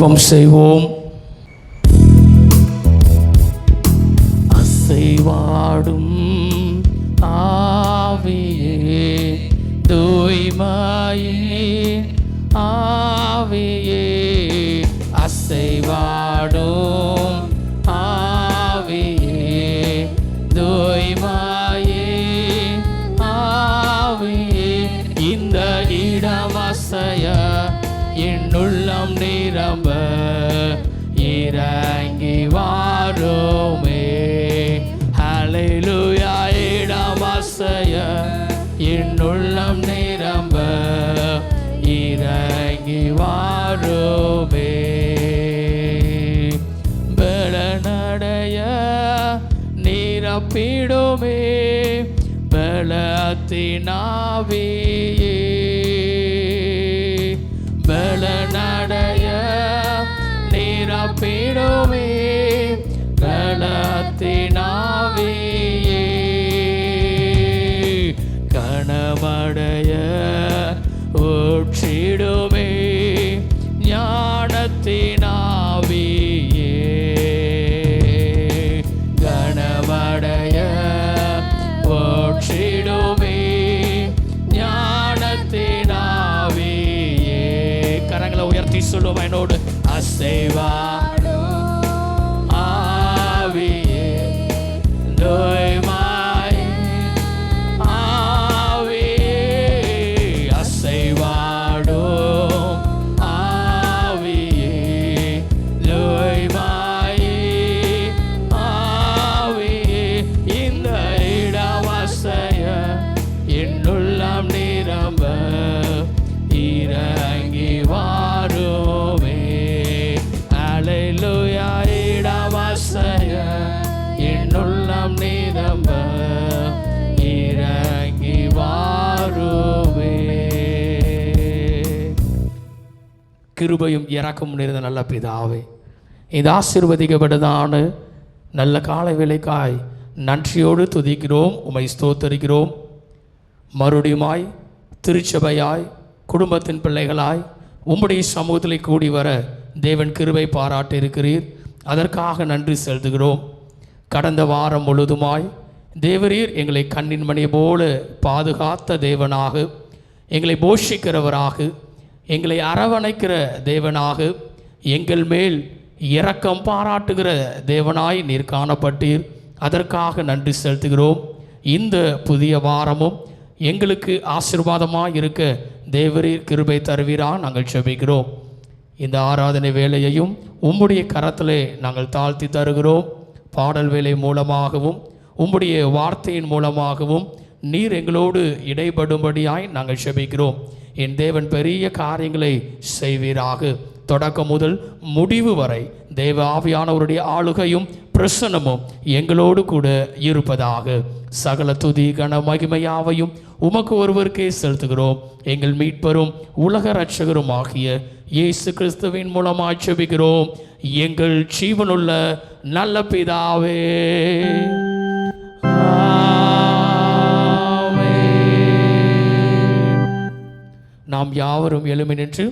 ஜெபம் செய்வோம். அசைவாடும் ஆவியே, தூய்மையே ஆவியே, அசைவாடும் ஆவியே, தூய்மையே ஆவியே, இந்த இடமசைய என்னுள்ளம் நிரம்ப இறங்கி வாருமே. ஹல்லேலூயா. இடமசைய என்னுள்ளம் நிரம்ப இறங்கி வாருமே. பலனடைய நிரப்பிடுமே பலத்தினாவியே, பலனடைய நிரப்பிடுமே பலத்தினாவியே, கணமடைய ஊற்றிடுமே ஞானத்தினாவியே, கணமடைய ஊற்றிடுமே ஞானத்தினாவியே. கரங்களை உயர்த்தி சொல்லுவோம் என்னோடு. அசைவாடும் ஆவியே, தூய்மையே ஆவியே, அசைவாடும் ஆவியே, தூய்மையே ஆவியே, இந்த இடமசைய என்னுள்ளம் நிரம்ப இறங்கி வாருமே. ஹல்லேலூயா. இடமசைய என்னுள்ளம் நிரம்ப இறங்கி வாருமே. கிருபையும் இரக்கமும் நிறைந்த நல்ல பிதாவே, இந்த ஆசீர்வதிக்கப்பட்டதான நல்ல காலை வேளைக்காய் நன்றியோடு துதிக்கிறோம், உம்மை ஸ்தோத்தரிக்கிறோம். மறுபடியுமாய் திருச்சபையாய் குடும்பத்தின் பிள்ளைகளாய் உம்முடைய சமூகத்தில் கூடி வர தேவன் கிருபை பாராட்டி இருக்கிறீர். அதற்காக நன்றி செலுத்துகிறோம். கடந்த வாரம் முழுதுமாய் தேவரீர் எங்களை கண்ணின் மணி போல பாதுகாத்த தேவனாக, எங்களை போஷிக்கிறவராக, எங்களை அரவணைக்கிற தேவனாக, எங்கள் மேல் இரக்கம் பாராட்டுகிற தேவனாய் நீர் காணப்பட்டீர். அதற்காக நன்றி செலுத்துகிறோம். இந்த புதிய வாரமும் எங்களுக்கு ஆசீர்வாதமாக இருக்க தேவரீர் கிருபை தருவீரா நாங்கள் ஜெபிக்கிறோம். இந்த ஆராதனை வேலையையும் உம்முடைய கரத்திலே நாங்கள் தாழ்த்தி தருகிறோம். பாடல் வேலை மூலமாகவும் உம்முடைய வார்த்தையின் மூலமாகவும் நீர் எங்களோடு இடைபடும்படியாய் நாங்கள் ஜெபிக்கிறோம். என் தேவன் பெரிய காரியங்களை செய்வீராக. தொடக்கம் முதல் முடிவு வரை தேவ ஆவியானவருடைய ஆளுகையும் பிரசன்னமும் எங்களோடு கூட இருப்பதாக. சகல துதி கன மகிமையாவையும் உமக்கு ஒருவருக்கே செலுத்துகிறோம். எங்கள் மீட்பரும் உலக இரட்சகரும் ஆகிய இயேசு கிறிஸ்துவின் மூலமாய் ஜெபிக்கிறோம் எங்கள் ஜீவனுள்ள நல்ல பிதாவே. நாம் யாவரும் எழுமி நின்று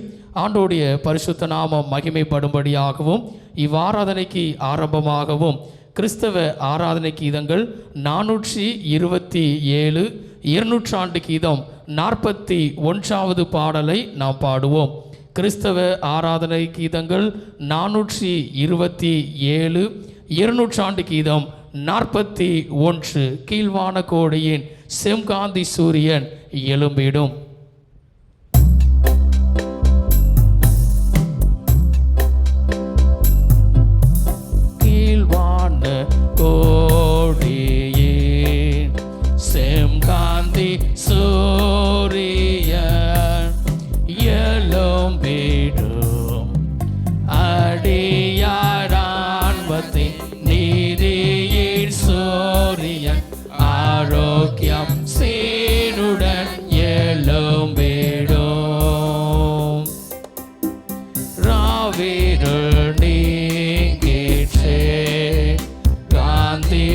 ஆண்டோடைய பரிசுத்த நாமம் மகிமைப்படும்படியாகவும் இவ்வாராதனைக்கு ஆரம்பமாகவும் கிறிஸ்தவ ஆராதனை கீதங்கள் 427 200 கீதம் 41வது பாடலை நாம் பாடுவோம். கிறிஸ்தவ ஆராதனை கீதங்கள் 427 200 கீதம் 41. கீழ்வான கோடையின் செம்காந்தி சூரியன் எழும்பிடும். கோடியின் செம்காந்தி சூரியன் எழும்பிடும். அடியாரான்பத்தின் நீதியின் சூரியன் ஆரோக்கியம் சீருடன் எழும்பிடும். ராவிருள் நீங்கிற்றே காந்தி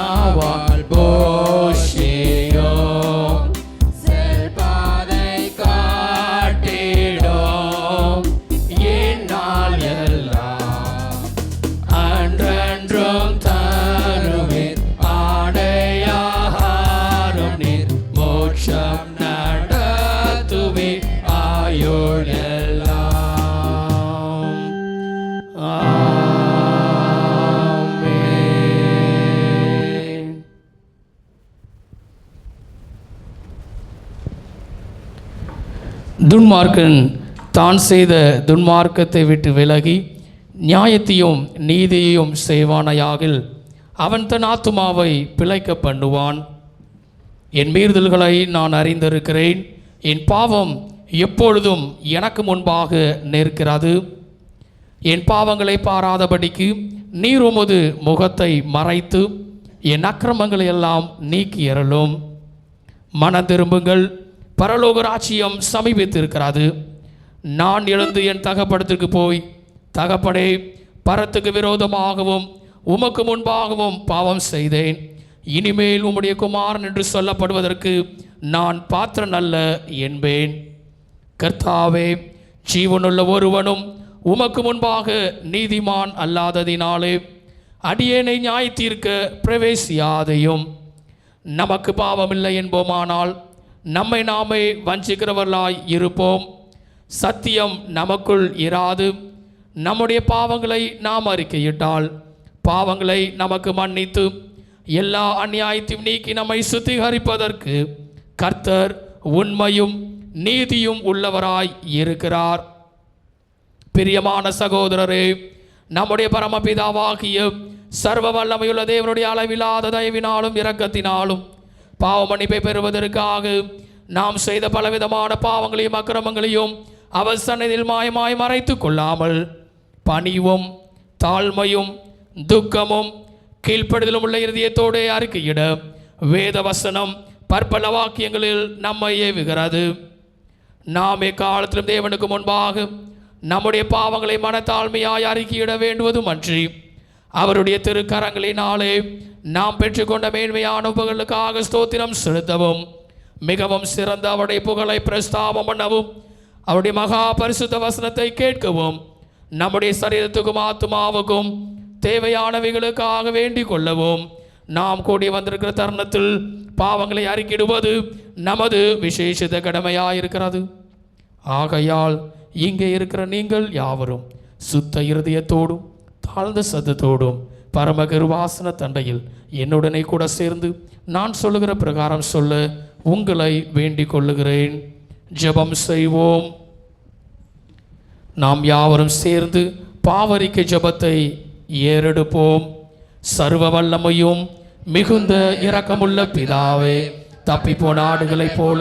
நாவால் போஷியோம் செல்பாதை காட்டிடும் என்னால் எல்லாம் அன்றென்றும் தருவீர் ஆடையாரும் நீர் மோட்சம் நடத்துவீர் ஆயுள் எல்லாம். ஆமென். துன்மார்க்கன் தான் செய்த துன்மார்க்கத்தை விட்டு விலகி நியாயத்தையும் நீதியையும் செய்வானையாகில் அவன் தன் ஆத்துமாவை பிழைக்க பண்ணுவான். என் மீறுதல்களை நான் அறிந்திருக்கிறேன், என் பாவம் எப்பொழுதும் எனக்கு முன்பாக நிற்கிறது. என் பாவங்களை பாராதபடிக்கு நீர் உமது முகத்தை மறைத்து என் அக்கிரமங்களை எல்லாம் நீக்கி அருளும். மனம் திரும்புங்கள், பரலோக ராஜ்யம் சமீபித்திருக்கிறது. நான் எழுந்து என் தகப்படத்திற்கு போய், தகப்படே, பரத்துக்கு விரோதமாகவும் உமக்கு முன்பாகவும் பாவம் செய்தேன். இனிமேல் உம்முடைய குமாரன் என்று சொல்லப்படுவதற்கு நான் பாத்திரன் அல்ல என்பேன். கர்த்தாவே, ஜீவனுள்ள ஒருவனும் உமக்கு முன்பாக நீதிமான் அல்லாததினாலே அடியேனை நியாய தீர்க்க பிரவேசியாதையும். நமக்கு பாவமில்லை என்போமானால் நம்மை நாமே வஞ்சிக்கிறவர்களாய் இருப்போம். சத்தியம் நமக்குள் இராது. நம்முடைய பாவங்களை நாம் அறிக்கையிட்டால் பாவங்களை நமக்கு மன்னித்து எல்லா அநியாயத்தையும் நீக்கி நம்மை சுத்திகரிப்பதற்கு கர்த்தர் உண்மையும் நீதியும் உள்ளவராய் இருக்கிறார். பிரியமான சகோதரரே, நம்முடைய பரமபிதாவாகிய சர்வ வல்லமையுள்ள தேவனுடைய அளவில்லாத தயவினாலும் இரக்கத்தினாலும் பாவ மன்னிப்பை பெறுவதற்காக நாம் செய்த பலவிதமான பாவங்களையும் அக்கிரமங்களையும் அவர் சன்னதியில் மாயமாய் மறைத்து கொள்ளாமல் பணிவும் தாழ்மையும் துக்கமும் கீழ்ப்படுதலும் உள்ள இருதயத்தோடு அறிக்கையிட வேத வசனம் பற்பல வாக்கியங்களில் நம்மை ஏவுகிறது. நாம் எக்காலத்திலும் தேவனுக்கு முன்பாக நம்முடைய பாவங்களை மனத்தாழ்மையாய் அறிக்கையிட வேண்டுவதும் அன்றி அவருடைய திருக்கரங்களினாலே நாம் பெற்றுக்கொண்ட மேன்மையான புகழுக்காக ஸ்தோத்திரம் செலுத்தவும் மிகவும் சிறந்த அவருடைய புகழை பிரஸ்தாபம் பண்ணவும் அவருடைய மகா பரிசுத்த வசனத்தை கேட்கவும் நம்முடைய சரீரத்துக்கும் ஆத்மாவுக்கும் தேவையானவைகளுக்காக வேண்டிக் கொள்ளவும் நாம் கூடி வந்திருக்கிற தருணத்தில் பாவங்களை அறிக்கிடுவது நமது விசேஷித்த கடமையாயிருக்கிறது. ஆகையால் இங்கே இருக்கிற நீங்கள் யாவரும் சுத்த இருதயத்தோடும் தாழ்ந்த சத்தத்தோடும் பரமகிருவாசன தண்டையில் என்னுடனே கூட சேர்ந்து நான் சொல்லுகிற பிரகாரம் சொல்ல உங்களை வேண்டிக் கொள்ளுகிறேன். ஜெபம் செய்வோம். நாம் யாவரும் சேர்ந்து பாவரிக்கை ஜெபத்தை ஏறெடுப்போம். சர்வ வல்லமையும் மிகுந்த இரக்கமுள்ள பிதாவே, தப்பிப்போன ஆடுகளைப் போல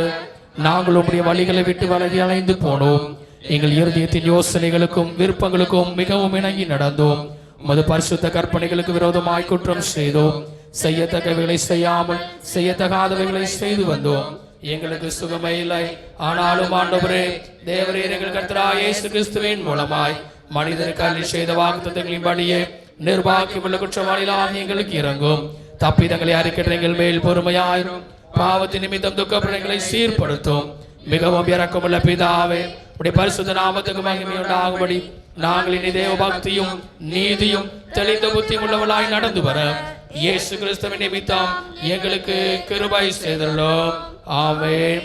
நாங்கள் உம்முடைய வழிகளை விட்டு விலகி அலைந்து போனோம். எங்கள் இருதயத்தின் யோசனைகளுக்கும் விருப்பங்களுக்கும் மிகவும் இணங்கி நடந்தோம். உமது பரிசுத்த கற்பனைகளுக்கு விரோதமாய் குற்றம் செய்தோம். செய்யத்தக்கவைகளை செய்யாமல் செய்யத்தகாதவைகளை செய்து வந்தோம். எங்களுக்கு சுகமே இல்லை. ஆனாலும் ஆண்டவரே, தேவரீர் எங்கள் கர்த்தராகிய இயேசு கிறிஸ்துவின் மூலமாய் மனிதருக்கு அள்ளி செய்த வாக்குத்தத்தங்களின்படியே நிர்வாகியமுள்ள குற்றவாளிகளாக எங்களுக்கு இறங்கும். தப்பிதங்களை அறிக்கின்ற எங்கள் மேல் பொறுமையாயிரும். பாவத்தின் நிமித்தம் துக்கப்படுகளை சீர்படுத்தும். மிகவும் இரக்கமுள்ள பிதாவே, உடைய பரிசுத்த நாமத்துக்கு மகிமை உண்டாகும்படி நாங்கள் இனி தேவ பக்தியும் நீதியும் தெளிந்த புத்தியும் உள்ளவர்களாய் நடந்து வர இயேசு கிறிஸ்துவின் நிமித்தம் எங்களுக்கு கிருபை செய்துள்ளோம். ஆமென்.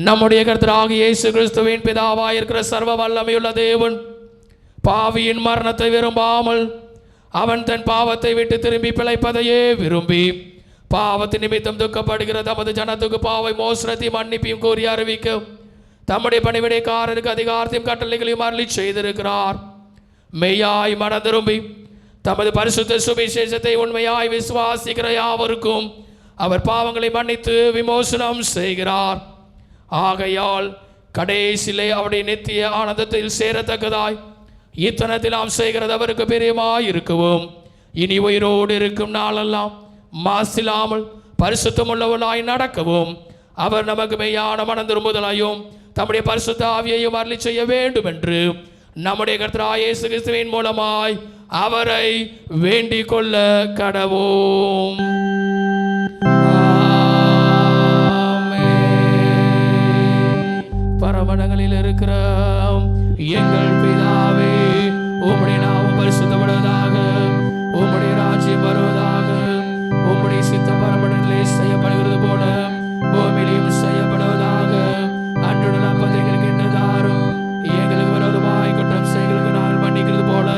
நம்முடைய கர்த்தராகிய இயேசு கிறிஸ்துவின் பிதாவாய் இருக்கிற சர்வ வல்லமையுள்ள தேவன் பாவியின் மரணத்தை விரும்பாமல் அவன் தன் பாவத்தை விட்டு திரும்பி பிழைப்பதையே விரும்பி பாவத்தின் நிமித்தம் துக்கப்படுகிற தமது ஜனத்துக்கு பாவை மோசனத்தையும் மன்னிப்பையும் கூறி அறிவிக்க தம்முடைய பணிவிடைக்காரருக்கு அதிகாரத்தையும் கட்டளைகளையும் அருளி செய்திருக்கிறார். மெய்யாய் மனம் திரும்பி தமது பரிசுத்த சுவிசேஷத்தை உண்மையாய் விசுவாசிக்கிற யாவருக்கும் அவர் பாவங்களை மன்னித்து விமோசனம் செய்கிறார். ஆகையால் கடைசியிலே அவருடைய நித்திய ஆனந்தத்தில் சேரத்தக்கதாய் இத்தனத்தில் நாம் செய்கிறது அவருக்கு பிரியமாய் இருக்கவும் இனி உயிரோடு இருக்கும் நாளெல்லாம் மாசில்லாமல் பரிசுத்தமுள்ளவர்களாய் நடக்கவும் அவர் நமக்கு மெய்யான மனம் திரும்புதலையும் தம்முடைய பரிசுத்த ஆவியையும் அருளி செய்ய வேண்டும் என்று நம்முடைய கர்த்தராகிய இயேசு கிறிஸ்துவின் மூலமாய் அவரை வேண்டிக் கொள்ள கடவோம். பரமண்டங்களில் இருக்கிற எங்கள் பிதாவே, உம்முடைய நாமம் பரிசுத்தப்படுவதாக, உம்முடைய ராஜ்யம் வருவதாக, உம்முடைய சித்தம் பரமண்டங்களிலே செய்யப்படுகிறது போல பூமியிலும் செய்யப்படுவதாக. அன்றுடன் அப்பத்தை எங்களுக்கு இன்று தாரும். எங்களுக்கு விரோதமாய் குற்றம் செய்கிறது நாங்கள் மன்னிக்கிறது போல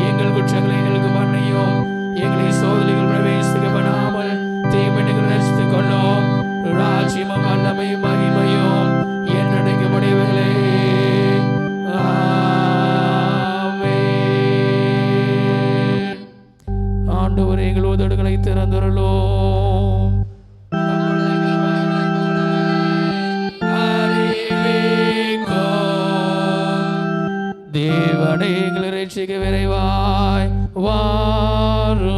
எங்கள் குற்றங்களை எங்களுக்கு மன்னியும். எங்களை சோதனைகள் பிரவேசிக்க பண்ணாமல் தீமைகள் ரசித்துக் கொள்ளும். ராஜ்யமும் வல்லமையும் மகிமையும் என்னைக்கு முடிவுகளே. ஆண்டவரே, எங்கள் உதடுகளை திறந்துள்ளோம். தேவனே, எங்களை ரட்சிக்க விரைவாய் வாரும்.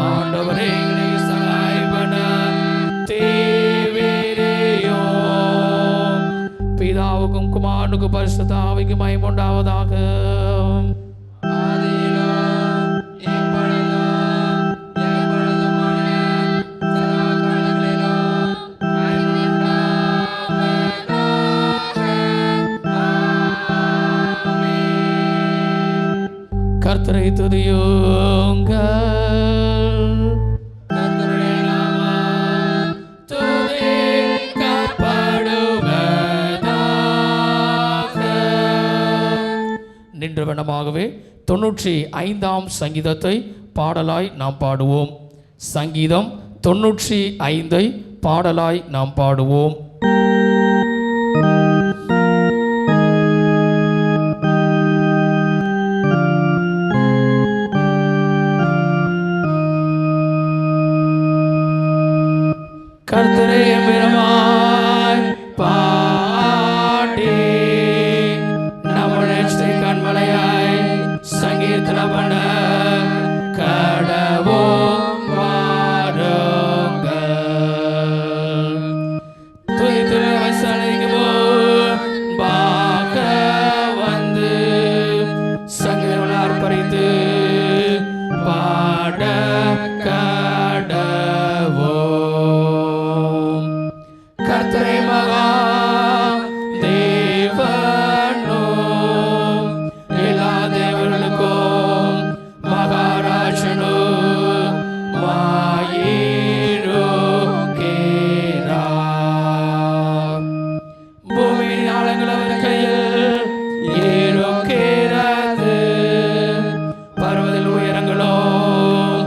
ஆண்டவரே, எங்களை சகாயம் பண்ண தேவரேயும். பிதாவுக்கும் குமாரனுக்கும் பரிசுத்த ஆவிக்கும் மகிமை உண்டாவதாக. கர்த்தரை துதியுங்கள். கர்த்தருடைய நாமம் துதிக்கப்படுவதாக. நின்றவனமாகவே 95ஆம் சங்கீதத்தை பாடலாய் நாம் பாடுவோம். சங்கீதம் 95ஐ பாடலாய் நாம் பாடுவோம். கர்த்தரை எம்பிரமாய் பாடி நம்முடைய கண்மலையாய் சங்கீர்த்தன பண்ண கடவோம் வாருங்கள். துதித்துறை வசனைக்கு பாக வந்து சங்கீதங்களை அர்ப்பணித்து பாட கடவோம். கர்த்தரை மகா தேவனும் எல்லா தேவர்களுக்கும் மகாராஜனும் மாயிருக்கிறார். பூமியின் ஆழங்கள் அவர் கையில் இருக்கிறது. பர்வதில் உயரங்களும்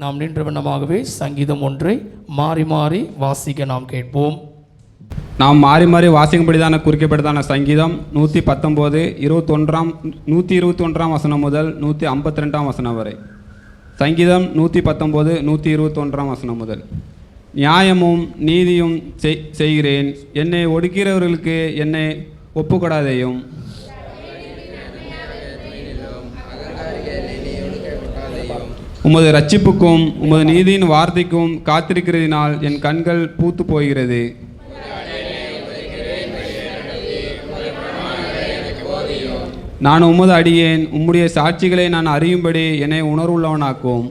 நாம் நின்ற வண்ணமாகவே சங்கீதம் ஒன்றை மாறி மாறி வாசிக்க நாம் கேட்போம். நாம் மாறி மாறி வாசிக்கும்படிதான குறிக்கப்பட்டதான சங்கீதம் 119 121 வசனம் முதல் 152 வசனம் வரை. சங்கீதம் 119 121 வசனம் முதல். நியாயமும் நீதியும் செய்கிறேன், என்னை ஒடுக்கிறவர்களுக்கு என்னை ஒப்புக்கொடாதேயும். உமது இரட்சிப்புக்கும் உமது நீதியின் வார்த்தைக்கும் காத்திருக்கிறதினால் என் கண்கள் பூத்து போகிறது. நான் உமது அடியேன், உம்முடைய சாட்சிகளை நான் அறியும்படி என்னை உணர்வுள்ளவனாக்கும்.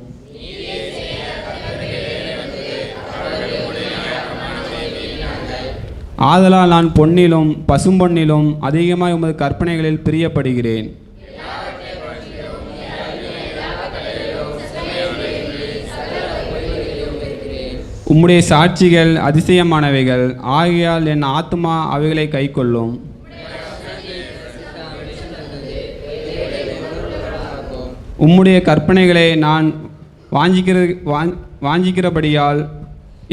ஆதலால் நான் பொன்னிலும் பசும்பொன்னிலும் அதிகமாக உமது கற்பனைகளில் பிரியப்படுகிறேன். உம்முடைய சாட்சிகள் அதிசயமானவைகள், ஆகையால் என் ஆத்மா அவைகளை கைக்கொள்ளும். உம்முடைய கற்பனைகளை நான் வாஞ்சிக்கிறபடியால்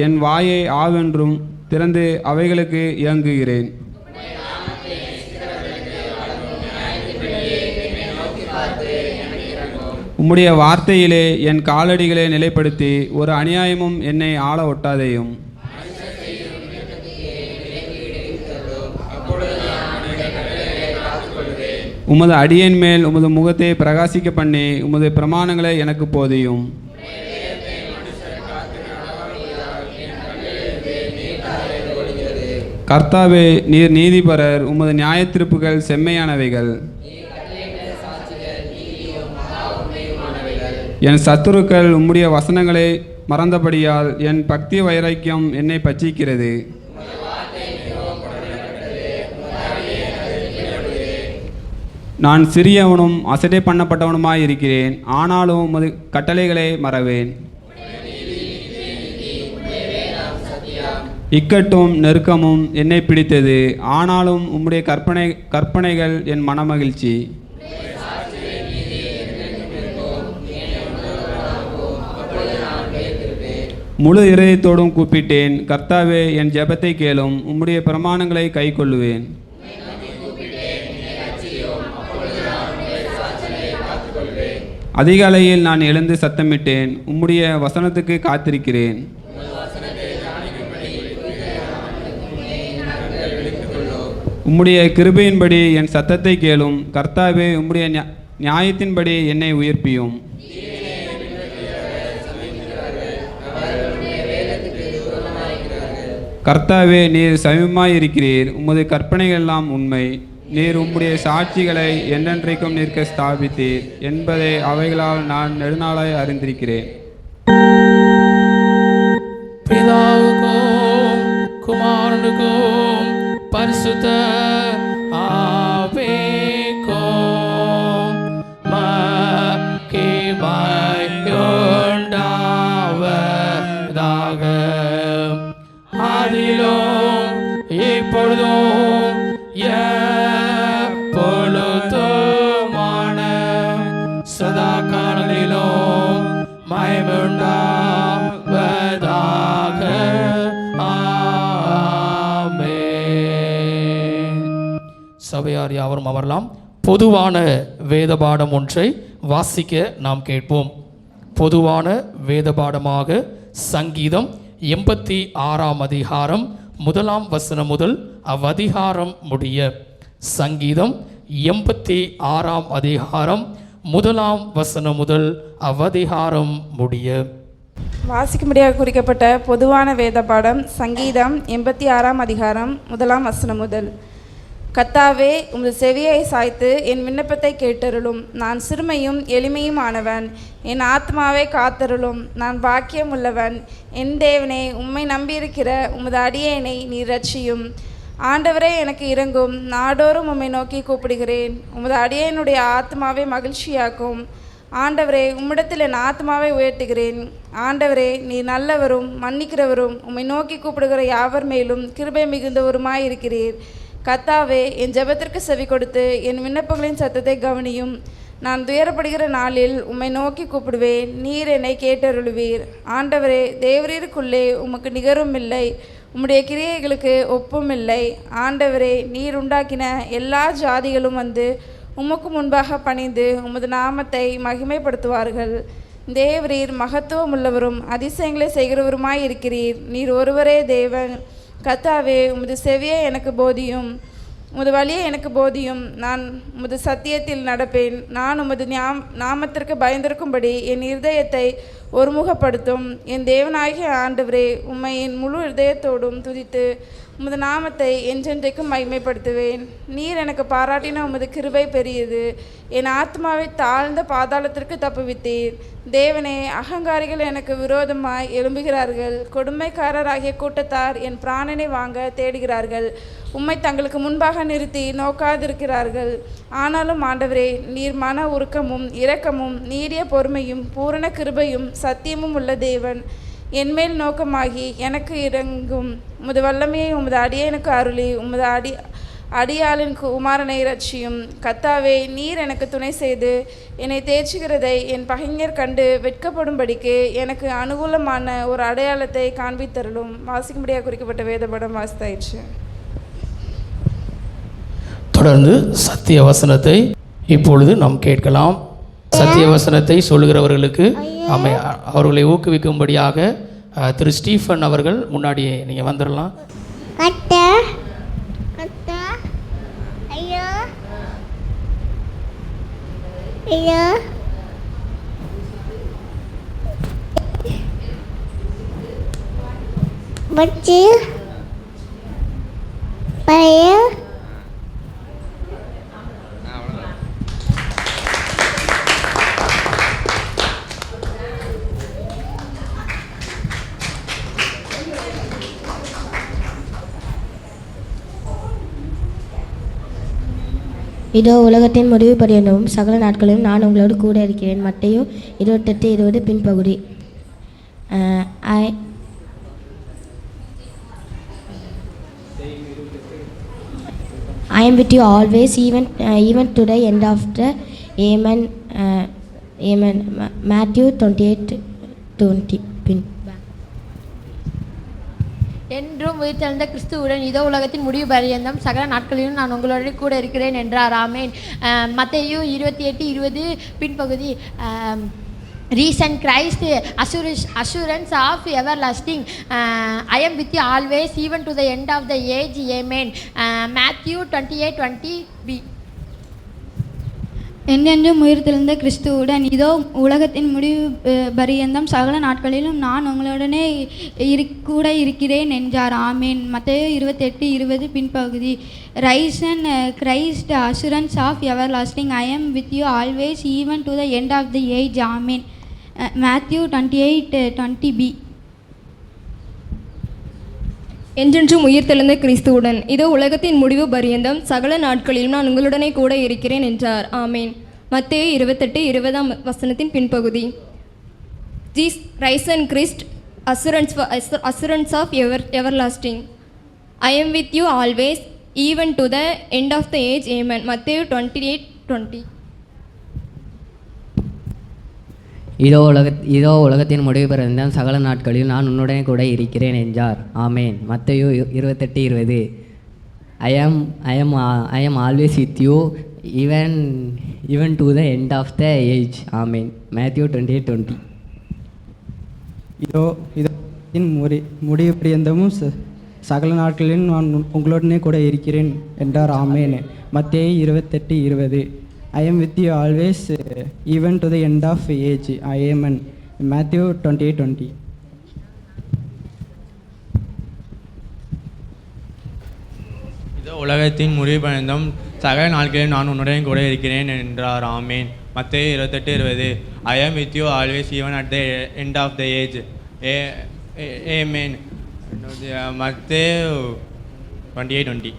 என் வாயை ஆவென்றும் திறந்து அவைகளுக்கு இயங்குகிறேன். உம்முடைய வார்த்தையிலே என் காலடிகளை நிலைப்படுத்தி ஒரு அநியாயமும் என்னை ஆள ஒட்டாதேயும். உமது அடியேன் மேல் உமது முகத்தை பிரகாசிக்க பண்ணி உமது பிரமாணங்களை எனக்கு போதியும். கர்த்தாவே, நீர் நீதிபரர், உமது நியாயத்தீர்ப்புகள் செம்மையானவைகள். என் சத்துருக்கள் உம்முடைய வசனங்களை மறந்தபடியால் என் பக்தி வைராக்கியம் என்னை பட்சிக்கிறது. நான் சிறியவனும் அசட்டை பண்ணப்பட்டவனுமாயிருக்கிறேன், ஆனாலும் உமது கட்டளைகளை மறவேன். இக்கட்டும் நெருக்கமும் என்னை பிடித்தது, ஆனாலும் உம்முடைய கற்பனைகள் என் மனமகிழ்ச்சி. முழு இதயத்தோடும் கூப்பிட்டேன், கர்த்தாவே என் ஜெபத்தை கேளும், உம்முடைய பிரமாணங்களை கைக்கொள்ளுவேன். அதிகாலையில் நான் எழுந்து சத்தமிட்டேன், உம்முடைய வசனத்துக்கு காத்திருக்கிறேன். உம்முடைய கிருபையின்படி என் சத்தத்தை கேளும், கர்த்தாவே உம்முடைய நியாயத்தின்படி என்னை உயிர்ப்பியும். கர்த்தாவே, நீர் சமீபமாயிருக்கிறீர், உமது கற்பனைகள் எல்லாம் உண்மை. நீர் உம்முடைய சாட்சிகளை என்றென்றைக்கும் நிற்க ஸ்தாபித்தீர் என்பதை அவைகளால் நான் நெடுநாளாய் அறிந்திருக்கிறேன். பிதாவுக்கும் குமாரனுக்கும் பரிசுத்த ஆவிக்கும் மகிமையுண்டாவதாக. அதிலும் இப்பொழுதும் எப்பொழுதுமான சதா காலங்களிலும் மகிமையுண்டாவதாக. ஆமென். சபையார் யாவரும் அமரலாம். பொதுவான வேத பாடம் ஒன்றை வாசிக்க நாம் கேட்போம். பொதுவான வேத பாடமாக சங்கீதம் 86 அதிகாரம் 1 வசனம் முதல் அவ்வதிகாரம் முடிய. சங்கீதம் 86 அதிகாரம் 1 வசனம் முதல் அவ்வதிகாரம் முடிய. வாசிக்கும்படியாக குறிக்கப்பட்ட பொதுவான வேத பாடம் சங்கீதம் 86 அதிகாரம் 1 வசனம் முதல். கர்த்தாவே, உமது செவியை சாய்த்து என் விண்ணப்பத்தை கேட்டருளும். நான் சிறுமையும் எளிமையும் ஆனவன், என் ஆத்மாவை காத்தருளும். நான் பாக்கியம் உள்ளவன். என் தேவனே, உம்மை நம்பியிருக்கிற உமது அடியேனை நீர் ரட்சியும். ஆண்டவரே, எனக்கு இரங்கும். நாடோறும் உம்மை நோக்கி கூப்பிடுகிறேன். உமது அடியேனுடைய ஆத்மாவை மகிழ்ச்சியாக்கும். ஆண்டவரே, உம்மிடத்தில் என் ஆத்மாவை உயர்த்துகிறேன். ஆண்டவரே, நீர் நல்லவரும் மன்னிக்கிறவரும், உம்மை நோக்கி கூப்பிடுகிற யாவர் மேலும் கிருபை மிகுந்தவருமாயிருக்கிறீர். கர்த்தாவே, என் ஜெபத்திற்கு செவி கொடுத்து என் விண்ணப்பங்களின் சத்தத்தை கவனியும். நான் துயரப்படுகிற நாளில் உம்மை நோக்கி கூப்பிடுவேன், நீர் என்னை கேட்டருளுவீர். ஆண்டவரே, தேவரீருக்குள்ளே உமக்கு நிகரும் இல்லை, உம்முடைய கிரியைகளுக்கு ஒப்பும் இல்லை. ஆண்டவரே, நீர் உண்டாக்கின எல்லா ஜாதிகளும் வந்து உமக்கு முன்பாக பணிந்து உமது நாமத்தை மகிமைப்படுத்துவார்கள். தேவரீர் மகத்துவம் உள்ளவரும் அதிசயங்களை செய்கிறவருமாய் இருக்கிறீர். நீர் ஒருவரே தேவன். கர்த்தாவே, உமது செவியை எனக்கு போதியும், உமது வழியை எனக்கு போதியும். நான் உமது சத்தியத்தில் நடப்பேன். நான் உமது நாமத்திற்கு பயந்திருக்கும்படி என் இருதயத்தை ஒருமுகப்படுத்தும். என் தேவனாகிய ஆண்டவரே, உம்மை என் முழு இருதயத்தோடும் துதித்து உமது நாமத்தை என்றென்றைக்கும் மகிமைப்படுத்துவேன். நீர் எனக்கு பாராட்டின உமது கிருபை பெரியது. என் ஆத்மாவை தாழ்ந்த பாதாளத்திற்கு தப்புவித்தீர். தேவனே, அகங்காரிகள் எனக்கு விரோதமாய் எழும்புகிறார்கள். கொடுமைக்காரராகிய கூட்டத்தார் என் பிராணனை வாங்க தேடுகிறார்கள். உம்மை தங்களுக்கு முன்பாக நிறுத்தி நோக்காதிருக்கிறார்கள். ஆனாலும் ஆண்டவரே, நீர் மன உருக்கமும் இரக்கமும் நீடிய பொறுமையும் பூரண கிருபையும் சத்தியமும் உள்ள தேவன். என்மேல் நோக்கமாகி எனக்கு இறங்கும். உமது வல்லமையை உமது அடியனுக்கு அருளி உமது அடியாளின் குமாரனை இரட்சியும். கர்த்தாவே, நீர் எனக்கு துணை செய்து என்னை தேற்றுகிறதை என் பகைஞர் கண்டு வெட்கப்படும்படிக்கு எனக்கு அனுகூலமான ஒரு அடையாளத்தை காண்பித்தருளும். வாசிக்கும்படியாக குறிக்கப்பட்ட வேதபடம் வாசித்தாயிற்று. தொடர்ந்து சத்திய வசனத்தை இப்பொழுது நாம் கேட்கலாம். சத்திய வசனத்தை சொல்லுகிறவர்களுக்கு அவர்களை ஊக்குவிக்கும்படியாக திரு ஸ்டீஃபன் அவர்கள் முன்னாடியே நீங்கள் வந்துடலாம். இதோ உலகத்தின் முடிவு பரியந்தமும் சகல நாட்களிலும் நான் உங்களோடு கூட இருக்கிறேன். மத்தேயு 28:20 பின்பகுதி. I am with you always, even to the end of the Amen. Amen. Matthew 28:20 பின். என்றும் உயிர்த்தெழுந்த கிறிஸ்துவுடன் இதோ உலகத்தின் முடிவு பரியந்தம் சகல நாட்களிலும் நான் உங்களோட கூட இருக்கிறேன் என்றார். ஆமேன். மத்தேயு 28:20 பின்பகுதி. Recent Christ assurance of everlasting. I am with you always, even to the end of the age. Amen. Matthew 28:20b. என்றென்றும் உயிர்த்தெழுந்த கிறிஸ்துவுடன் இதோ உலகத்தின் முடிவு பரியந்தம் சகல நாட்களிலும் நான் உங்களுடனே கூட இருக்கிறேன் என்றார். ஆமேன். மத்தேயு 28:20 பின்பகுதி. Risen Christ assurance of everlasting. I am with you always, even to the end of the age. ஆமேன். Matthew 28:20b. என்றென்றும் உயிர்த்தெழுந்த கிறிஸ்துவுடன் இதோ உலகத்தின் முடிவு பரியந்தம் சகல நாட்களிலும் நான் உங்களுடனே கூட இருக்கிறேன் என்றார். ஆமேன். மத்தேயு 28:20 வசனத்தின் பின்பகுதி. Jesus risen Christ assurance of everlasting. I am with you always, even to the end of the age. ஏமன். மத்தேயு 28:20. இதோ உலகத்தின் முடிவு பரியந்தம் சகல நாட்களில் நான் உன்னுடனே கூட இருக்கிறேன் என்றார். ஆமேன். மத்தேயு 28:20. I am always with you, even to the end of the age. Amen. Matthew 28:20. இதோ முடிவு பரியந்தமும் சகல நாட்களிலும் நான் உங்களுடனே கூட இருக்கிறேன் என்றார். ஆமேன். மத்தேயு 28:20. I am with you always, even to the end of age. Amen. Matthew 28:20. இதோ உலகத்தின் முடிவு பரியந்தம் சகல நாட்களிலும் நான் உன்னுடன் கூட இருக்கிறேன் என்றார். ஆமேன். மத்தேயு 28:20. I am with you always, even at the end of the age. Amen. மத்தேயு 28:20.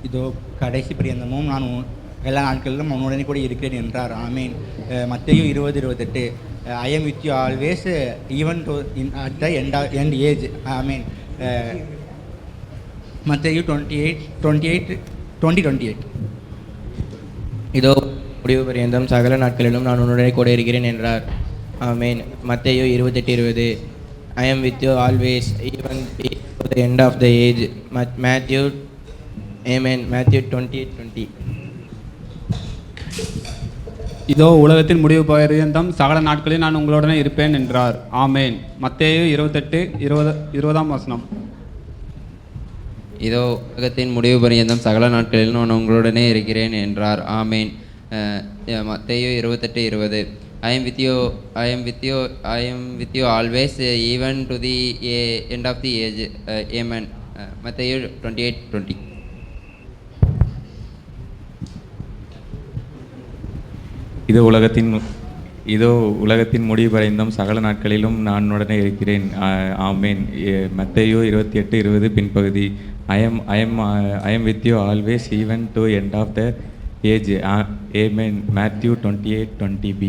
இதோ கடைசி பரியந்தமும் நான் எல்லா நாட்களிலும் உன்னுடனே கூட இருக்கிறேன் என்றார். ஆமீன். மத்தேயு 20:28. I am with you always, even to at the end age. ஆமீன். மத்தேயு 28:28. இதோ முடிவு பரியந்தம் சகல நாட்களிலும் நான் உன்னுடனே கூட இருக்கிறேன் என்றார். ஆமேன். மத்தேயு 28:20. I am with you always, even to the end of the age. Matthew, Amen. Matthew 20:20. இதோ உலகத்தின் முடிவு பரியந்தம் சகல நாட்களில் நான் உங்களுடனே இருப்பேன் என்றார். ஆமேன். மத்தேயு 28:20. இதோ உலகத்தின் முடிவு பரியந்தம் சகல நாட்களில் நான் உங்களுடனே இருக்கிறேன் என்றார். ஆமேன். மத்தேயு 28:20. I am with you always, even to the end of the age. Amen. மத்தேயு 28:20. இதோ உலகத்தின் முடிவு பரியந்தம் சகல நாட்களிலும் நான் உடனே இருக்கிறேன். ஆமேன். மத்தேயு 28:20 பின்பகுதி. I am with you always, even to end of the age. Amen. Matthew 28:20b.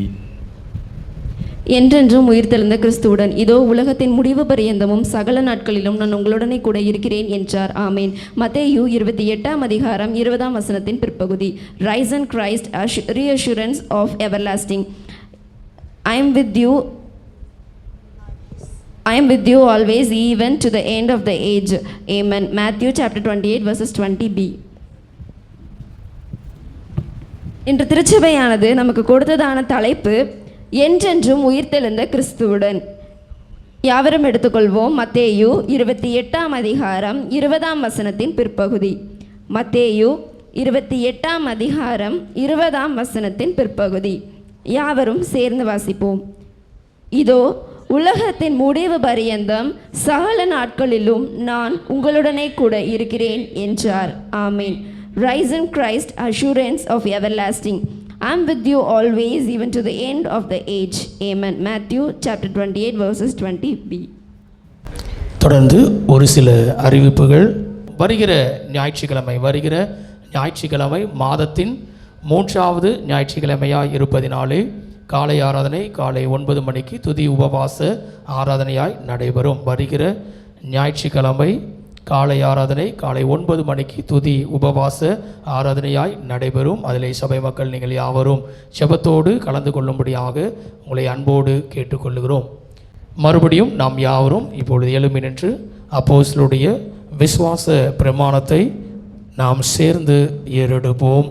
என்றென்றும் உயிர்த்தெழுந்த கிறிஸ்துவுடன் இதோ உலகத்தின் முடிவு பரியந்தமும் சகல நாட்களிலும் நான் உங்களுடனே கூட இருக்கிறேன் என்றார். ஆமேன். மத்தேயு 28:20 பிற்பகுதி. Risen Christ, reassurance of everlasting. I am with you always, even to the end of the age. Amen. Matthew chapter 28:20b. இன்று திருச்சபையானது நமக்கு கொடுத்ததான தலைப்பு என்றென்றும் உயிர்த்தெழுந்த கிறிஸ்துவுடன். யாவரும் எடுத்துக்கொள்வோம். மத்தேயு 28:20 பிற்பகுதி. மத்தேயு 28:20 பிற்பகுதி. யாவரும் சேர்ந்து வாசிப்போம். இதோ உலகத்தின் முடிவு பரியந்தம் சகல நாட்களிலும் நான் உங்களுடனே கூட இருக்கிறேன் என்றார். ஆமேன். Risen Christ, assurance of everlasting. I am with you always, even to the end of the age. Amen. Matthew chapter 28:20b. தொடர்ந்து ஒரு சில அறிவிப்புகள். வருகிற ஞாயிற்றுக்கிழமை மாதத்தின் 3வது ஞாயிற்றுக்கிழமையாய் இருப்பதினாலே காலை ஆராதனை காலை 9 மணிக்கு துதி உபவாச ஆராதனையாய் நடைபெறும். வருகிற ஞாயிற்றுக்கிழமை காலை ஆராதனை காலை 9 மணிக்கு துதி உபவாச ஆராதனையாய் நடைபெறும். அதிலே சபை மக்கள் நீங்கள் யாவரும் ஜெபத்தோடு கலந்து கொள்ளும்படியாக உங்களை அன்போடு கேட்டுக்கொள்கிறோம். மறுபடியும் நாம் யாவரும் இப்பொழுது எழும்பி நின்று அப்போஸ்தலருடைய விசுவாச பிரமாணத்தை நாம் சேர்ந்து ஏறெடுப்போம்.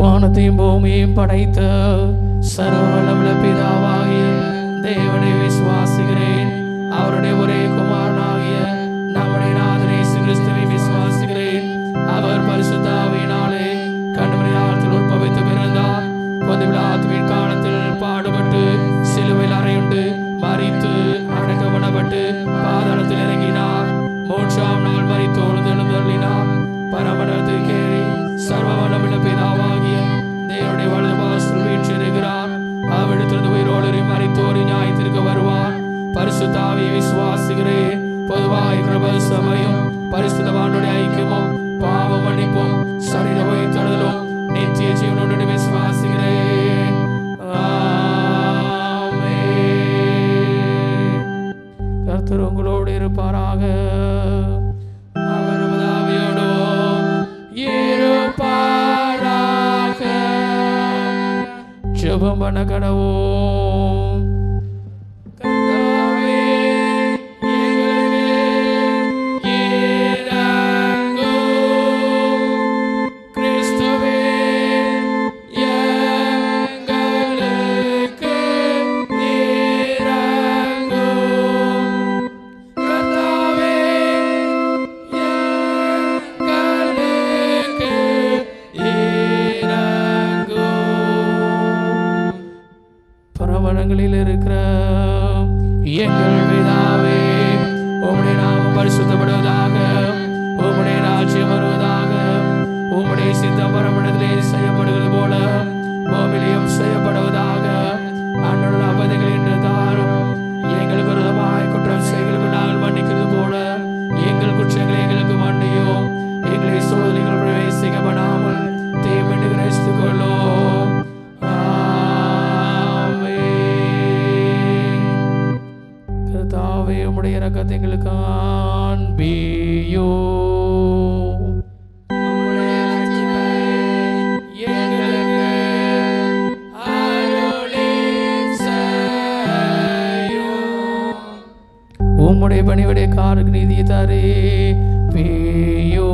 வானத்தையும் பூமியையும் படைத்த சர்வ வல்லமையுள்ள பிதாவாகிய தேவனை விசுவாசிக்கிறேன். அவருடைய ஒரே குமாரனாகிய நம்முடைய நாதர் இயேசு கிறிஸ்துவை விசுவாசிக்கிறேன். அவர் பரிசுத்த ஆவியினாலே கன்னிமரியால் உற்பவித்து பிறந்தார். பொது விழாவின் காலத்தில் பாடுபட்டு சிலுவையில் அறையுண்டு மரித்து அடக்கம் பண்ணப்பட்டு பாதாளத்தில் இறங்கினார். 3ஆம் நாள் மரித்தோடு எழுந்தருளினார். பரமண்டலத்துக்கு ஏறி சர்வ வல்லமையுள்ள பிதாவாகிய தேவனுடைய வலது பாகத்தில் வீற்றிருக்கிறார். அவ்விடத்திலிருந்து உயிரோடு மரித்தோரை நியாயத்திற்க வருவார். பரிசுத்த ஆவியை விசுவாசிக்கிறேன். பொதுவாய் கிருபை சபையும் பரிசுத்தவானுடைய ஐக்கியமும் பாவ மன்னிப்பும் சரீர உயிர்த்தெழுதலும் நித்திய ஜீவனோடு விசுவாசிக்கிறேன். ஆமென். கர்த்தர் உங்களோடு இருப்பாராக. அவர் உமது ஆவியோடும் இருப்பாராக. ஜெபம் பண்ண கடவோம். பரமண்டலங்களில் இருக்கிற எங்கள் பிதாவே, உம்முடைய நாமம் பரிசுத்தப்படுவதாக, உம்முடைய ராஜ்யம் வருவதாக, உம்முடைய சித்தம் பரமண்டலத்திலே செய்யப்படுவது போல பூமியிலும் செய்யப்படுவதாக. அன்றுள்ள அப்பத்தைகள் இன்று தாரும். எங்களுக்கு விரோதமாய் குற்றம் செய்கிறவர்கள் நாங்கள் மன்னிக்கிறது போல எங்கள் குற்றங்களை எங்களுக்கு மன்னியும். எங்களை சோதனைகள் பிரவேசிக்கப்படாமல் தீமையை கிரகித்துக் கொள்ளும். கர்த்தாவே, உம்முடைய இரக்கத்தை எங்களுக்கு காண்பியோ. பணிவிடைக்காரருக்கு நீதி தரே பேயோ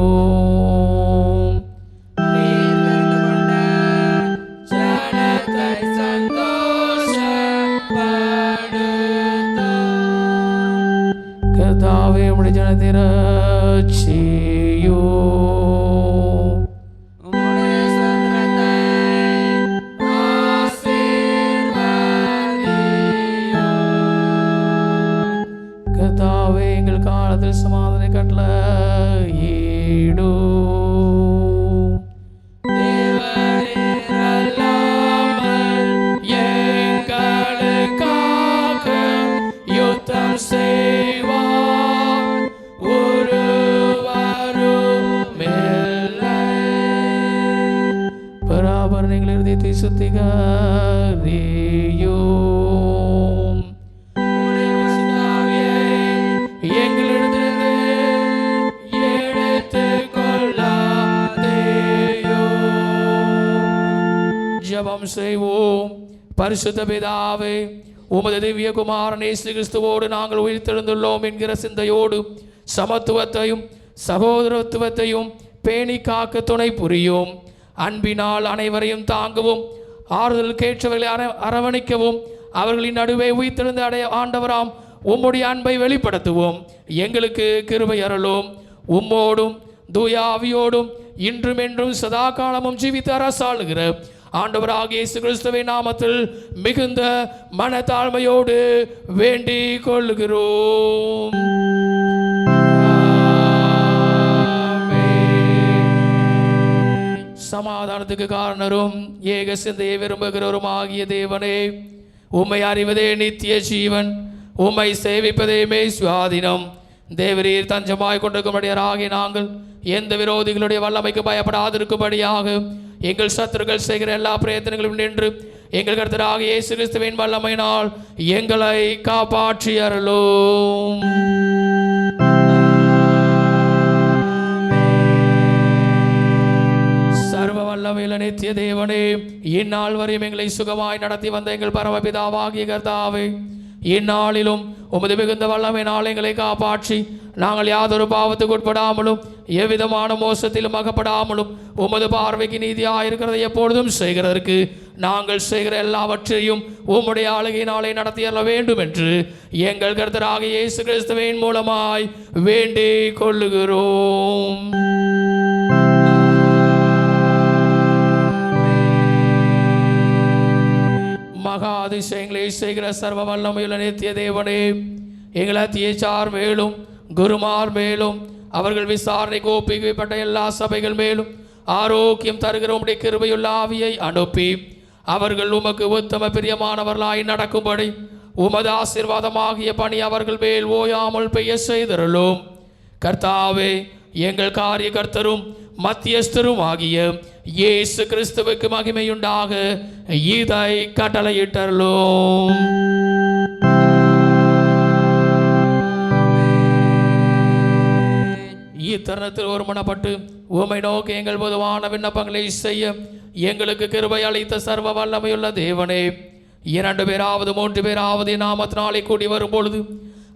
கர்த்தாவே உம்முடைய ஜனத்தை ரட்சியோ கர்த்தாவே எங்கள் காலத்தில் சமாதான கட்டளையிடோ எங்களுக்காக யுத்தம் செய்வார் ஒருவரும் இல்லை. பராபர் நீங்கள் இருதயத்தை சுத்திகரியும் எங்களிடத்திலிருந்து எடுத்துக் கொள்ளாதேயோ. ஜெபம் செய்வோம். பரிசுத்த பிதாவே, உமது திவ்ய குமாரன் இயேசு கிறிஸ்துவோடு நாங்கள் உயிர்த்தெழுந்துள்ளோம் என்கிற சிந்தையோடு சமத்துவத்தையும் சகோதரத்துவத்தையும் பேணி காக்க துணை புரியும். அன்பினால் அனைவரையும் தாங்கவும் ஆறுதல் கேட்டவர்களை அரவணைக்கவும் அவர்களின் நடுவே உயிர்த்தெழுந்து ஆண்டவராம் உம்முடைய அன்பை வெளிப்படுத்துவோம். எங்களுக்கு கிருபை அருளும். உம்மோடும் தூய ஆவியோடும் இன்றும் என்றும் சதா காலமும் ஜீவித்து அரசாளுகிற ஆண்டவராகிய இயேசு கிறிஸ்துவின் நாமத்தில் மிகுந்த மனத்தாழ்மையோடு வேண்டிக் கொள்கிறோம். சமாதானத்துக்கு காரணரும் ஏக சிந்தையை விரும்புகிறவரும் ஆகிய தேவனே, உம்மை அறிவதே நித்திய ஜீவன், உம்மை சேவிப்பதே மெய் சுவாதீனம். தேவரீர் தஞ்சமாய் கொண்டிருக்கும்படியாராகிய நாங்கள் எந்த விரோதிகளுடைய வல்லமைக்கு பயப்படாதிருக்கும்படியாக எங்கள் சத்துருக்கள் செய்கிற எல்லா பிரயத்தனங்களும் நின்று எங்கள் கர்த்தராகிய இயேசு கிறிஸ்துவின் வல்லமையினால் எங்களை காப்பாற்றி அருளும். சர்வ வல்லமையுள்ள நித்திய தேவனே, இந்நாள் வரையும் எங்களை சுகமாய் நடத்தி வந்த எங்கள் பரமபிதாவாகிய கர்த்தாவே, இந்நாளிலும் உமது மிகுந்த வல்லமையினால் எங்களை காப்பாற்றி நாங்கள் யாதொரு பாவத்துக்கு உட்படாமலும் எவ்விதமான மோசத்திலும் அகப்படாமலும் உமது பார்வைக்கு நீதியாயிருக்கிறதை எப்பொழுதும் செய்கிறதற்கு நாங்கள் செய்கிற எல்லாவற்றையும் உம்முடைய ஆளுகையினாலே நடத்தியற வேண்டும் என்று எங்கள் கர்த்தராகிய இயேசு கிறிஸ்துவின் மூலமாய் வேண்டிக் கொள்ளுகிறோம். மகா அதிசயங்களை செய்கிற சர்வ வல்லமையுள்ள நித்திய தேவனே, எங்கள் அத்தியச்சார் மேலும் குருமார் மேலும் அவர்கள் விசாரணைக்கு ஒப்புவிக்கப்பட்ட எல்லா சபைகள் மேலும் ஆரோக்கியம் தருகிற உம்முடைய கிருபையுள்ள ஆவியை அனுப்பி அவர்கள் உமக்கு உத்தம பிரியமானவர்களாய் நடக்கும்படி உமது ஆசீர்வாதமாகிய பணி அவர்கள் மேல் ஓயாமல் பெய்ய செய்தருளும். கர்த்தாவே, எங்கள் காரிய கர்த்தரும் மத்தியஸ்தரும் ஆகிய இயேசு கிறிஸ்துவுக்கு மகிமையுண்டாக இதை கட்டளையிட்டருளும். இத்தருணத்தில் ஒருமனப்பட்டு உம்மை நோக்கி எங்கள் பொதுவான விண்ணப்பங்களை செய்ய எங்களுக்கு கிருபை அளித்த சர்வ வல்லமையுள்ள தேவனே, 2 பேராவது 3 பேராவது நாமத்தினாலே கூடி வரும் பொழுது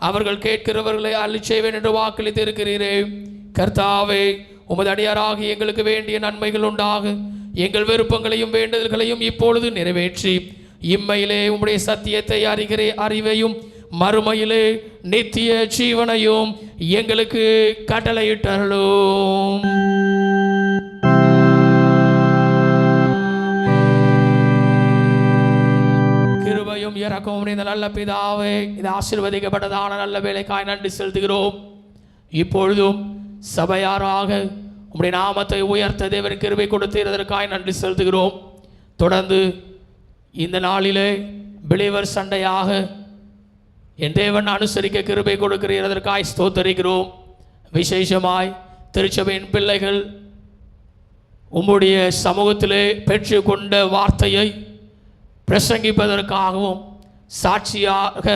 அவர்கள் கேட்கிறவர்களை அள்ளி செய்வேன் என்று வாக்களித்து இருக்கிறீரே. கர்த்தாவே, உமது அடியாராகி எங்களுக்கு வேண்டிய நன்மைகள் உண்டாக எங்கள் விருப்பங்களையும் வேண்டுதல்களையும் இப்பொழுது நிறைவேற்றி இம்மையிலே உம்முடைய சத்தியத்தை அறிவையும் மறுமையிலே நித்திய ஜீவனையும் எங்களுக்கு கட்டளையிட்டருளும். கிருபையும் இரக்கமும் இந்த நல்ல பிதாவே, இது ஆசீர்வதிக்கப்பட்டதான நல்ல வேலைக்காய் நன்றி செலுத்துகிறோம். இப்பொழுதும் சபையாராக உம்முடைய நாமத்தை உயர்த்த தேவன் கிருபை கொடுத்ததற்காய் நன்றி செலுத்துகிறோம். தொடர்ந்து இந்த நாளிலே பிலீவர் சண்டையாக என் தேவன் அனுசரிக்க கிருபை கொடுக்கிறதற்காய் ஸ்தோத்தரிக்கிறோம். விசேஷமாய் திருச்சபையின் பிள்ளைகள் உம்முடைய சமூகத்திலே பெற்றுக்கொண்ட வார்த்தையை பிரசங்கிப்பதற்காகவும் சாட்சியாக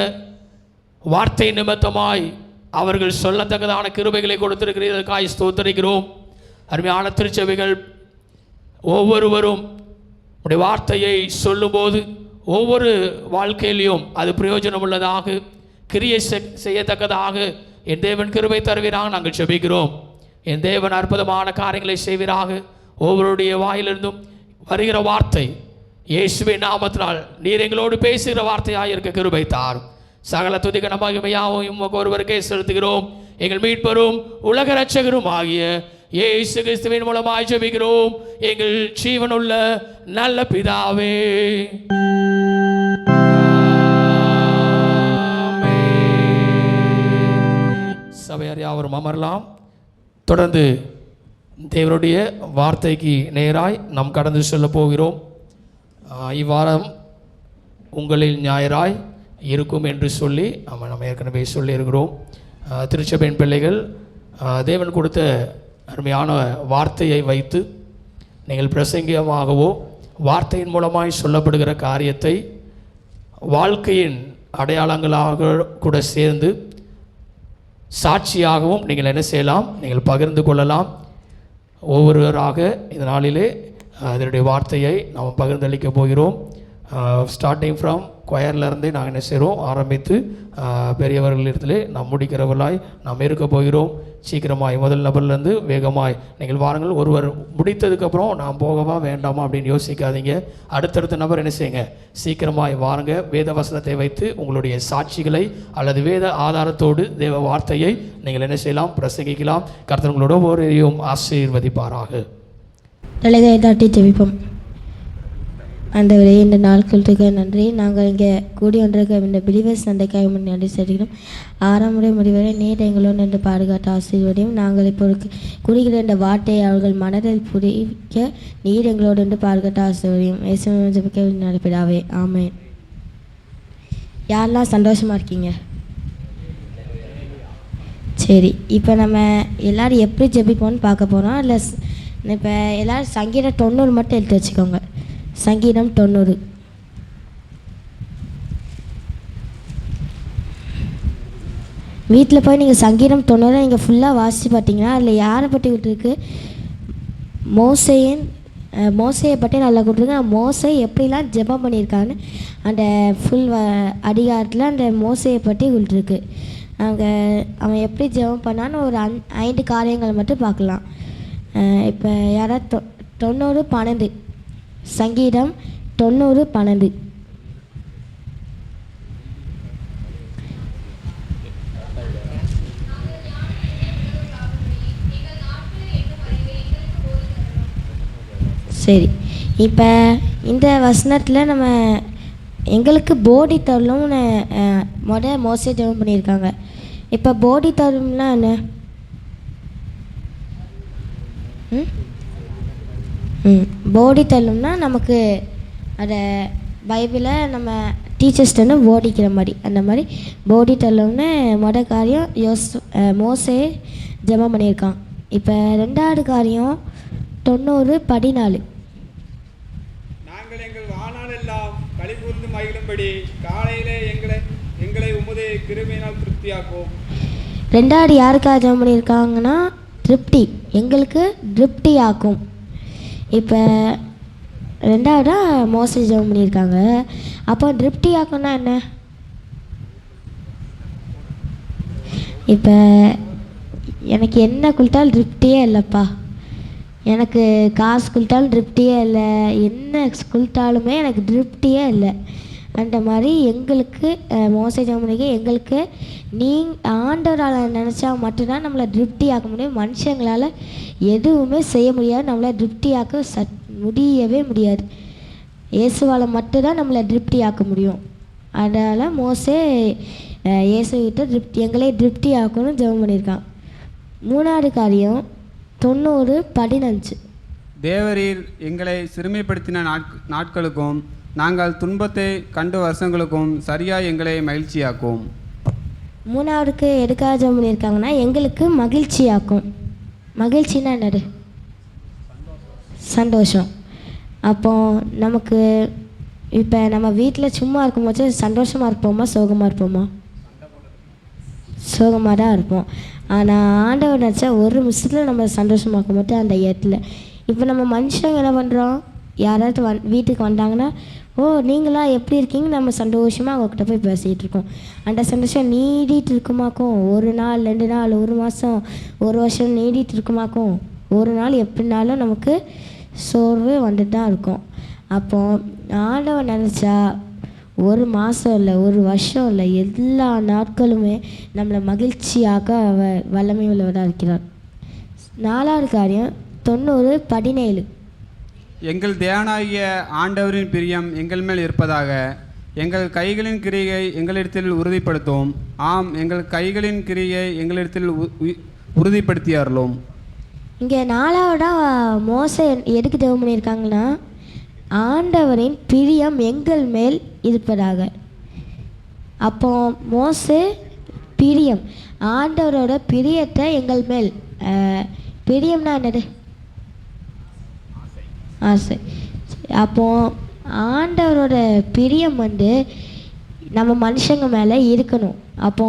வார்த்தை நிமித்தமாய் அவர்கள் சொல்லத்தக்கதான கிருபைகளை கொடுத்திருக்கிறதற்காய் ஸ்தோத்தரிக்கிறோம். அருமையான திருச்சபைகள் ஒவ்வொருவரும் உடைய வார்த்தையை சொல்லும்போது ஒவ்வொரு வாழ்க்கையிலையும் அது பிரயோஜனம் உள்ளதாக கிரியை செய்யத்தக்கதாக என் தேவன் கிருபை தருவீராக நாங்கள் ஜெபிக்கிறோம். என் தேவன் அற்புதமான காரியங்களை செய்வீராக. ஒவ்வொருடைய வாயிலிருந்தும் வருகிற வார்த்தை இயேசுவின் நாமத்தினால் நீர் எங்களோடு பேசுகிற வார்த்தையாக இருக்க கிருபை தாரும். சகல துதிக்க மகிமையாவும் ஒருவருக்கே செலுத்துகிறோம். எங்கள் மீட்பரும் உலக இரட்சகரும் ஆகிய இயேசு கிறிஸ்துவின் மூலமாய் ஜெபிக்கிறோம் எங்கள் ஜீவனுள்ள நல்ல பிதாவே. சபையார் யாவரும் அமரலாம். தொடர்ந்து தேவனுடைய வார்த்தைக்கு நேராய் நாம் கடந்து செல்ல போகிறோம். இவ்வாரம் உங்களில் ஞாயிறாய் இருக்கும் என்று சொல்லி நம்ம ஏற்கனவே சொல்லியிருக்கிறோம். திருச்சபையின் பிள்ளைகள் தேவன் கொடுத்த அருமையான வார்த்தையை வைத்து நீங்கள் பிரசங்கியமாகவோ வார்த்தையின் மூலமாய் சொல்லப்படுகிற காரியத்தை வாழ்க்கையின் அடையாளங்களாக கூட சேர்ந்து சாட்சியாகவும் நீங்கள் என்ன செய்யலாம், நீங்கள் பகிர்ந்து கொள்ளலாம். ஒவ்வொருவராக இந்த நாளிலே அதனுடைய வார்த்தையை நாம் பகிர்ந்தளிக்க போகிறோம். ஸ்டார்டிங் ஃப்ரம் கொயர்லேருந்தே நாங்கள் என்ன செய்கிறோம் ஆரம்பித்து பெரியவர்களிடத்திலே நாம் முடிக்கிறவர்களாய் நாம் இருக்க போகிறோம். சீக்கிரமாய் முதல் நபர்லேருந்து வேகமாய் நீங்கள் வாருங்கள். ஒருவர் முடித்ததுக்கப்புறம் நான் போகவா வேண்டாமா அப்படின்னு யோசிக்காதீங்க. அடுத்தடுத்த நபர் என்ன செய்யுங்க, சீக்கிரமாய் வாருங்க. வேத வசனத்தை வைத்து உங்களுடைய சாட்சிகளை அல்லது வேத ஆதாரத்தோடு தேவ வார்த்தையை நீங்கள் என்ன செய்யலாம், பிரசங்கிக்கலாம். கர்த்தர் உங்களோட ஒவ்வொருவரையும் ஆசீர்வதிப்பாராக. தலைகளை தாட்டி ஜெபிப்போம். ஆண்டவரே, இந்த நாட்களுக்கு நன்றி. நாங்கள் இங்கே கூடி ஒன்றிருக்க இந்த பிலிவர்ஸ் சண்டைக்காக நன்றி செலுத்துகிறோம். 6ஆம் முறை முடிவரை நீர் எங்களோடு என்று பாதுகாத்து ஆசீர்வதியும். நாங்கள் இப்போ குடிக்கிற இந்த வார்த்தையை அவர்கள் மனதில் புரிக்க நீர் எங்களோடு என்று பாதுகாத்து ஆசீர்வதியும். இயேசுவின் நடப்பிடாவே ஆமென். யாரெல்லாம் சந்தோஷமாக இருக்கீங்க? சரி, இப்போ நம்ம எல்லோரும் எப்படி ஜெபிப்போம்னு பார்க்க போகிறோம். இல்லை இப்போ எல்லோரும் சங்கீதம் 90 மட்டும் எடுத்து வச்சுக்கோங்க. சங்கீதம் 90. வீட்டில் போய் நீங்கள் சங்கீதம் 90 நீங்கள் ஃபுல்லாக வாசித்து பார்த்தீங்கன்னா அதில் யாரை பற்றி விட்டுருக்கு, மோசையை பற்றி நல்லா கொடுத்துருக்கு. மோசை எப்படிலாம் ஜெபம் பண்ணியிருக்கான்னு அந்த ஃபுல் அதிகாரத்தில் அந்த மோசையை பற்றி விட்டுருக்கு. அவன் எப்படி ஜெபம் பண்ணான்னு ஒரு 5 காரியங்களை மட்டும் பார்க்கலாம். இப்போ யாராவது 90:12 சங்கீதம் 90:12. சரி, இப்போ இந்த வசனத்தில் நம்ம எங்களுக்கு போடி தருளம்னு மோசே ஜெபம் பண்ணியிருக்காங்க. இப்போ போடி தருளம்னா என்ன? போடி தள்ளும்னா நமக்கு அதை பைபிளை நம்ம டீச்சர்ஸ்ட்டு ஓடிக்கிற மாதிரி, அந்த மாதிரி போடி தள்ளும்னு காரியம் மோசே ஜெபம் பண்ணியிருக்கான். இப்போ 2வது காரியம் 90:14. நாங்கள் எங்கள் வாழ்நாளெல்லாம் களிகூர்ந்து மகிழும்படி காலையிலே எங்களை உமது கிருபையினால் திருப்தியாக்கும். 2வது யாருக்காக ஜெபம் பண்ணியிருக்காங்கன்னா திருப்தி, எங்களுக்கு திருப்தி ஆக்கும். இப்போ 2வதாக மோசே ஜெபம் பண்ணியிருக்காங்க. அப்போ திருப்தி ஆக்கும்னா என்ன? இப்போ எனக்கு என்ன கொடுத்தாலும் திருப்தியே இல்லைப்பா, எனக்கு காசு கொடுத்தாலும் திருப்தியே இல்லை, என்ன கொடுத்தாலுமே எனக்கு திருப்தியே இல்லை. அந்த மாதிரி எங்களுக்கு மோசே ஜெபம் பண்ணிக்க, எங்களுக்கு ஆண்டவரால் நினச்சா மட்டும்தான் நம்மளை திருப்தி ஆக்க முடியும். மனுஷங்களால் எதுவுமே செய்ய முடியாது, நம்மளை திருப்தி ஆக்க முடியவே முடியாது. இயேசுவால் மட்டும்தான் நம்மளை திருப்தி ஆக்க முடியும். அதனால் மோசே இயேசுகிட்ட எங்களே திருப்தி ஆக்கணும்னு ஜெபம் பண்ணியிருக்கான். 3வது காரியம் 90:15. தேவரீர் எங்களை சிறுமைப்படுத்தின நாட்களுக்கும் நாங்கள் துன்பத்தை கண்டு வருஷங்களுக்கும் சரியாக எங்களை மகிழ்ச்சியாக்கும். 3வதுக்கு எதுக்காக ஜெபம் பண்ணியிருக்காங்கன்னா எங்களுக்கு மகிழ்ச்சியாக்கும். மகிழ்ச்சின்னா என்னது? சந்தோஷம். அப்போ நமக்கு இப்போ நம்ம வீட்டில் சும்மா இருக்கும்போது சந்தோஷமாக இருப்போமா சோகமாக இருப்போமா? சோகமாக தான் இருப்போம். ஆனால் ஆண்டவர் நினச்சா ஒரு நிமிஷத்தில் நம்ம சந்தோஷமாக்க மாட்டோம் அந்த இடத்துல. இப்போ நம்ம மனுஷங்க என்ன பண்ணுறோம், யாராவது வீட்டுக்கு வந்தாங்கன்னா, ஓ நீங்களா எப்படி இருக்கீங்க, நம்ம சந்தோஷமாக அவங்கக்கிட்ட போய் பேசிகிட்டு இருக்கோம். அந்த சந்தோஷம் நீடிட்டு இருக்குமாக்கும், 1 நாள் 2 நாள் 1 மாதம் 1 வருஷம் நீடிட்டு இருக்குமாக்கும். ஒரு நாள் எப்படினாலும் நமக்கு சோர்வு வந்துட்டு தான் இருக்கும். அப்போது ஆண்டவன் நினச்சா 1 மாதம் இல்லை 1 வருஷம் இல்லை, எல்லா நாட்களுமே நம்மளை மகிழ்ச்சியாக வல்லமை உள்ளவராக இருக்கிறார். 4வது காரியம் 90:17. எங்கள் தேவனாகிய ஆண்டவரின் பிரியம் எங்கள் மேல் இருப்பதாக. எங்கள் கைகளின் கிரியை எங்களிடத்தில் உறுதிப்படுத்தும். ஆம், எங்கள் கைகளின் கிரியை எங்களிடத்தில் உறுதிப்படுத்தியார்களோம். இங்கே 4வதாக மோசே எதுக்கு தேவம் பண்ணியிருக்காங்கன்னா, ஆண்டவரின் பிரியம் எங்கள் மேல் இருப்பதாக. அப்போ மோசே பிரியம், ஆண்டவரோட பிரியத்தை எங்கள் மேல், பிரியம்னா என்னது? ஆசை. அப்போது ஆண்டவரோட பிரியம் நம்ம மனுஷங்க மேலே இருக்கணும். அப்போ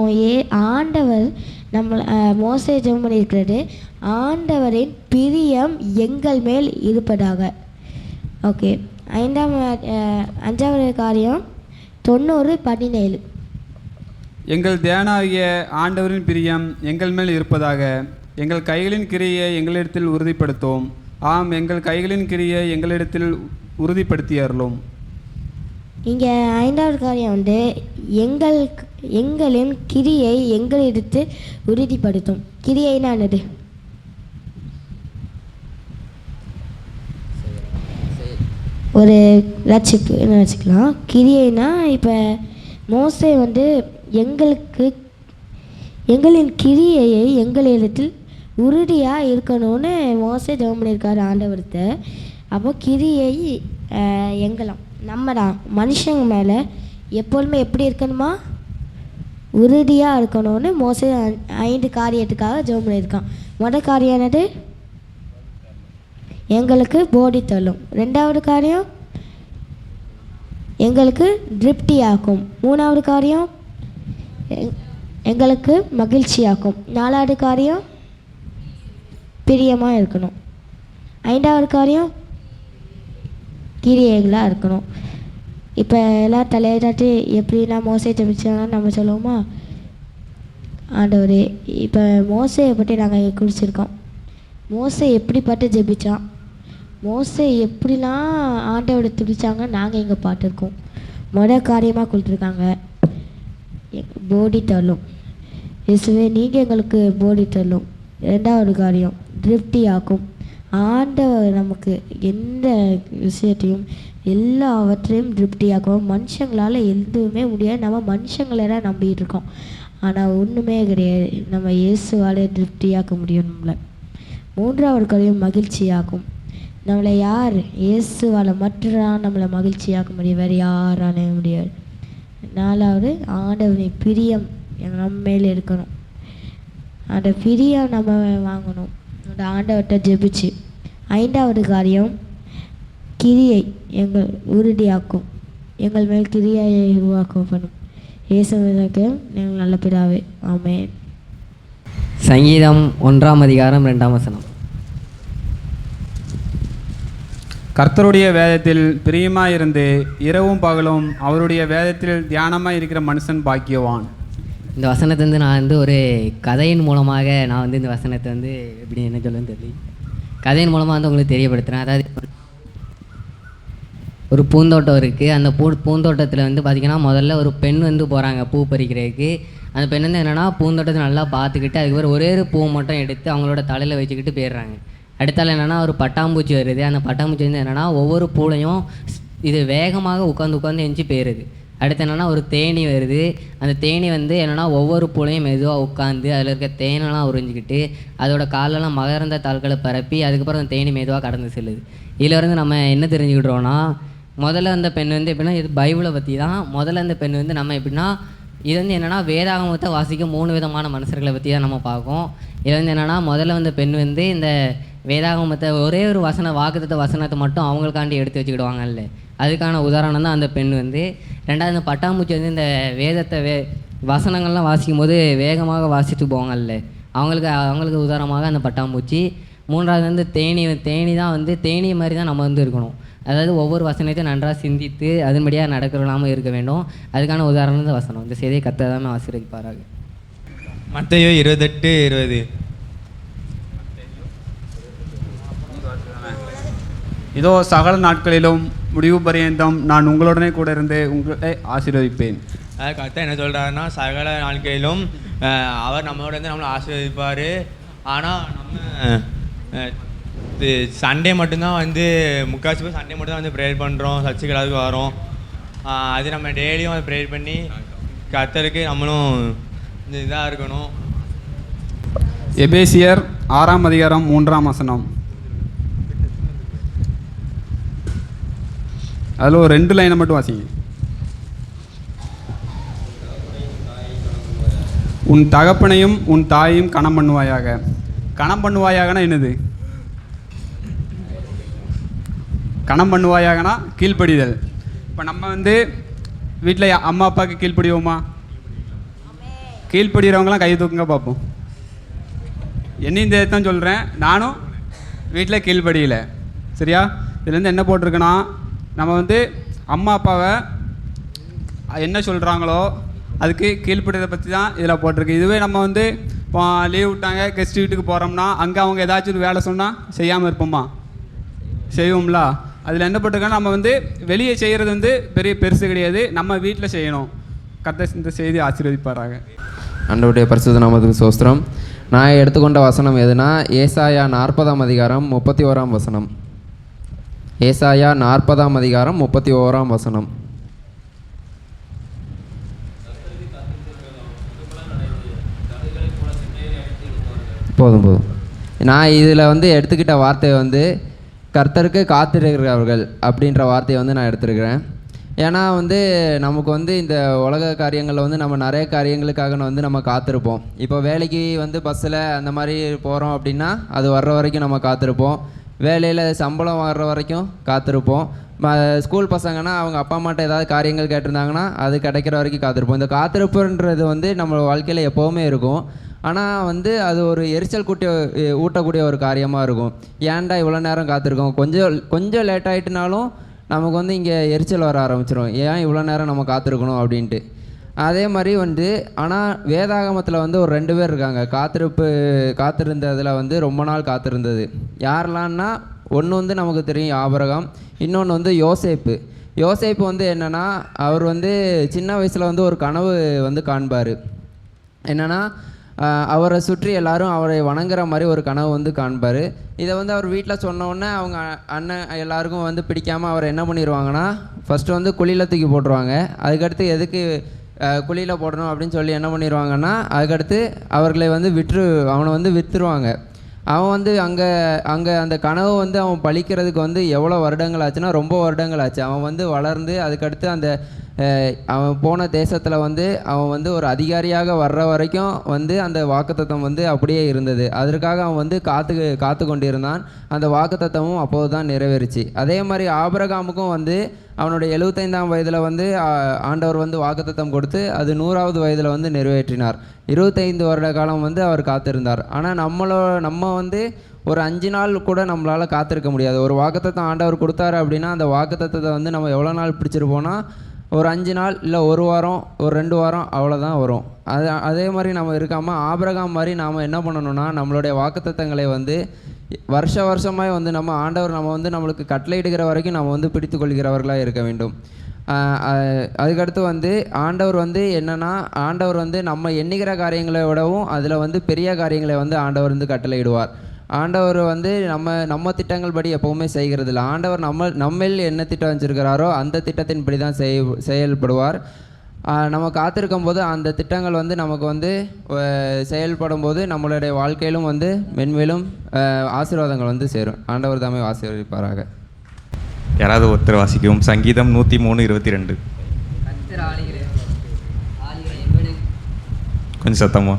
ஆண்டவர் நம்ம மோசே ஜெபம் பண்ணியிருக்கிறது, ஆண்டவரின் பிரியம் எங்கள் மேல் இருப்பதாக. ஓகே, 5வது காரியம் 90:17. எங்கள் தேவனாகிய ஆண்டவரின் பிரியம் எங்கள் மேல் இருப்பதாக. எங்கள் கைகளின் கிரியை எங்களிடத்தில் உறுதிப்படுத்தும். ஆம், எங்கள் கைகளின் கிரியை எங்களிடத்தில் உறுதிப்படுத்தியார்களோம். இங்கே 5வது காரியம் எங்களின் கிரியை எங்களிடத்தில் உறுதிப்படுத்தும். கிரியைனா என்னது? ஒரு ரட்சிப்புன்னு வச்சுக்கலாம். கிரியைனா இப்போ மோசே எங்களின் கிரியையை எங்களிடத்தில் உறுதியாக இருக்கணும்னு மோசே ஜெபம் பண்ணியிருக்காரு ஆண்டவர்கிட்ட. அப்போ கிரியை எங்களாம் நம்ம தான் மனுஷங்க மேலே எப்பொழுதுமே எப்படி இருக்கணுமா? உறுதியாக இருக்கணும்னு மோசே 5 காரியத்துக்காக ஜெபம் பண்ணியிருக்கான். முதல் காரியம் என்னது? எங்களுக்கு போதித்தள்ளும். 2வது காரியம் எங்களுக்கு திருப்தியாக்கும். 3வது காரியம் எங்களுக்கு மகிழ்ச்சியாக்கும். 4வது காரியம் பிரியமாக இருக்கணும். 5வது காரியம் கிரியைகளாக இருக்கணும். இப்போ எல்லாம் தலையாட்டி எப்படின்னா மோசே ஜெபிச்சாங்கன்னு நம்ம சொல்லுவோமா? ஆண்டவரே, இப்போ மோசையை பற்றி நாங்கள் குறிச்சிருக்கோம். மோசே எப்படிப்பட்டு ஜெபிச்சான், மோசே எப்படிலாம் ஆண்டவரை துடிச்சாங்க நாங்கள் இங்கே பார்த்துருக்கோம். முதல் காரியமாக கொடுத்துருக்காங்க போதித்தள்ளும். இயேசுவே நீங்கள் எங்களுக்கு போதித்தள்ளும். 2வது காரியம் திருப்தியாக்கும். ஆண்டவர் நமக்கு எந்த விஷயத்தையும் எல்லாவற்றையும் திருப்தியாக்கும். மனுஷங்களால் எதுவுமே முடியாது. நம்ம மனுஷங்களை தான் நம்பிட்டு இருக்கோம், ஆனால் ஒன்றுமே கிடையாது. நம்ம இயேசுவால் திருப்தியாக்க முடியும் நம்மளை. 3வது காரியம் மகிழ்ச்சியாக்கும். நம்மளை யார்? இயேசுவால் மட்டும்தான் நம்மளை மகிழ்ச்சியாக்க முடியும், வேறு யாராலையும் முடியாது. 4வது ஆண்டவரின் பிரியம் நம்ம மேலே இருக்கணும். அந்த பிரியம் நம்ம வாங்கணும் அந்த ஆண்டவர்கிட்ட ஜெபிச்சு. 5வது காரியம் கிரியை எங்கள் உறுதியாக்கும். எங்கள் மேல் கிரியை உருவாக்கம் பண்ணும். இயேசுவுக்கு நீங்கள் நல்ல பிதாவே, ஆமென். சங்கீதம் 1:2. கர்த்தருடைய வேதத்தில் பிரியமாயிருந்து இரவும் பகலும் அவருடைய வேதத்தில் தியானமாக இருக்கிற மனுஷன் பாக்கியவான். இந்த வசனத்தை நான் ஒரு கதையின் மூலமாக நான் இந்த வசனத்தை எப்படி என்ன சொல்லுன்னு தெரியல, கதையின் மூலமாக உங்களுக்கு தெரியப்படுத்துகிறேன். அதாவது ஒரு பூந்தோட்டம் இருக்குது. அந்த பூந்தோட்டத்தில் பார்த்திங்கன்னா முதல்ல ஒரு பெண் போகிறாங்க பூ பறிக்கிறதுக்கு. அந்த பெண் என்னென்னா பூந்தோட்டத்தை நல்லா பார்த்துக்கிட்டு அதுக்கப்புறம் ஒரே ஒரு பூ மட்டும் எடுத்து அவங்களோட தலையில் வச்சுக்கிட்டு போயிடுறாங்க. அடுத்தால என்னென்னா ஒரு பட்டாம்பூச்சி வருது. அந்த பட்டாம்பூச்சி என்னென்னா ஒவ்வொரு பூலையும் இது வேகமாக உட்காந்து எஞ்சி போயிடுது. அடுத்து என்னென்னா ஒரு தேனி வருது. அந்த தேனி என்னென்னா ஒவ்வொரு பூலையும் மெதுவாக உட்காந்து அதில் இருக்க தேனெல்லாம் உறிஞ்சிக்கிட்டு அதோட காலெல்லாம் மகரந்த தாள்களை பரப்பி அதுக்கப்புறம் அந்த தேனி மெதுவாக கடந்து செல்லுது. இதில் நம்ம என்ன தெரிஞ்சுக்கிட்டோன்னா, முதல்ல அந்த பெண் எப்படின்னா இது பைபிளை பற்றி தான். முதல்ல அந்த பெண் நம்ம எப்படின்னா இது என்னென்னா வேதாகமத்தை வாசிக்க 3 விதமான மனுஷர்களை பற்றி தான் நம்ம பார்க்கோம். இது என்னென்னா முதல்ல பெண் இந்த வேதாகமத்தை ஒரே ஒரு வாக்குத்தத்த வசனத்தை மட்டும் அவங்களுக்காண்டி எடுத்து வச்சுக்கிடுவாங்கல்ல, அதுக்கான உதாரணம் தான் அந்த பெண். 2வது இந்த பட்டாம்பூச்சி இந்த வேதத்தை வசனங்கள்லாம் வாசிக்கும் போது வேகமாக வாசித்து போவாங்கல்ல, அவங்களுக்கு உதாரணமாக அந்த பட்டாம்பூச்சி. 3வது தேனி தான் தேனி மாதிரி தான் நம்ம இருக்கணும். அதாவது ஒவ்வொரு வசனத்தையும் நன்றாக சிந்தித்து அதன்படியாக நடக்கிறவனாமல் இருக்க வேண்டும். அதுக்கான உதாரணம் தான் வசனம். இந்த செய்தியை கர்த்தர் தாமே ஆசீர்வதிப்பாராக. மத்தேயு 28:20. இதோ சகல நாட்களிலும் முடிவு பரியந்தம் நான் உங்களுடனே கூட இருந்து உங்களை ஆசீர்வதிப்பேன். கர்த்தர் என்ன சொல்கிறாருன்னா, சகல நாட்களிலும் அவர் நம்மளோட இருந்து நம்மளை ஆசீர்வதிப்பார். ஆனால் நம்ம சண்டே மட்டும்தான் வந்து முக்கால்வாசி பேர் சண்டே மட்டும் தான் வந்து ப்ரேயர் பண்ணுறோம், சர்ச்சுக்கு எல்லாத்துக்கும் வரோம். அது நம்ம டெய்லியும் அதை ப்ரேயர் பண்ணி கர்த்தருக்கு நம்மளும் இதாக இருக்கணும். எபேசியர் 6:3 அதில் ஒரு 2 லைனை மட்டும் வாசிங்க. உன் தகப்பனையும் உன் தாயையும் கணம் பண்ணுவாயாக. கணம் பண்ணுவாயாகனா என்னது? கணம் பண்ணுவாயாகனா கீழ்ப்படிதல். இப்போ நம்ம வந்து வீட்டில் அம்மா அப்பாவுக்கு கீழ்ப்படிவோமா? கீழ்ப்படுகிறவங்களாம் கை தூக்குங்க பார்ப்போம். என்னையும் தான் சொல்கிறேன், நானும் வீட்டில் கீழ்ப்படியலை. சரியா? இதுலேருந்து என்ன போட்டிருக்குன்னா, நம்ம வந்து அம்மா அப்பாவை என்ன சொல்கிறாங்களோ அதுக்கு கீழ்ப்படுறதை பற்றி தான் இதில் போட்டிருக்கு. இதுவே நம்ம வந்து இப்போ லீவ் விட்டாங்க, கெஸ்ட் வீட்டுக்கு போகிறோம்னா அங்கே அவங்க ஏதாச்சும் ஒரு வேலை சொன்னால் செய்யாமல் இருப்போமா? செய்வோம்ல. அதில் என்ன போட்டிருக்கோன்னா, நம்ம வந்து வெளியே செய்கிறது வந்து பெருசு கிடையாது, நம்ம வீட்டில் செய்யணும். கர்த்தர் இந்த செய்தி ஆசீர்வதிப்பாராக. ஆண்டவருடைய பரிசுத்த நாமத்துக்கு ஸ்தோத்திரம். நான் எடுத்துக்கொண்ட வசனம் எதுனா ஏசாயா 40:31. ஏசாயா 40:31. போதும். நான் இதில் வந்து எடுத்துக்கிட்ட வார்த்தை வந்து கர்த்தருக்கு காத்திருக்கிறவர்கள் அப்படின்ற வார்த்தையை வந்து நான் எடுத்துருக்கிறேன். ஏன்னா வந்து நமக்கு வந்து இந்த உலக காரியங்களில் வந்து நம்ம நிறைய காரியங்களுக்காக வந்து நம்ம காத்திருப்போம். இப்போ வேலைக்கு வந்து பஸ்ஸில் அந்த மாதிரி போகிறோம் அப்படின்னா அது வர்ற வரைக்கும் நம்ம காத்திருப்போம். வேலையில் சம்பளம் வர்ற வரைக்கும் காத்திருப்போம். ஸ்கூல் பசங்கன்னா அவங்க அப்பா அம்மாட்ட ஏதாவது காரியங்கள் கேட்டிருந்தாங்கன்னா அது கிடைக்கிற வரைக்கும் காத்திருப்போம். இந்த காத்திருப்புன்றது வந்து நம்ம வாழ்க்கையில் எப்போவுமே இருக்கும். ஆனால் வந்து அது ஒரு எரிச்சல் ஊட்டக்கூடிய ஒரு காரியமாக இருக்கும். ஏன்டா இவ்வளோ நேரம் காத்திருக்கோம், கொஞ்சம் லேட் ஆகிட்டுனாலும் நமக்கு வந்து இங்கே எரிச்சல் வர ஆரம்பிச்சிடும். ஏன் இவ்வளோ நேரம் நம்ம காத்திருக்கணும் அப்படின்ட்டு. அதே மாதிரி வந்து ஆனால் வேதாகமத்தில் வந்து ஒரு 2 பேர் இருக்காங்க காத்திருந்ததில் வந்து ரொம்ப நாள் காத்திருந்தது. யாரெல்லாம்னா, ஒன்று வந்து நமக்கு தெரியும் ஆபிரகாம், இன்னொன்று வந்து யோசேப்பு வந்து என்னென்னா, அவர் வந்து சின்ன வயசில் வந்து ஒரு கனவு வந்து காண்பார். என்னென்னா, அவரை சுற்றி எல்லாரும் அவரை வணங்குற மாதிரி ஒரு கனவு வந்து காண்பார். இதை வந்து அவர் வீட்டில் சொன்னோடனே அவங்க அண்ணன் எல்லாருக்கும் வந்து பிடிக்காமல் அவர் என்ன பண்ணிடுவாங்கன்னா, ஃபஸ்ட்டு வந்து குழியில் தூக்கி போட்டுருவாங்க. அதுக்கடுத்து எதுக்கு குழியில் போடணும் அப்படின்னு சொல்லி என்ன பண்ணிடுவாங்கன்னா, அதுக்கடுத்து அவர்களை வந்து அவனை வந்து விற்றுருவாங்க. அவன் வந்து அங்கே அந்த கனவு வந்து அவன் பழிக்கிறதுக்கு வந்து எவ்வளோ வருடங்கள் ஆச்சுன்னா ரொம்ப வருடங்கள் ஆச்சு. அவன் வந்து வளர்ந்து அதுக்கடுத்து அந்த அவன் போன தேசத்தில் வந்து அவன் வந்து ஒரு அதிகாரியாக வர்ற வரைக்கும் வந்து அந்த வாக்குத்தத்தம் வந்து அப்படியே இருந்தது. அதற்காக அவன் வந்து காத்து கொண்டிருந்தான். அந்த வாக்குத்தத்தமும் அப்போது தான் நிறைவேறிச்சு. அதே மாதிரி ஆபிரகாமுக்கும் வந்து அவனுடைய 75ஆம் வயதில் வந்து ஆண்டவர் வந்து வாக்குத்தத்தம் கொடுத்து அது 100ஆவது வயதில் வந்து நிறைவேற்றினார். 25 வருட காலம் வந்து அவர் காத்திருந்தார். ஆனால் நம்ம வந்து ஒரு 5 நாள் கூட நம்மளால் காத்திருக்க முடியாது. ஒரு வாக்குத்தத்தம் ஆண்டவர் கொடுத்தாரு அப்படின்னா அந்த வாக்குத்தத்தத்தை வந்து நம்ம எவ்வளோ நாள் பிடிச்சிருப்போன்னா, ஒரு 5 நாள் இல்லை 1 வாரம், ஒரு 2 வாரம் அவ்வளோதான் வரும். அதே மாதிரி நம்ம இருக்காமல் ஆபிரகாம் மாதிரி நாம் என்ன பண்ணணும்னா, நம்மளுடைய வாக்குத்தத்தங்களை வந்து வருஷமாக வந்து நம்ம ஆண்டவர் நம்மளுக்கு கட்டளையிடுகிற வரைக்கும் நம்ம வந்து பிடித்து கொள்கிறவர்களாக இருக்க வேண்டும். அதுக்கடுத்து வந்து ஆண்டவர் வந்து என்னென்னா, ஆண்டவர் வந்து நம்ம எண்ணுகிற காரியங்களை விடவும் அதில் வந்து பெரிய காரியங்களை வந்து ஆண்டவர் வந்து கட்டளையிடுவார். ஆண்டவர் வந்து நம்ம திட்டங்கள் படி எப்போவுமே செய்கிறது இல்லை. ஆண்டவர் நம்மில் என்ன திட்டம் வச்சுருக்கிறாரோ அந்த திட்டத்தின்படி தான் செயல்படுவார். நம்ம காத்திருக்கும் போது அந்த திட்டங்கள் வந்து நமக்கு வந்து செயல்படும் போது நம்மளுடைய வாழ்க்கையிலும் வந்து மென்மேலும் ஆசீர்வாதங்கள் வந்து சேரும். ஆண்டவர் தாமே ஆசீர்வதிப்பாராக. யாராவது ஒருத்தர் வாசிக்கவும். சங்கீதம் 103:22. கொஞ்சம் சத்தமா.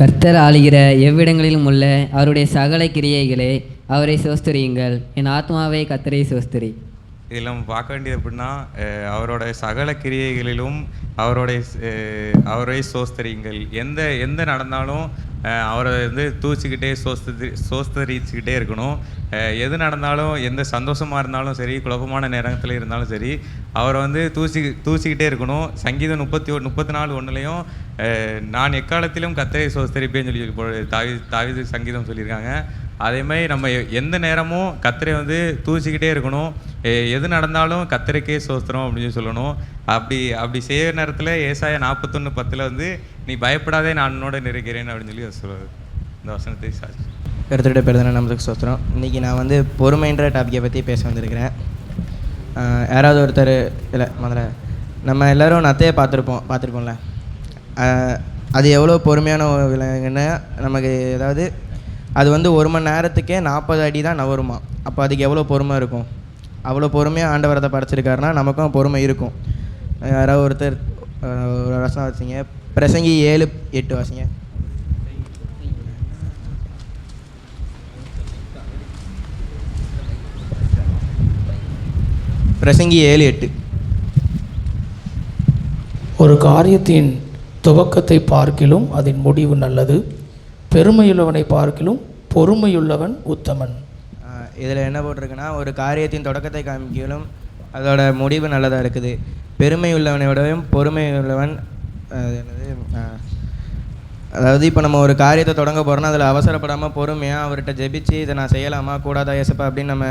கர்த்தர் ஆளுகிற எவ்விடங்களிலும் உள்ள அவருடைய சகல கிரியைகளே அவரை சோஸ்தரியுங்கள். என் ஆத்மாவை கர்த்தரை சோஸ்தரி. இதில் நம்ம பார்க்க வேண்டியது எப்படின்னா அவரோட சகல கிரியைகளிலும் அவரை சோஸ்தரிங்கள். எந்த நடந்தாலும் அவரை வந்து தூச்சிக்கிட்டே சோஸ்தரிச்சுக்கிட்டே இருக்கணும். எது நடந்தாலும் எந்த சந்தோஷமாக இருந்தாலும் சரி, குழப்பமான நேரத்தில் இருந்தாலும் சரி, அவரை வந்து தூச்சிக்கிட்டே இருக்கணும். சங்கீதம் 34:1 நான் எக்காலத்திலும் கர்த்தரை சோஸ்தரிப்பேன்னு சொல்லி தாவீது சங்கீதம் சொல்லியிருக்காங்க. அதே மாதிரி நம்ம எந்த நேரமும் கர்த்தரை வந்து தூச்சிக்கிட்டே இருக்கணும். எது நடந்தாலும் கர்த்தருக்கே சோஸ்திரம் அப்படின்னு சொல்லணும். அப்படி செய்கிற நேரத்தில் ஏசாயா 41:10 வந்து நீ பயப்படாதே நான் உன்னோட இருக்கிறேன் அப்படின்னு சொல்லி சொல்லுவார். இந்த வசனத்தை சாட்சி கருத்துடைய பெருதான நமக்கு சோஸ்திரம். இன்றைக்கி நான் வந்து பொறுமைன்ற டாப்பிக்கை பற்றி பேச வந்திருக்கிறேன். யாராவது ஒருத்தர் இல்லை, முதல்ல நம்ம எல்லோரும் நத்தையை பார்த்துருப்போம்ல, அது எவ்வளோ பொறுமையான விலங்குன்னு நமக்கு, ஏதாவது அது வந்து 1 மணி நேரத்துக்கே 40 அடி தான் நவருமா. அப்போ அதுக்கு எவ்வளோ பொறுமை இருக்கும்? அவ்வளோ பொறுமையாக ஆண்டவர் அதை படைச்சிருக்காருன்னா நமக்கும் பொறுமை இருக்கும். யாராவது ஒருத்தர் ஒரு வசனம் வச்சிங்க, பிரசங்கி 7:8 வாசிங்க. பிரசங்கி 7:8. ஒரு காரியத்தின் துவக்கத்தை பார்க்கிலும் அதன் முடிவு நல்லது, பெருமையுள்ளவனை பார்க்கிலும் பொறுமையுள்ளவன் உத்தமன். இதில் என்ன போட்டிருக்குன்னா, ஒரு காரியத்தின் தொடக்கத்தை காமிக்கலும் அதோட முடிவு நல்லதாக இருக்குது. பெருமை உள்ளவனை விடவும் பொறுமை உள்ளவன் அதாவது இப்போ நம்ம ஒரு காரியத்தை தொடங்க போகிறோன்னா அதில் அவசரப்படாமல் பொறுமையாக அவர்கிட்ட ஜெபிச்சு இதை நான் செய்யலாமா கூடாதா ஏசப்பா அப்படின்னு நம்ம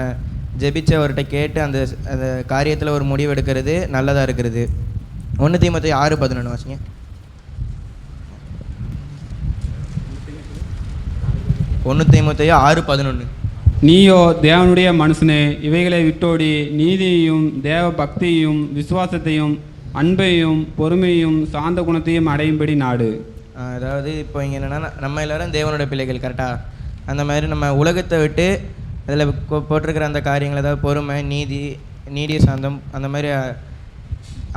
ஜெபிச்சு அவர்கிட்ட கேட்டு அந்த காரியத்தில் ஒரு முடிவு எடுக்கிறது நல்லதாக இருக்கிறது. 1 தீமோத்தேயு 6:11 வாசிங்க. 1 தீமோத்தேயு 6:11. நீயோ தேவனுடைய மனுஷனே, இவைகளை விட்டோடி நீதியையும் தேவ பக்தியையும் விசுவாசத்தையும் அன்பையும் பொறுமையும் சாந்த குணத்தையும் அடையும்படி நாடு. அதாவது இப்போ இங்கே என்னென்னா, நம்ம எல்லோரும் தேவனுடைய பிள்ளைகள் கரெக்டாக. அந்த மாதிரி நம்ம உலகத்தை விட்டு அதில் போட்டிருக்கிற அந்த காரியங்கள், அதாவது பொறுமை, நீடிய சாந்தம், அந்த மாதிரி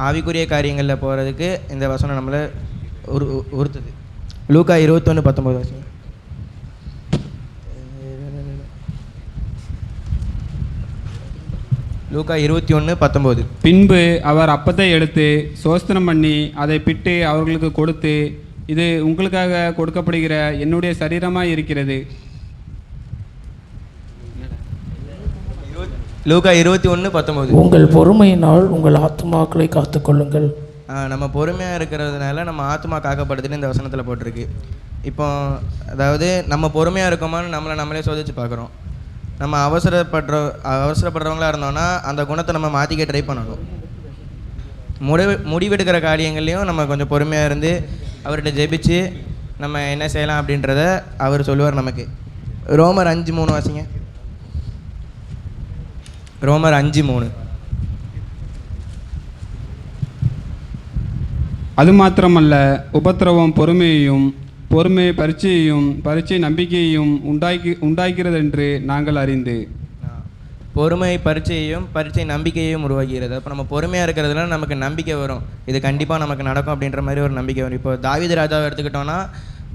ஆவிக்குரிய காரியங்களில் போகிறதுக்கு இந்த வசனம் நம்மளை உறுத்துது. லூக்கா 21:19 வாசிங்க. லூக்கா 21:19. பின்பு அவர் அப்பத்தை எடுத்து சோஸ்திரம் பண்ணி அதை பிட்டு அவர்களுக்கு கொடுத்து, இது உங்களுக்காக கொடுக்கப்படுகிற என்னுடைய சரீரமாய் இருக்கிறது. லூக்கா 21:19. உங்கள் பொறுமையினால் உங்கள் ஆத்மாக்களை காத்துக்கொள்ளுங்கள். நம்ம பொறுமையாக இருக்கிறதுனால நம்ம ஆத்மா காக்கப்படுதுன்னு இந்த வசனத்தில் போட்டிருக்கு. இப்போ அதாவது நம்ம பொறுமையாக இருக்கோமான்னு நம்மளே சோதித்து பார்க்குறோம். நம்ம அவசரப்படுறவங்களாக இருந்தோன்னா அந்த குணத்தை நம்ம மாற்றிக்க ட்ரை பண்ணணும். முடிவெடுக்கிற காரியங்கள்லையும் நம்ம கொஞ்சம் பொறுமையாக இருந்து அவர்கிட்ட ஜெபிச்சு நம்ம என்ன செய்யலாம் அப்படின்றத அவர் சொல்லுவார் நமக்கு. ரோமர் 5:3 வாசிங்க. ரோமர் 5:3. அது மாத்திரமல்ல, உபத்திரவம் பொறுமையையும், பொறுமை பரீட்சையையும், பரீட்சை நம்பிக்கையையும் உண்டாக்கிறது என்று நாங்கள் அறிந்து. பொறுமை பரீட்சையையும், பரீட்சை நம்பிக்கையையும் உருவாகிறது. அப்போ நம்ம பொறுமையாக இருக்கிறதுல நமக்கு நம்பிக்கை வரும், இது கண்டிப்பாக நமக்கு நடக்கும் அப்படின்ற மாதிரி ஒரு நம்பிக்கை வரும். இப்போ தாவீது ராஜாவை எடுத்துக்கிட்டோன்னா,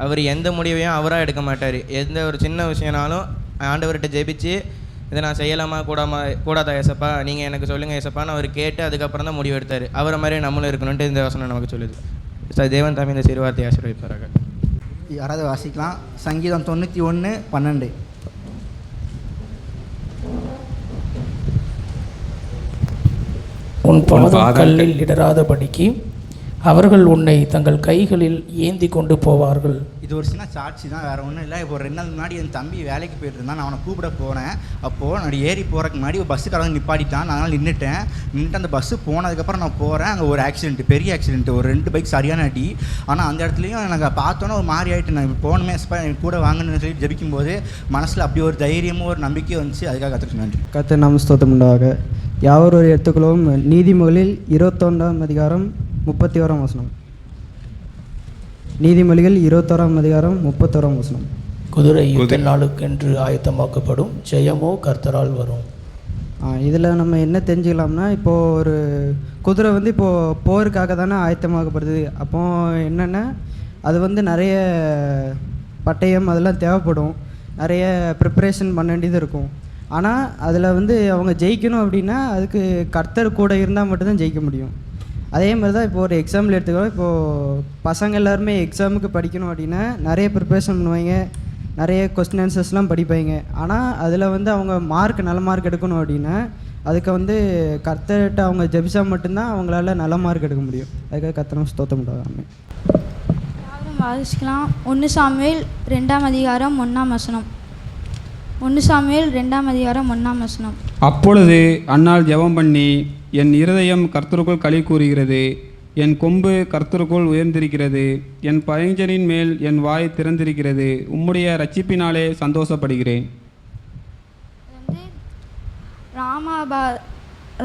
அவர் எந்த முடிவையும் அவராக எடுக்க மாட்டார். எந்த ஒரு சின்ன விஷயம்னாலும் ஆண்டவர்கிட்ட ஜெபிச்சு இதை நான் செய்யலாமா கூடாதா ஏசப்பா, நீங்கள் எனக்கு சொல்லுங்கள் ஏசப்பான்னு அவர் கேட்டு அதுக்கப்புறம் தான் முடிவு எடுத்தார். அவரை மாதிரி நம்மளும் இருக்கணுன்ட்டு இந்த வசனம் நமக்கு சொல்லுது. சார் தேவன் தாமே இந்த சிறுவார்த்தை ஆசீர்வதிப்பாராக. யாராவது வாசிக்கலாம். சங்கீதம் 91:12. உன் பாதம் கல்லில் இடராதபடிக்கு அவர்கள் உன்னை தங்கள் கைகளில் ஏந்தி கொண்டு போவார்கள். இது ஒரு சின்ன சாட்சி தான், வேறு ஒன்றும் இல்லை. இப்போ 2 நாள் முன்னாடி என் தம்பி வேலைக்கு போயிட்டு இருந்தான். நான் அவனை கூப்பிட போனேன். அப்போது நான் ஏறி போகிறதுக்கு முன்னாடி ஒரு பஸ்ஸுக்காரங்க நிப்பாட்டிட்டான். நான் நின்றுட்டு அந்த பஸ்ஸு போனதுக்கப்புறம் நான் போகிறேன். அங்கே ஒரு ஆக்சிடென்ட், பெரிய ஆக்சிடென்ட், ஒரு 2 பைக் சரியான அடி. ஆனால் அந்த இடத்துலையும் எனக்கு பார்த்தோன்னே ஒரு மாதிரி ஆகிட்டு, நான் போகணுமே எனக்கு கூட வாங்கணும்னு சொல்லி ஜெபிக்கும்போது மனசில் அப்படி ஒரு தைரியமும் ஒரு நம்பிக்கையும் வந்துச்சு. அதுக்காக கற்றுக்க நன்றி. கர்த்தர் நாம ஸ்தோத்திரம் உண்டாக. யாவர் ஒரு எடுத்துக்கொள்வோம். நீதிமொழிகள் 21:31 வசனம். நீதிமொழிகள் 21:31 வசனம். குதிரை யுத்த நாளுக்கென்று ஆயத்தமாக்கப்படும், ஜெயமோ கர்த்தரால் வரும். இதில் நம்ம என்ன தெரிஞ்சுக்கலாம்னா, இப்போது ஒரு குதிரை வந்து இப்போது போருக்காக தானே ஆயத்தமாக்கப்படுது. அப்போது என்னென்னா அது வந்து நிறைய பட்டயம் அதெல்லாம் தேவைப்படும், நிறைய ப்ரிப்பரேஷன் பண்ண வேண்டியது இருக்கும். ஆனால் அதில் வந்து அவங்க ஜெயிக்கணும் அப்படின்னா அதுக்கு கர்த்தர் கூட இருந்தால் மட்டும்தான் ஜெயிக்க முடியும். அதே மாதிரி தான் இப்போ ஒரு எக்ஸாம்பிள் எடுத்துக்கிறோம். இப்போது பசங்க எல்லாருமே எக்ஸாமுக்கு படிக்கணும் அப்படின்னா நிறைய ப்ரிப்ரேஷன் பண்ணுவாங்க, நிறைய கொஸ்டின் ஆன்சர்ஸ்லாம் படிப்பாங்க. ஆனால் அதில் வந்து அவங்க நல்ல மார்க் எடுக்கணும் அப்படின்னா அதுக்கு வந்து கர்த்தர்கிட்ட அவங்க ஜெபிச்சா மட்டும்தான் அவங்களால நல்ல மார்க் எடுக்க முடியும். அதுக்காக கர்த்தரை ஸ்தோத்திரம் பண்ணுவாங்க. வாசிக்கலாம். 1 சாமுவேல் 2ஆம் அதிகாரம் 1ஆம் வசனம். 1 சாமுவேல் 2ஆம் அதிகாரம் 1ஆம் வசனம். அப்பொழுது அன்னாள் ஜெபம் பண்ணி, என் இருதயம் கர்த்தருக்குள் களி கூறுகிறது, என் கொம்பு கர்த்தருக்குள் உயர்ந்திருக்கிறது, என் பைஞ்சனின் மேல் என் வாய் திறந்திருக்கிறது, உம்முடைய ரட்சிப்பினாலே சந்தோஷப்படுகிறேன்.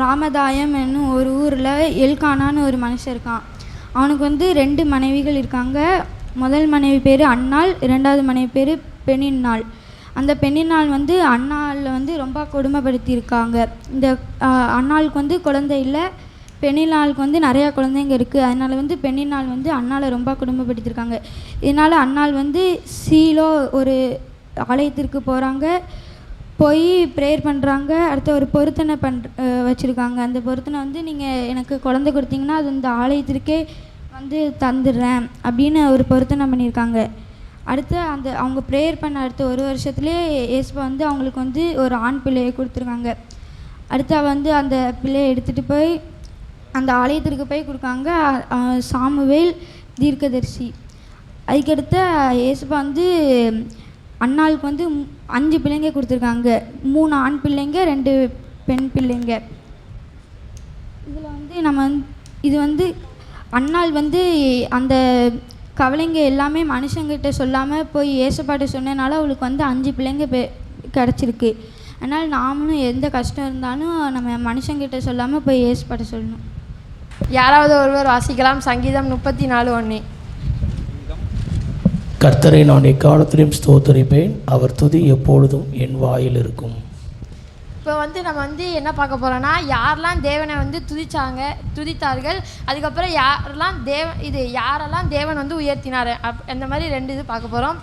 ராமதாயம் என்னும் ஒரு ஊரில் எல்கானான்னு ஒரு மனுஷன் இருக்கான். அவனுக்கு வந்து 2 மனைவிகள் இருக்காங்க. முதல் மனைவி பேர் அன்னாள், 2வது மனைவி பேர் பெண்ணின்னாள். அந்த பெண்ணின்னாள் வந்து அன்னாளில் வந்து ரொம்ப கொடுமைப்படுத்தியிருக்காங்க. இந்த அன்னாளுக்கு வந்து குழந்தை இல்லை, பெண்ணினாளுக்கு வந்து நிறையா குழந்தைங்க இருக்குது. அதனால் வந்து பெண்ணினாள் வந்து அன்னாளை ரொம்ப கொடுமைப்படுத்தியிருக்காங்க. இதனால் அன்னாள் வந்து சீலோ ஒரு ஆலயத்திற்கு போகிறாங்க, போய் ப்ரேயர் பண்ணுறாங்க. அடுத்து ஒரு பொருத்தனை வச்சுருக்காங்க. அந்த பொருத்தனை வந்து நீங்கள் எனக்கு குழந்தை கொடுத்தீங்கன்னா அது இந்த ஆலயத்திற்கே வந்து தந்துடுறேன் அப்படின்னு ஒரு பொருத்தனை பண்ணியிருக்காங்க. அடுத்து அவங்க ப்ரேயர் பண்ண அடுத்த 1 வருஷத்துலேயே ஏசப்பா வந்து அவங்களுக்கு வந்து ஒரு ஆண் பிள்ளையை கொடுத்துருக்காங்க. அடுத்து வந்து அந்த பிள்ளையை எடுத்துகிட்டு போய் அந்த ஆலயத்திற்கு போய் கொடுக்காங்க. சாமுவேல் தீர்க்கதரிசி. அதுக்கடுத்து ஏசப்பா வந்து அன்னாளுக்கு வந்து 5 பிள்ளைங்க கொடுத்துருக்காங்க. 3 ஆண் பிள்ளைங்க, 2 பெண் பிள்ளைங்க. இதில் வந்து இது வந்து அன்னாள் வந்து அந்த கவலைங்க எல்லாமே மனுஷங்கிட்ட சொல்லாமல் போய் ஏசப்பாட்ட சொன்னனால அவளுக்கு வந்து 5 பிள்ளைங்க கிடச்சிருக்கு. அதனால் நாமளும் எந்த கஷ்டம் இருந்தாலும் நம்ம மனுஷங்கிட்ட சொல்லாமல் போய் ஏசப்பாட்ட சொல்லணும். யாராவது ஒருவர் வாசிக்கலாம். சங்கீதம் 34:1. கர்த்தரை நான் எக்காலத்திலும் ஸ்தோத்தரிப்பேன், அவர் துதி எப்பொழுதும் என் வாயில் இருக்கும். இப்போ வந்து நம்ம வந்து என்ன பார்க்க போகிறோன்னா, யாரெல்லாம் தேவனை வந்து துதித்தார்கள், அதுக்கப்புறம் யாரெல்லாம் தேவன் வந்து உயர்த்தினார், அந்த மாதிரி 2 இது பார்க்க போகிறோம்.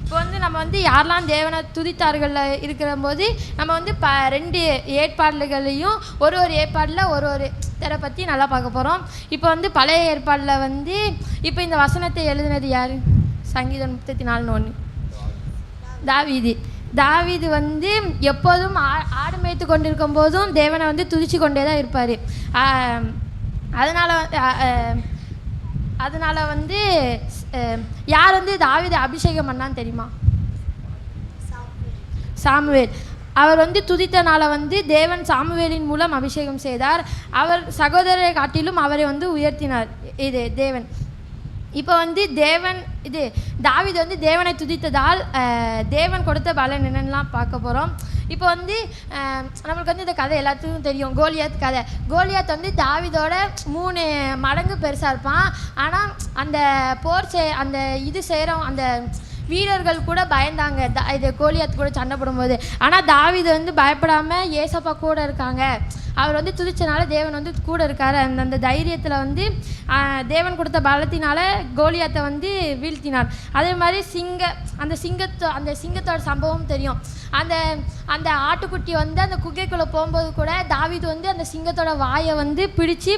இப்போ வந்து நம்ம வந்து யாரெல்லாம் தேவனை துதித்தார்களில் இருக்கிற போது நம்ம வந்து 2 ஏற்பாடுகளையும் ஒரு ஏற்பாடில் ஒரு தரை பற்றி நல்லா பார்க்க போகிறோம். இப்போ வந்து பழைய ஏற்பாடில் வந்து இப்போ இந்த வசனத்தை எழுதினது யார்? சங்கீதம் 34:1 தாவீது வந்து எப்போதும் ஆடு மேய்த்து கொண்டிருக்கும் போதும் தேவனை வந்து துதிச்சு கொண்டே தான் இருப்பார். அதனால் வந்து யார் வந்து தாவீதை அபிஷேகம் பண்ணான்னு தெரியுமா? சாமுவேல். அவர் வந்து துதித்தனால வந்து தேவன் சாமுவேலின் மூலம் அபிஷேகம் செய்தார். அவர் சகோதரரை காட்டிலும் அவரை வந்து உயர்த்தினார் தேவன். இப்போ வந்து தாவீது வந்து தேவனை துதித்ததால் தேவன் கொடுத்த பலன் என்னென்னலாம் பார்க்க போகிறோம். இப்போ வந்து நம்மளுக்கு வந்து இந்த கதை எல்லாத்துக்கும் தெரியும், கோலியாத் கதை. கோலியாத் வந்து தாவீதோட 3 மடங்கு பெருசாக இருப்பான். ஆனால் அந்த அந்த செய்கிறோம் அந்த வீரர்கள் கூட பயந்தாங்க கோலியாத் கூட சண்டை போடும்போது. ஆனால் தாவீது வந்து பயப்படாமல் ஏசப்பா கூட இருக்காங்க, அவர் வந்து துதிச்சனால தேவன் வந்து கூட இருக்கார். அந்த தைரியத்தில் வந்து தேவன் கொடுத்த பலத்தினால கோலியாத்தை வந்து வீழ்த்தினார். அதே மாதிரி அந்த சிங்கத்தோட சம்பவம் தெரியும். அந்த ஆட்டுக்குட்டி வந்து அந்த குகைக்குள்ளே போகும்போது கூட தாவீது வந்து அந்த சிங்கத்தோட வாயை வந்து பிடிச்சு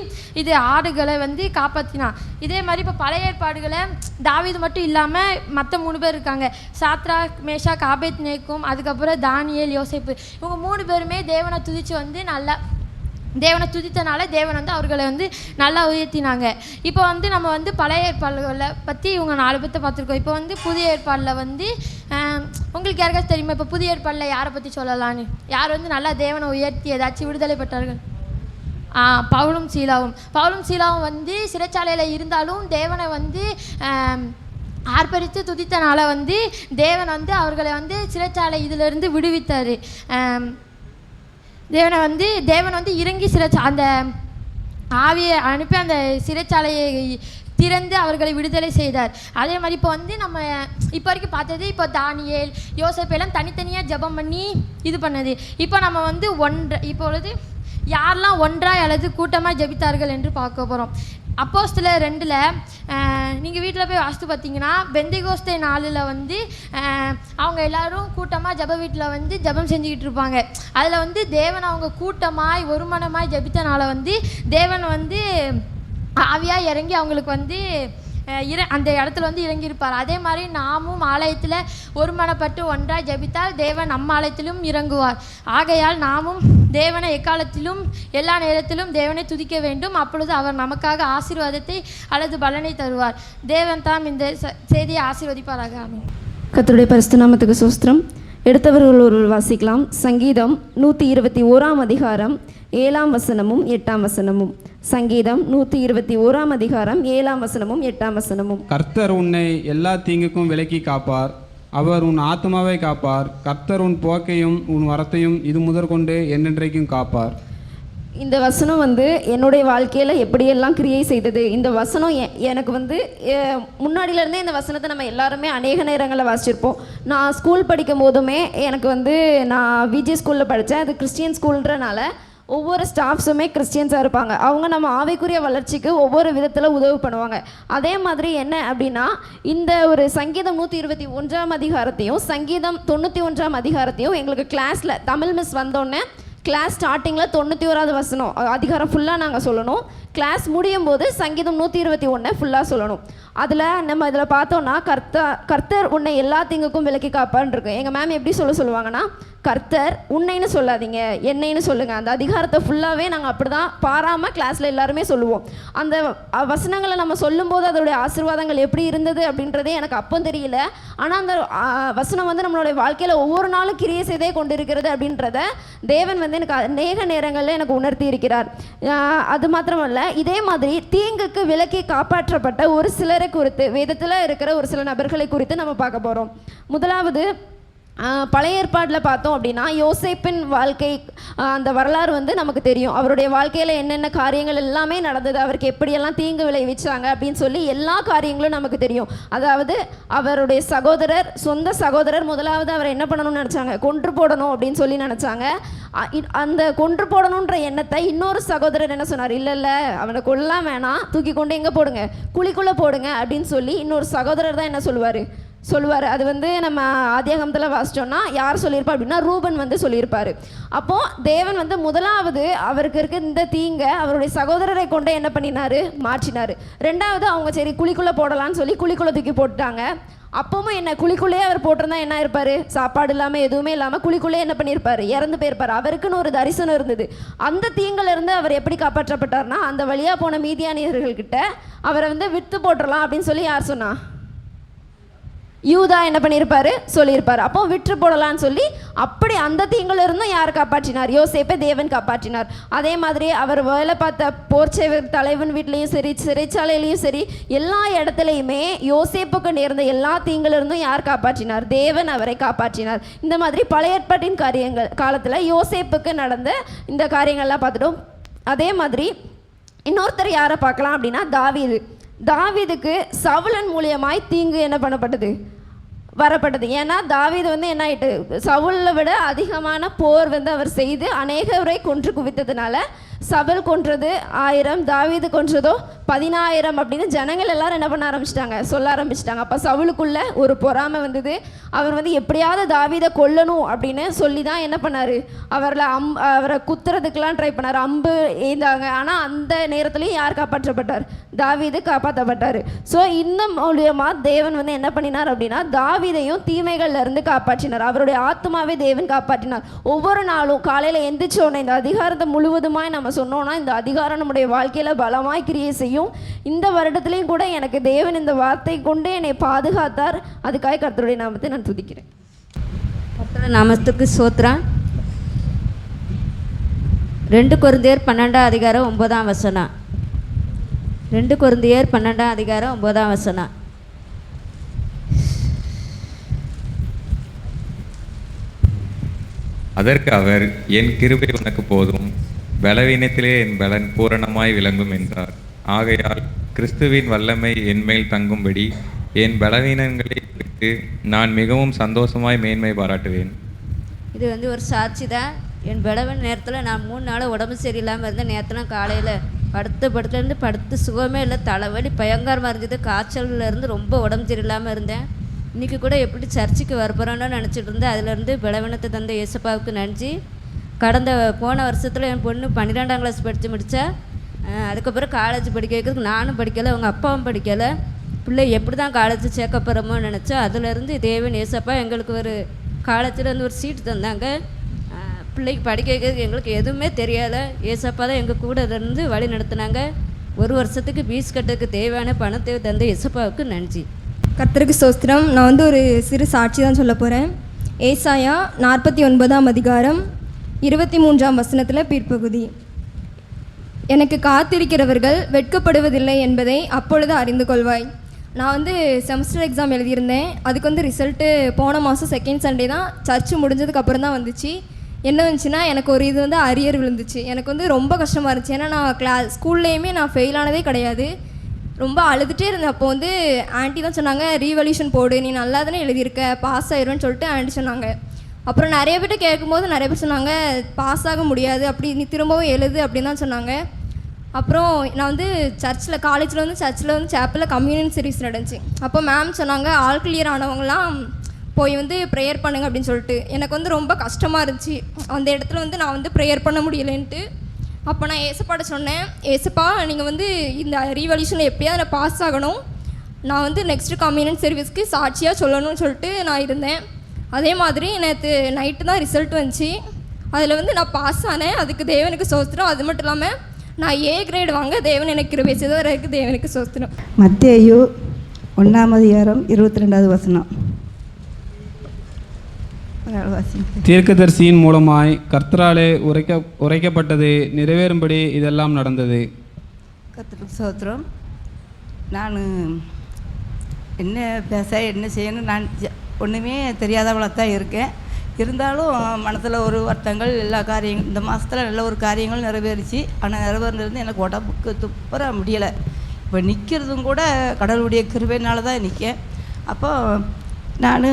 ஆடுகளை வந்து காப்பாற்றினான். இதே மாதிரி இப்போ பழைய ஏற்பாடுகளை தாவீது மட்டும் இல்லாமல் மற்ற 3 பேர் இருக்காங்க. சாத்ராக், மேஷாக், ஆபேத்நேகோ, அதுக்கப்புறம் தானியேல், யோசேப்பு. இவங்க 3 பேருமே தேவனை துதிச்சு வந்து தேவனை துதித்தனால தேவன் வந்து அவர்களை வந்து நல்லா உயர்த்தினாங்க. இப்போ வந்து நம்ம வந்து பழைய ஏற்பாடுகளை பற்றி இவங்க 4 பேர்த்த பார்த்துருக்கோம். இப்போ வந்து புதிய ஏற்பாடில் வந்து உங்களுக்கு யாருக்காச்சும் தெரியுமா இப்போ புதிய ஏற்பாடில் யாரை பற்றி சொல்லலான்னு? யார் வந்து நல்லா தேவனை உயர்த்தி ஏதாச்சும் விடுதலை பெற்றார்கள்? பவுலும் சீலாவும் வந்து சிறைச்சாலையில் இருந்தாலும் தேவனை வந்து ஆர்ப்பரித்து துதித்தனால வந்து தேவன் வந்து அவர்களை வந்து சிறைச்சாலை இதிலிருந்து விடுவித்தார். தேவன் வந்து இறங்கி அந்த ஆவியை அனுப்பி அந்த சிறைச்சாலையை திறந்து அவர்களை விடுதலை செய்தார். அதே மாதிரி இப்போ வந்து நம்ம இப்போ வரைக்கும் பார்த்தது இப்போ தானியேல், யோசேப்பு எல்லாம் தனித்தனியாக ஜெபம் பண்ணி பண்ணது. இப்போ நம்ம வந்து இப்பொழுது யாரெல்லாம் ஒன்றாய் அல்லது கூட்டமாக ஜெபித்தார்கள் என்று பார்க்க போகிறோம். அப்போஸ்தலர் 2ல் நீங்கள் வீட்டில் போய் வாசித்து பார்த்தீங்கன்னா பெந்தெகோஸ்தே நாளில் வந்து அவங்க எல்லாரும் கூட்டமாக ஜெப வீட்டில் வந்து ஜெபம் செஞ்சுக்கிட்டு இருப்பாங்க. அதில் வந்து தேவன் அவங்க கூட்டமாய் ஒருமனமாய் ஜெபித்தனால வந்து தேவன் வந்து ஆவியாக இறங்கி அவங்களுக்கு வந்து அந்த இடத்துல வந்து இறங்கியிருப்பார். அதே மாதிரி நாமும் ஆலயத்தில் ஒருமனப்பட்டு ஒன்றாய் ஜெபித்தால் தேவன் நம்ம ஆலயத்திலும் இறங்குவார். ஆகையால் நாமும் தேவனை எக்காலத்திலும் எல்லா நேரத்திலும் தேவனை துதிக்க வேண்டும். அப்பொழுது அவர் நமக்காக ஆசீர்வாதத்தை அல்லது பலனை தருவார். தேவன் தாம் இந்த செய்தியை ஆசீர்வதிப்பாராக. ஆமென். கர்த்தருடைய பரிசுத்த நாமத்துக்கு ஸ்தோத்திரம். எடுத்தவர்கள் ஒருவர் வாசிக்கலாம். சங்கீதம் 121 அதிகாரம் 7 வசனமும் 8 வசனமும். சங்கீதம் 121 அதிகாரம் 7 வசனமும் 8 வசனமும். கர்த்தர் உன்னை எல்லா தீங்குக்கும் விலக்கி காப்பார். அவர் உன் ஆத்மாவை காப்பார். கர்த்தர் உன் போக்கையும் உன் வரத்தையும் இது முதற்கொண்டு என்றென்றைக்கும் காப்பார். இந்த வசனம் வந்து என்னுடைய வாழ்க்கையில் எப்படியெல்லாம் கிரியை செய்தது. இந்த வசனம் எனக்கு வந்து முன்னாடியிலேருந்தே இந்த வசனத்தை நம்ம எல்லாருமே அநேக நேரங்களில் வாசிச்சிருப்போம். நான் ஸ்கூல் படிக்கும் போதுமே எனக்கு வந்து நான் விஜே ஸ்கூலில் படித்தேன். அது கிறிஸ்டியன் ஸ்கூல்ன்றனால ஒவ்வொரு ஸ்டாஃப்ஸுமே கிறிஸ்டியன்ஸாக இருப்பாங்க. அவங்க நம்ம ஆவிக்குரிய வளர்ச்சிக்கு ஒவ்வொரு விதத்தில் உதவி பண்ணுவாங்க. அதே மாதிரி என்ன அப்படின்னா இந்த ஒரு சங்கீதம் 121 அதிகாரத்தையும் சங்கீதம் 91 அதிகாரத்தையும் எங்களுக்கு கிளாஸில் தமிழ் மிஸ் வந்தோடனே கிளாஸ் ஸ்டார்டிங்கில் 91 வசனம் அதிகாரம் ஃபுல்லாக நாங்கள் சொல்லணும். கிளாஸ் முடியும் போது சங்கீதம் 121 ஃபுல்லாக சொல்லணும். அதில் நம்ம இதில் பார்த்தோன்னா கர்த்தர் உன்னை எல்லா தீங்குக்கும் விலக்கி காப்பான்னு இருக்கு. எங்கள் மேம் எப்படி சொல்லுவாங்கன்னா, கர்த்தர் உன்னைன்னு சொல்லாதீங்க என்னைன்னு சொல்லுங்கள். அந்த அதிகாரத்தை ஃபுல்லாகவே நாங்கள் அப்படி தான் பாராமல் கிளாஸில் எல்லாருமே சொல்லுவோம். அந்த வசனங்களை நம்ம சொல்லும்போது அதோடைய ஆசீர்வாதங்கள் எப்படி இருந்தது அப்படின்றதே எனக்கு அப்போ தெரியல. ஆனால் அந்த வசனம் வந்து நம்மளுடைய வாழ்க்கையில் ஒவ்வொரு நாளும் கிரியை செய்தே கொண்டு இருக்கிறது அப்படின்றத தேவன் வந்து எனக்கு அநேக நேரங்களில் எனக்கு உணர்த்தி இருக்கிறார். அது மாத்திரமல்ல, இதே மாதிரி தீங்குக்கு விலக்கி காப்பாற்றப்பட்ட ஒரு சிலரை குறித்து வேதத்தில் இருக்கிற ஒரு சில நபர்களை குறித்து நம்ம பார்க்க போகிறோம். முதலாவது பழைய ஏற்பாட்டில் பார்த்தோம் அப்படின்னா யோசேப்பின் வாழ்க்கை அந்த வரலாறு வந்து நமக்கு தெரியும். அவருடைய வாழ்க்கையில் என்னென்ன காரியங்கள் எல்லாமே நடந்தது, அவருக்கு எப்படியெல்லாம் தீங்கு விளைவிச்சாங்க அப்படின்னு சொல்லி எல்லா காரியங்களும் நமக்கு தெரியும். அதாவது அவருடைய சொந்த சகோதரர் முதலாவது அவர் என்ன பண்ணணும்னு நினச்சாங்க, கொன்று போடணும் அப்படின்னு சொல்லி நினச்சாங்க. அந்த கொன்று போடணுன்ற எண்ணத்தை இன்னொரு சகோதரர் என்ன சொன்னார், இல்லை அவனை கொல்லாம் வேணாம், தூக்கி கொண்டு எங்கே போடுங்க, குழிக்குள்ளே போடுங்க அப்படின்னு சொல்லி இன்னொரு சகோதரர் தான் என்ன சொல்லுவார். அது வந்து நம்ம ஆதியாகமத்தில் வாசிச்சோன்னா யார் சொல்லியிருப்பா அப்படின்னா ரூபன் வந்து சொல்லியிருப்பார். அப்போது தேவன் வந்து முதலாவது அவருக்கு இருக்க இந்த தீங்கை அவருடைய சகோதரரை கொண்டு என்ன பண்ணினார், மாற்றினார். ரெண்டாவது அவங்க சரி குழிக்குள்ளே போடலான்னு சொல்லி குழிக்குள்ளே தூக்கி போட்டுட்டாங்க. அப்பவும் என்ன குழிக்குள்ளே அவர் போட்டிருந்தா என்ன இருப்பார், சாப்பாடு இல்லாமல் எதுவுமே இல்லாமல் குழிக்குள்ளே என்ன பண்ணியிருப்பார், இறந்து போயிருப்பார். அவருக்குன்னு ஒரு தரிசனம் இருந்தது. அந்த தீங்கிலிருந்து அவர் எப்படி காப்பாற்றப்பட்டார்னா, அந்த வழியாக போன மீதியானியர்கள்கிட்ட அவரை வந்து விற்று போட்டுடலாம் அப்படின்னு சொல்லி யார் சொன்னா, யூதா என்ன பண்ணியிருப்பார், சொல்லியிருப்பார். அப்போ விற்று போடலான்னு சொல்லி அப்படி அந்த தீங்குல இருந்தும் யார் காப்பாற்றினார், யோசேப்பை தேவன் காப்பாற்றினார். அதே மாதிரி அவர் வேலை பார்த்த போர்ச்சேவர் தலைவன் வீட்லேயும் சரி சிறைச்சாலையிலையும் சரி எல்லா இடத்துலையுமே யோசேப்புக்கு நேர்ந்த எல்லா தீங்குல இருந்தும் யார் காப்பாற்றினார், தேவன் அவரை காப்பாற்றினார். இந்த மாதிரி பழைய ஏற்பாட்டின் காலத்தில் யோசேப்புக்கு நடந்த இந்த காரியங்கள்லாம் பார்த்துட்டோம். அதே மாதிரி இன்னொருத்தர் யாரை பார்க்கலாம் அப்படின்னா தாவீதுக்கு சவுலன் மூலியமாய் தீங்கு என்ன பண்ணப்பட்டது, வரப்பட்டது. ஏன்னா தாவீது வந்து என்ன ஆயிட்டு, சவுலை விட அதிகமான போர் வந்து அவர் செய்து அநேகரை கொன்று குவித்ததுனால சவுல் கொன்றது 1000, தாவீது கொன்றதோ 10000 அப்படின்னு ஜனங்கள் எல்லாரும் என்ன பண்ண ஆரம்பிச்சிட்டாங்க, சொல்ல ஆரம்பிச்சிட்டாங்க. அப்போ சவுலுக்குள்ள ஒரு பொறாமை வந்தது. அவர் வந்து எப்படியாவது தாவீதை கொல்லணும் அப்படின்னு சொல்லி தான் என்ன பண்ணார், அவரை குத்துறதுக்கெலாம் ட்ரை பண்ணார். அம்பு எய்தாங்க. ஆனால் அந்த நேரத்துலையும் யார் காப்பாற்றப்பட்டார், தாவீது காப்பாற்றப்பட்டார். ஸோ இந்த மூலியமாக தேவன் வந்து என்ன பண்ணினார் அப்படின்னா தாவீதையும் தீமைகள்ல இருந்து காப்பாற்றினார். அவருடைய ஆத்மாவே தேவன் காப்பாற்றினார். ஒவ்வொரு நாளும் காலையில் எந்திரிச்சோன்னே இந்த அதிகாரத்தை முழுவதுமாய் நம்ம சொன்னோன்னா இந்த அதிகாரம் நம்முடைய வாழ்க்கையில் பலமாய் கிரியை செய்யும். இந்த வருடத்துலையும் கூட எனக்கு தேவன் இந்த வார்த்தை கொண்டு என்னை பாதுகாத்தார். அதுக்காக கர்த்தருடைய நாமத்தை நான் துதிக்கிறேன். கர்த்தருடைய நாமத்துக்கு ஸ்தோத்திரம். 2 கொரிந்தியர் 12 அதிகாரம் 9 வசனம். 2 கொரிந்தியர் 12 அதிகாரம் 9 வசனம். அதற்கு அவர், என் கிருபை உனக்கு போதும், பலவீனத்திலே என் பலன் பூரணமாய் விளங்கும் என்றார். ஆகையால் கிறிஸ்துவின் வல்லமை என்மேல் தங்கும்படி என் பலவீனங்களை குறித்து நான் மிகவும் சந்தோஷமாய் மேன்மை பாராட்டுவேன். இது வந்து ஒரு சாட்சி தான். என் பலவீன நேரத்தில் நான் 3 நாள் உடம்பு சரியில்லாமல் இருந்த நேரத்தில் காலையில் படுத்துலேருந்து படுத்து சுகமே இல்லை, தலைவலி பயங்கரமாக இருந்தது, காய்ச்சல்லேருந்து ரொம்ப உடம்பு சரியில்லாமல் இருந்தேன். இன்றைக்கி கூட எப்படி சர்ச்சுக்கு வரப்போகிறான்னு நினச்சிட்டு இருந்தேன். அதிலேருந்து பலவீனத்தை தந்த இயேசப்பாவுக்கு நன்றி. போன வருஷத்தில் என் பொண்ணு 12ஆம் கிளாஸ் படித்து முடித்தா. அதுக்கப்புறம் காலேஜ் படிக்க வைக்கிறதுக்கு நானும் படிக்கலை, அவங்க அப்பாவும் படிக்கலை. பிள்ளை எப்படி தான் காலேஜ் சேர்க்க போகிறோமோ நினச்சா, அதுலேருந்து தேவன் இயேசப்பா எங்களுக்கு ஒரு காலேஜில் வந்து ஒரு சீட்டு தந்தாங்க. பிள்ளைக்கு படிக்க வைக்கிறதுக்கு எங்களுக்கு எதுவுமே தெரியலை. ஏசப்பா தான் எங்கள் கூட இருந்து வழி நடத்தினாங்க. ஒரு வருஷத்துக்கு ஃபீஸ் கட்டுறதுக்கு தேவையான பணத்தை தந்த ஏசப்பாவுக்கு நன்றி. கர்த்தருக்கு ஸ்தோத்திரம். நான் வந்து ஒரு சிறு சாட்சி தான் சொல்ல போகிறேன். ஏசாயா 49ஆம் அதிகாரம் 23ஆம் வசனத்தில் பிற்பகுதி. எனக்கு காத்திருக்கிறவர்கள் வெட்கப்படுவதில்லை என்பதை அப்பொழுது அறிந்து கொள்வாய். நான் வந்து செமஸ்டர் எக்ஸாம் எழுதியிருந்தேன். அதுக்கு வந்து ரிசல்ட்டு போன மாதம் செகண்ட் சண்டே தான், சர்ச்சு முடிஞ்சதுக்கப்புறம் தான் வந்துச்சு. என்ன வந்துச்சுன்னா, எனக்கு ஒரு இது வந்து அரியர் விழுந்துச்சு. எனக்கு வந்து ரொம்ப கஷ்டமாக இருந்துச்சு. ஏன்னா நான் ஸ்கூல்லேயுமே நான் ஃபெயில் ஆனதே கிடையாது. ரொம்ப அழுதுகிட்டே இருந்தேன். அப்போ வந்து ஆண்டி தான் சொன்னாங்க, ரீவல்யூஷன் போடு, நீ நல்லா தானே எழுதியிருக்க, பாஸ் ஆயிடுவேன்னு சொல்லிட்டு ஆண்டி சொன்னாங்க. அப்புறம் நிறைய பேர்கிட்ட கேட்கும்போது நிறைய பேர் சொன்னாங்க, பாஸ் ஆக முடியாது, அப்படி நீ திரும்பவும் எழுது அப்படின்னு தான் சொன்னாங்க. அப்புறம் நான் வந்து காலேஜில் வந்து சர்ச்சில் வந்து சேப்பலில் கம்யூனியன் சர்வீஸ் நடந்துச்சு. அப்போ மேம் சொன்னாங்க, ஆல் கிளியர் ஆனவங்களாம் போய் வந்து ப்ரேயர் பண்ணுங்க அப்படின்னு சொல்லிட்டு. எனக்கு வந்து ரொம்ப கஷ்டமாக இருந்துச்சு. அந்த இடத்துல வந்து நான் வந்து ப்ரேயர் பண்ண முடியலைன்ட்டு. அப்போ நான் ஏசப்பாட்ட சொன்னேன், ஏசப்பா நீங்கள் வந்து இந்த ரீவல்யூஷனில் எப்படியாவது நான் பாஸ் ஆகணும், நான் வந்து நெக்ஸ்ட்டு கம்யூனியன் சர்வீஸ்க்கு சாட்சியாக சொல்லணும்னு சொல்லிட்டு நான் இருந்தேன். அதே மாதிரி நேற்று நைட்டு தான் ரிசல்ட் வந்துச்சு. அதில் வந்து நான் பாஸ் ஆனேன். அதுக்கு தேவனுக்கு ஸ்தோத்திரம். அது மட்டும் இல்லாமல் நான் ஏ கிரேட் வாங்க தேவன் எனக்கு கிருபை செய்தவருக்கு தேவனுக்கு ஸ்தோத்திரம். மத்தேயு 1ஆம் அதிகாரம் 22வது வசனம். தீர்க்கதரிசியின் மூலமாய் கர்த்தராலே உரைக்கப்பட்டது நிறைவேறும்படி இதெல்லாம் நடந்தது. கர்த்தருக்கு ஸ்தோத்திரம். நான் என்ன பேச என்ன செய்யணும், நான் ஒன்றுமே தெரியாதவளாக தான் இருக்கேன். இருந்தாலும் மனசில் ஒரு வருத்தங்கள், எல்லா காரியங்கள் இந்த மாதத்தில் நல்ல ஒரு காரியங்கள் நிறைவேறிச்சு. ஆனால் நிறைவேறினது எனக்கு உடம்புக்கு துப்புற முடியலை. இப்போ நிற்கிறதும் கூட கடவுளுடைய கிருபையினால தான் நிற்கேன். அப்போ நான்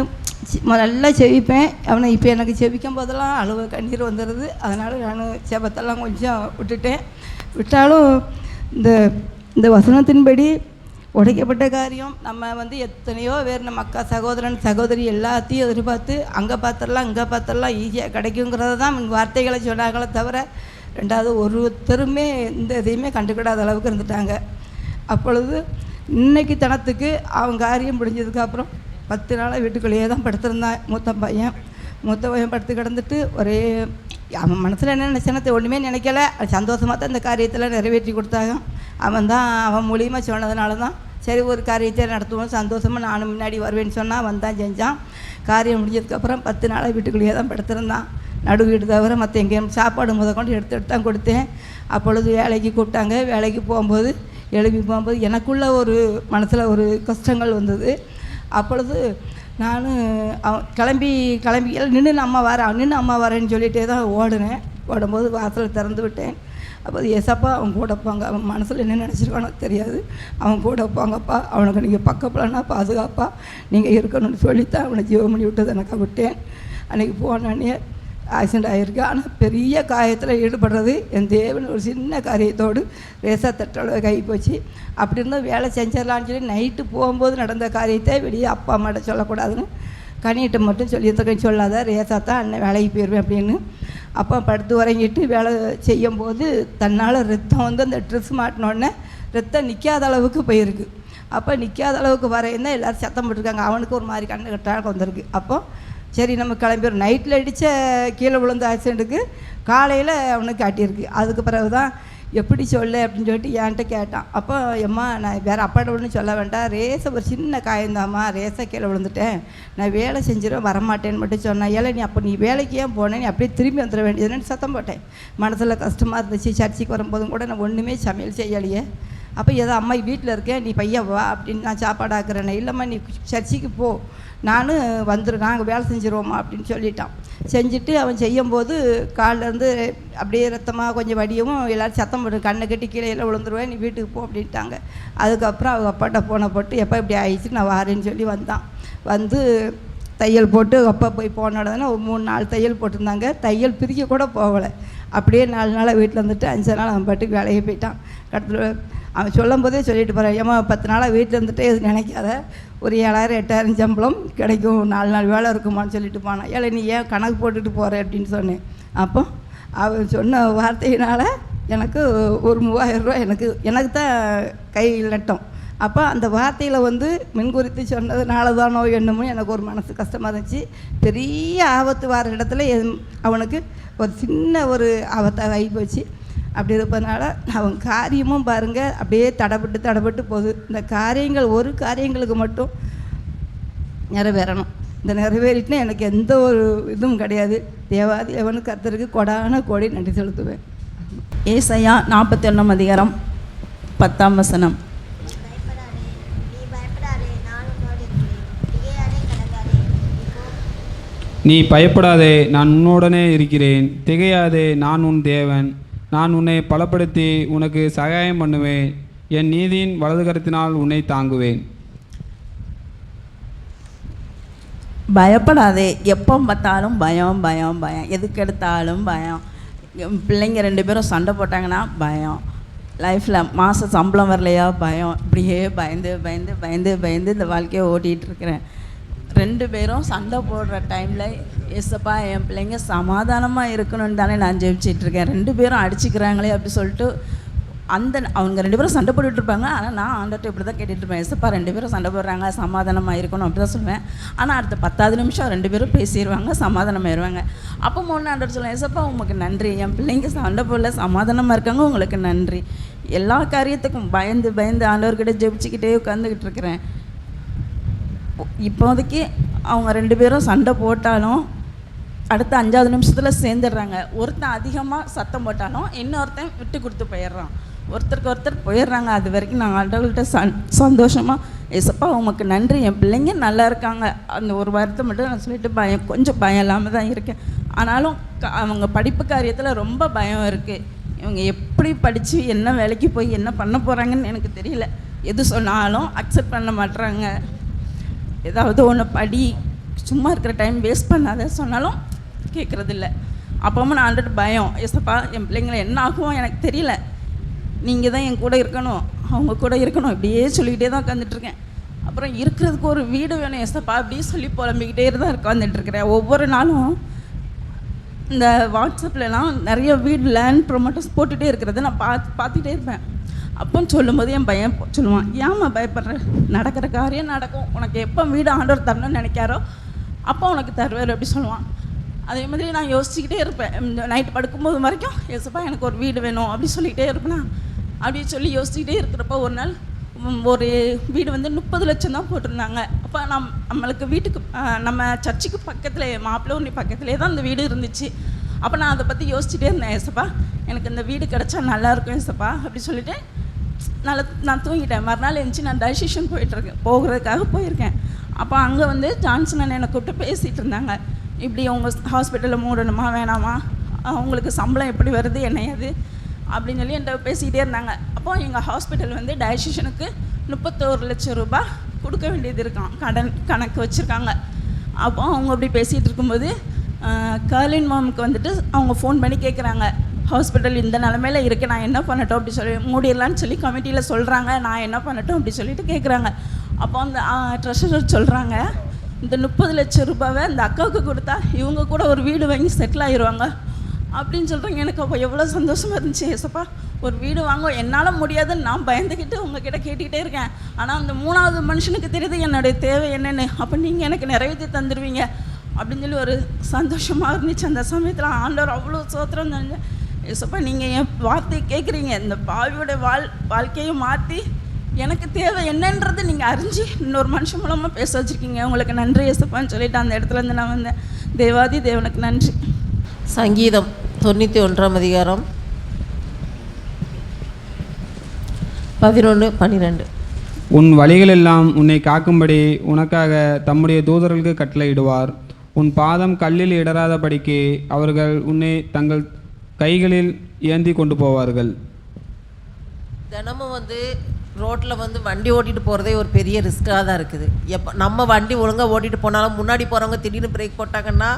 நல்லா செவிப்பேன். அவனை இப்போ எனக்கு செவிக்கும் போதெல்லாம் அழுவ கண்ணீர் வந்துடுது. அதனால் நான் செபத்தெல்லாம் கொஞ்சம் விட்டாலும் இந்த வசனத்தின்படி உடைக்கப்பட்ட காரியம் நம்ம வந்து எத்தனையோ பேர் நம்ம அக்கா சகோதரன் சகோதரி எல்லாத்தையும் எதிர்பார்த்து அங்கே பார்த்துடலாம் இங்கே பார்த்துடலாம் ஈஸியாக கிடைக்குங்கிறத தான் வார்த்தைகளை சொன்னாங்களே தவிர, ரெண்டாவது ஒருத்தருமே இந்த இதையுமே கண்டுக்கிடாத அளவுக்கு இருந்துட்டாங்க. அப்பொழுது இன்னைக்கு தனத்துக்கு அவன் காரியம் முடிஞ்சதுக்கப்புறம் 10 நாளாக வீட்டுக்குள்ளேயே தான் படுத்திருந்தான். மூத்த பையன் படுத்து கிடந்துட்டு ஒரே அவன் மனசில் என்ன நினச்சனத்தை ஒன்றுமே நினைக்கல. சந்தோஷமாக தான் இந்த காரியத்தில் நிறைவேற்றி கொடுத்தாங்க. அவன் மூலியமாக சொன்னதுனால தான் சரி ஒரு காரியத்தை நடத்துவோம் சந்தோஷமாக நானும் முன்னாடி வருவேன்னு சொன்னால் வந்தான், செஞ்சான். காரியம் முடிஞ்சதுக்கப்புறம் 10 நாளாக வீட்டுக்குள்ளேயே தான் படுத்திருந்தான். நடு வீடு தவிர மற்ற எங்கேயும் சாப்பாடு கொண்டு எடுத்து தான் கொடுத்தேன். அப்பொழுது வேலைக்கு கூப்பிட்டாங்க. வேலைக்கு போகும்போது எழுப்பி போகும்போது எனக்குள்ள ஒரு மனசில் ஒரு கஷ்டங்கள் வந்தது. அப்பொழுது நான் அவன் கிளம்பி நின்று அம்மா வரேன்னு சொல்லிகிட்டே தான் ஓடினேன். ஓடும்போது வாசல் திறந்து விட்டேன். அப்போ ஏசப்பா அவன் கூட போங்க, அவன் மனசில் என்ன நினச்சிருக்கானோ தெரியாது, அவன் கூட போங்கப்பா, அவனுக்கு நீங்கள் பக்கப்பலன்னா பாதுகாப்பா நீங்கள் இருக்கணும்னு சொல்லித்தான் அவனை ஜீவம் பண்ணி விட்டது எனக்கு விட்டேன். அன்றைக்கி போனோடனே ஆக்சிடெண்ட் ஆகிருக்கு. ஆனால் பெரிய காயத்தில் ஈடுபடுறது என் தேவன் ஒரு சின்ன காரியத்தோடு ரேசா தட்டோட கை போச்சு. அப்படி இருந்தால் வேலை செஞ்சிடலான்னு சொல்லி நைட்டு போகும்போது நடந்த காரியத்தை வெளியே அப்பா அம்மாட்ட சொல்லக்கூடாதுன்னு கனியிட்ட மட்டும் சொல்லியிருக்கேன்னு சொல்லாத, ரேசா தான் அண்ணன் வேலைக்கு போயிடுவேன் அப்படின்னு. அப்பா படுத்து உறங்கிட்டு வேலை செய்யும்போது தன்னால் ரத்தம் வந்து அந்த ட்ரெஸ் மாட்டினோடனே ரத்தம் நிற்காத அளவுக்கு போயிருக்கு. அப்போ நிற்காத அளவுக்கு வரையும் தான் எல்லோரும் சத்தம் போட்டிருக்காங்க. அவனுக்கு ஒரு மாதிரி கண்ணு கட்டாக வந்திருக்கு. அப்போ சரி நம்ம கிளம்பிடுறோம். நைட்டில் அடித்த கீழே விழுந்த ஆக்சிடெண்ட்டுக்கு காலையில் அவனுக்கு காட்டியிருக்கு. அதுக்கு பிறகு தான் எப்படி சொல்ல அப்படின்னு சொல்லிட்டு என்கிட்ட கேட்டான். அப்போ எம்மா நான் வேறு அப்பாட்ட ஒன்றும் சொல்ல வேண்டாம், ரேசை ஒரு சின்ன காயந்தாம்மா, ரேசை கீழே விழுந்துட்டேன், நான் வேலை செஞ்சிடும் வரமாட்டேன்னு மட்டும் சொன்னேன். ஏழை நீ வேலைக்கு ஏன் போனேன், நீ அப்படியே திரும்பி வந்துட வேண்டியதுன்னு சத்தம் போட்டேன். மனசில் கஷ்டமாக இருந்துச்சு. சர்ச்சைக்கு வரும்போதும் கூட நான் ஒன்றுமே சமையல் செய்யலையே. அப்போ ஏதோ அம்மா வீட்டில் இருக்கேன், நீ பையன் வா அப்படின்னு நான் சாப்பாடு ஆக்குறேனே. இல்லைம்மா நீ சர்ச்சைக்கு போ, நானும் நாங்கள் வேலை செஞ்சிருவோம்மா அப்படின்னு சொல்லிட்டான். செஞ்சுட்டு அவன் செய்யும்போது காலிலேருந்து அப்படியே ரத்தமாக கொஞ்சம் வடியவும் எல்லோரும் சத்தம் போட்டு கண்ணை கட்டி கீழே எல்லாம் விழுந்துருவேன், நீ வீட்டுக்கு போ அப்படின்ட்டாங்க. அதுக்கப்புறம் அவங்க அப்பாட்ட போனை போட்டு எப்போ இப்படி ஆயிடுச்சு நான் வாரேன்னு சொல்லி வந்தான். வந்து தையல் போட்டு அப்பா போய் போன உடனே ஒரு 3-4 தையல் போட்டிருந்தாங்க. தையல் பிரிக்க கூட போகலை. அப்படியே 4 நாளாக வீட்டில் வந்துட்டு 5 நாள் அவன் பாட்டுக்கு வேலையை போயிட்டான். அவன் சொல்லும் போதே சொல்லிட்டு போகிறான், ஏமா 10 நாளாக வீட்டில் இருந்துட்டு எது நினைக்காத, ஒரு 7,000 8,000 சம்பளம் கிடைக்கும், 4 நாள் வேலை இருக்குமான்னு சொல்லிட்டு போனான். ஏழை நீ ஏன் கணக்கு போட்டுட்டு போகிற அப்படின்னு சொன்னேன். அப்போ அவன் சொன்ன வார்த்தையினால் எனக்கு ஒரு 3,000 ரூபா எனக்கு தான் கையில் நட்டோம். அப்போ அந்த வார்த்தையில் வந்து முன்குறித்து சொன்னதுனால தானோ என்னமோ எனக்கு ஒரு மனசு கஷ்டமாக இருந்துச்சு. பெரிய ஆபத்து வர இடத்துல அவனுக்கு ஒரு சின்ன ஒரு ஆபத்தாக ஆகி போச்சு. அப்படி இருப்பதனால அவன் காரியமும் பாருங்கள் அப்படியே தடைப்பட்டு போகுது. இந்த காரியங்கள் ஒரு காரியங்களுக்கு மட்டும் நிறைவேறணும். இந்த நிறைவேறிட்டுனா எனக்கு எந்த ஒரு இதுவும் கிடையாது. தேவாதி அவனுக்கு கர்த்தருக்கு கொடான கோடி நன்றி செலுத்துவேன். ஏசாயா 41 அதிகாரம் 10ஆம் வசனம். நீ பயப்படாதே, நான் உன்னுடனே இருக்கிறேன். திகையாதே, நான் உன் தேவன். நான் உன்னை பலப்படுத்தி உனக்கு சகாயம் பண்ணுவேன். என் நீதியின் வலது கரத்தினால் உன்னை தாங்குவேன். பயப்படாதே, எப்போ பார்த்தாலும் பயம் பயம் பயம், எதுக்கு எடுத்தாலும் பயம். பிள்ளைங்க 2 பேரும் சண்டை போட்டாங்கன்னா பயம். லைஃப்பில் மாத சம்பளம் வரலையா பயம். இப்படியே பயந்து பயந்து பயந்து பயந்து இந்த வாழ்க்கையை ஓட்டிகிட்டு இருக்கிறேன். 2 பேரும் சண்டை போடுற டைமில் ஏசப்பா என் பிள்ளைங்க சமாதானமாக இருக்கணும்னு தானே நான் ஜெபிச்சிட்ருக்கேன். 2 பேரும் அடிச்சுக்கிறாங்களே அப்படி சொல்லிட்டு அவங்க 2 பேரும் சண்டை போட்டுட்ருப்பாங்க. ஆனால் நான் ஆண்டர்கிட்ட இப்படி தான் கேட்டுட்ருப்பேன், ஏசப்பா 2 பேரும் சண்டை போடுறாங்க, சமாதானமாக இருக்கணும் அப்படி தான் சொல்லுவேன். ஆனால் அடுத்த 10வது நிமிஷம் 2 பேரும் பேசிடுவாங்க, சமாதானமாகிடுவாங்க. அப்போ முன்னே ஆண்டர் சொல்லுவேன், ஏசப்பா உங்களுக்கு நன்றி, என் பிள்ளைங்க சண்டை போடல, சமாதானமாக இருக்காங்க, உங்களுக்கு நன்றி. எல்லா காரியத்துக்கும் பயந்து பயந்து ஆண்டவர்கிட்ட ஜெபிச்சுக்கிட்டே உட்காந்துக்கிட்டு இருக்கிறேன். இப்போதைக்கு அவங்க 2 பேரும் சண்டை போட்டாலும் அடுத்த 5வது நிமிஷத்தில் சேர்ந்துடுறாங்க. ஒருத்தன் அதிகமாக சத்தம் போட்டாலும் இன்னொருத்தன் விட்டு கொடுத்து போயிடுறான். ஒருத்தருக்கு ஒருத்தர் போயிடுறாங்க. அது வரைக்கும் நான் ஆண்டவர்கள்ட்ட சந்தோஷமாக ஏசப்பா உமக்கு நன்றி, என் பிள்ளைங்க நல்லா இருக்காங்க. அந்த ஒரு வாரத்தை மட்டும் நான் சொல்லிட்டு கொஞ்சம் பயம் இல்லாமல் தான் இருக்கேன். ஆனாலும் அவங்க படிப்பு காரியத்தில் ரொம்ப பயம் இருக்குது. இவங்க எப்படி படித்து என்ன வேலைக்கு போய் என்ன பண்ண போகிறாங்கன்னு எனக்கு தெரியல. எது சொன்னாலும் அக்செப்ட் பண்ண மாட்டுறாங்க. ஏதாவது ஒன்று படி, சும்மா இருக்கிற டைம் வேஸ்ட் பண்ணாத சொன்னாலும் கேட்குறதில்ல. அப்போவும் நான் ஆண்டர்கிட்ட பயம், ஏசப்பா என் பிள்ளைங்களை என்ன ஆகும் எனக்கு தெரியல, நீங்கள் தான் என் கூட இருக்கணும், அவங்க கூட இருக்கணும், இப்படியே சொல்லிக்கிட்டே தான் உட்காந்துட்ருக்கேன். அப்புறம் இருக்கிறதுக்கு ஒரு வீடு வேணும் ஏசப்பா அப்படியே சொல்லி புலம்பிக்கிட்டே தான் உட்காந்துட்ருக்கிறேன். ஒவ்வொரு நாளும் இந்த வாட்ஸ்அப்லலாம் நிறைய வீடு லேண்ட் ப்ரொமோட்டர்ஸ் போட்டுகிட்டே இருக்கிறத நான் பார்த்துட்டே இருப்பேன். அப்போன்னு சொல்லும்போது என் பையன் சொல்லுவான், ஏம்மா பயப்படுற, நடக்கிற காரியம் நடக்கும், உனக்கு எப்போ வீடு ஆண்டவர் தரணும்னு நினைக்காரோ அப்போ உனக்கு தருவார் அப்படி சொல்லுவான். அதே மாதிரி நான் யோசிச்சுக்கிட்டே இருப்பேன். நைட்டு படுக்கும்போது வரைக்கும் ஏசப்பா எனக்கு ஒரு வீடு வேணும் அப்படி சொல்லிக்கிட்டே இருப்பேனா. அப்படி சொல்லி யோசிச்சுக்கிட்டே இருக்கிறப்போ ஒரு நாள் ஒரு வீடு வந்து 30 லட்சம் தான் போட்டிருந்தாங்க. அப்போ நம்மளுக்கு வீட்டுக்கு நம்ம சர்ச்சுக்கு பக்கத்தில் மாப்பிள்ளை உண்ணி பக்கத்துலேயே தான் அந்த வீடு இருந்துச்சு. அப்போ நான் அதை பற்றி யோசிச்சுட்டே இருந்தேன், ஏசப்பா எனக்கு இந்த வீடு கிடச்சா நல்லாயிருக்கும் ஏசப்பா அப்படி சொல்லிவிட்டு நான் தூங்கிட்டேன். மறுநாள் எழுந்துச்சி நான் டைசிஷன் போகிறதுக்காக போயிருக்கேன். அப்போ அங்கே வந்து ஜான்சன் என்னை கூப்பிட்டு பேசிகிட்டு இருந்தாங்க, இப்படி உங்கள் ஹாஸ்பிட்டலில் மூடணுமா வேணாமா, அவங்களுக்கு சம்பளம் எப்படி வருது என்னையாது அப்படின்னு சொல்லி என்கிட்ட பேசிக்கிட்டே இருந்தாங்க. அப்போ எங்கள் ஹாஸ்பிட்டல் வந்து டைசிஷனுக்கு 31 லட்சம் ரூபாய் கொடுக்க வேண்டியது இருக்கான், கணக்கு வச்சுருக்காங்க. அப்போ அவங்க அப்படி பேசிகிட்டு இருக்கும்போது கர்லின் மாமுக்கு வந்துட்டு அவங்க ஃபோன் பண்ணி கேட்குறாங்க, ஹாஸ்பிட்டல் இந்த நிலமையில இருக்குது, நான் என்ன பண்ணட்டும் அப்படி சொல்லி மூடிடலான்னு சொல்லி கமிட்டியில் சொல்கிறாங்க, நான் என்ன பண்ணட்டும் அப்படி சொல்லிட்டு கேட்குறாங்க. அப்போ அந்த ட்ரெஷரர் சொல்கிறாங்க, இந்த 30 லட்சம் ரூபாவை இந்த அக்காவுக்கு கொடுத்தா இவங்க கூட ஒரு வீடு வாங்கி செட்டில் ஆகிடுவாங்க அப்படின்னு சொல்கிறாங்க. எனக்கு அப்போ எவ்வளோ சந்தோஷமாக இருந்துச்சு, ஏசப்பா ஒரு வீடு வாங்க என்னால் முடியாதுன்னு நான் பயந்துக்கிட்டு உங்ககிட்ட கேட்டுக்கிட்டே இருக்கேன். ஆனால் அந்த 3வது மனுஷனுக்கு தெரியுது என்னுடைய தேவை என்னென்னு, அப்போ நீங்கள் எனக்கு நிறைவேற்றி தந்துடுவீங்க அப்படின்னு சொல்லி ஒரு சந்தோஷமாக இருந்துச்சு. அந்த சமயத்தில் ஆண்டவர் அவ்வளோ சோத்திரம் தான், ஏசப்பா நீங்கள் என் வார்த்தையை கேட்குறீங்க, இந்த பாவியோட வாழ்க்கையை மாற்றி எனக்கு தேவை என்னன்றது நீங்கள் அறிஞ்சு இன்னொரு மனுஷன் மூலமாக பேச வச்சுருக்கீங்க, உங்களுக்கு நன்றி ஏசப்பான்னு சொல்லிவிட்டு அந்த இடத்துலேருந்து நான் வந்தேன். தேவாதி தேவனுக்கு நன்றி. சங்கீதம் 91 அதிகாரம் 11-12. உன் வழிகளெல்லாம் உன்னை காக்கும்படி உனக்காக தம்முடைய தூதர்களுக்கு கட்டளையிடுவார். உன் பாதம் கல்லில் இடராதபடிக்கு அவர்கள் உன்னை தங்கள் கைகளில் ஏந்தி கொண்டு போவார்கள். தினமும் வந்து ரோட்டில் வந்து வண்டி ஓட்டிகிட்டு போகிறதே ஒரு பெரிய ரிஸ்க்காக தான் இருக்குது. எப்போ நம்ம வண்டி ஒழுங்காக ஓட்டிகிட்டு போனாலும் முன்னாடி போகிறவங்க திடீர்னு பிரேக் போட்டாங்கன்னா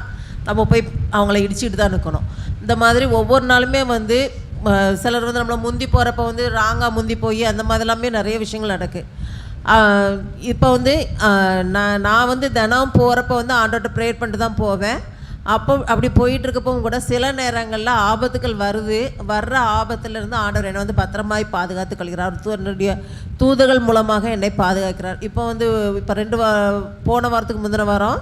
நம்ம போய் அவங்கள இடிச்சிட்டு தான் இருக்கணும். இந்த மாதிரி ஒவ்வொரு நாளுமே வந்து சிலர் வந்து நம்மளை முந்தி போகிறப்ப வந்து ராங்காக முந்தி போய் அந்த மாதிரிலாமே நிறைய விஷயங்கள் நடக்கு. இப்போ வந்து நான் வந்து தினம் போகிறப்ப வந்து ஆண்டவர்கிட்ட ப்ரேயர் பண்ணிட்டு தான் போவேன். அப்போ அப்படி போயிட்டுருக்கப்பவும் கூட சில நேரங்களில் ஆபத்துக்கள் வர்ற ஆபத்துலேருந்து ஆண்டவர் என்னை வந்து பத்திரமாய் பாதுகாத்து கொள்கிறார். என்னுடைய தூதர்கள் மூலமாக என்னை பாதுகாக்கிறார். இப்போ போன வாரத்துக்கு முந்தின வாரம்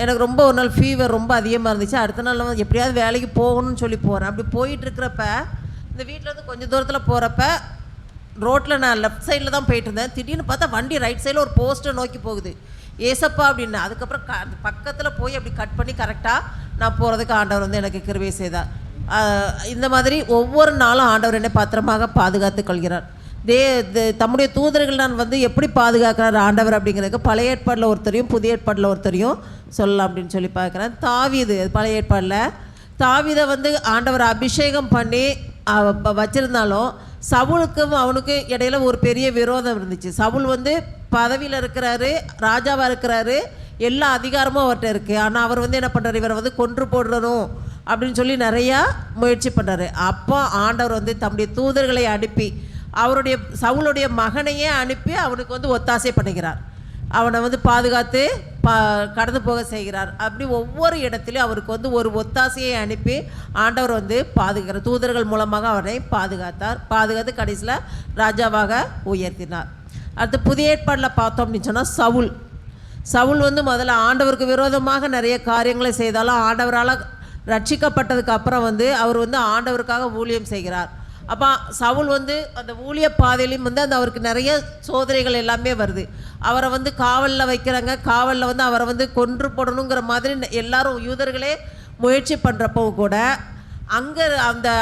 எனக்கு ரொம்ப ஒரு நாள் ஃபீவர் ரொம்ப அதிகமாக இருந்துச்சு. அடுத்த நாள் வந்து எப்படியாவது வேலைக்கு போகணும்னு சொல்லி போகிறேன். அப்படி போயிட்டுருக்கிறப்ப இந்த வீட்டிலேருந்து கொஞ்சம் தூரத்தில் போகிறப்ப ரோட்டில் நான் லெஃப்ட் சைடில் தான் போயிட்டு இருந்தேன். திடீர்னு பார்த்தா வண்டி ரைட் சைடில் ஒரு போஸ்ட்டை நோக்கி போகுது. ஏசப்பா அப்படின்னு அதுக்கப்புறம் பக்கத்தில் போய் அப்படி கட் பண்ணி கரெக்டாக நான் போகிறதுக்கு ஆண்டவர் வந்து எனக்கு கிருபை செய்தார். இந்த மாதிரி ஒவ்வொரு நாளும் ஆண்டவர் என்னை பத்திரமாக பாதுகாத்து கொள்கிறார். தம்முடைய தூதர்கள் நான் வந்து எப்படி பாதுகாக்கிறார் ஆண்டவர் அப்படிங்கிறதுக்கு பழைய ஏற்பாடில் ஒருத்தரையும் புதிய ஏற்பாடில் ஒருத்தரையும் சொல்லலாம் அப்படின்னு சொல்லி பார்க்குறேன். தாவீது பழைய ஏற்பாடில் தாவீதை வந்து ஆண்டவர் அபிஷேகம் பண்ணி வச்சுருந்தாலும் சவுலுக்கும் அவனுக்கும் இடையில ஒரு பெரிய விரோதம் இருந்துச்சு. சவுல் வந்து பதவியில் இருக்கிறாரு, ராஜாவாக இருக்கிறாரு, எல்லா அதிகாரமும் அவர்கிட்ட இருக்குது. ஆனால் அவர் வந்து என்ன பண்ணுறாரு, இவரை வந்து கொன்று போடணும் அப்படின்னு சொல்லி நிறையா முயற்சி பண்ணுறாரு. அப்போ ஆண்டவர் வந்து தம்முடைய தூதர்களை அனுப்பி சவுளுடைய மகனையே அனுப்பி அவனுக்கு வந்து ஒத்தாசை பண்ணுகிறார். அவனை வந்து பாதுகாத்து கடந்து போக செய்கிறார். அப்படி ஒவ்வொரு இடத்துலையும் அவருக்கு வந்து ஒரு ஒத்தாசையை அனுப்பி ஆண்டவர் வந்து பாதுகாக்கிறார். தூதர்கள் மூலமாக அவரை பாதுகாத்து கடைசியில் ராஜாவாக உயர்த்தினார். அடுத்து புதிய ஏற்பாடில் பார்த்தோம் அப்படின்னு சொன்னால் சவுல் வந்து முதல்ல ஆண்டவருக்கு விரோதமாக நிறைய காரியங்களை செய்தாலும் ஆண்டவரால் ரட்சிக்கப்பட்டதுக்கு அப்புறம் வந்து அவர் வந்து ஆண்டவருக்காக ஊழியம் செய்கிறார். அப்போ சவுல் வந்து அந்த ஊழிய பாதையிலையும் வந்து அவருக்கு நிறைய சோதனைகள் எல்லாமே வருது. அவரை வந்து காவலில் வைக்கிறாங்க. காவலில் வந்து அவரை வந்து கொன்று போடணுங்கிற மாதிரி எல்லாரும் யூதர்களே முயற்சி பண்ணுறப்போ கூட அங்கே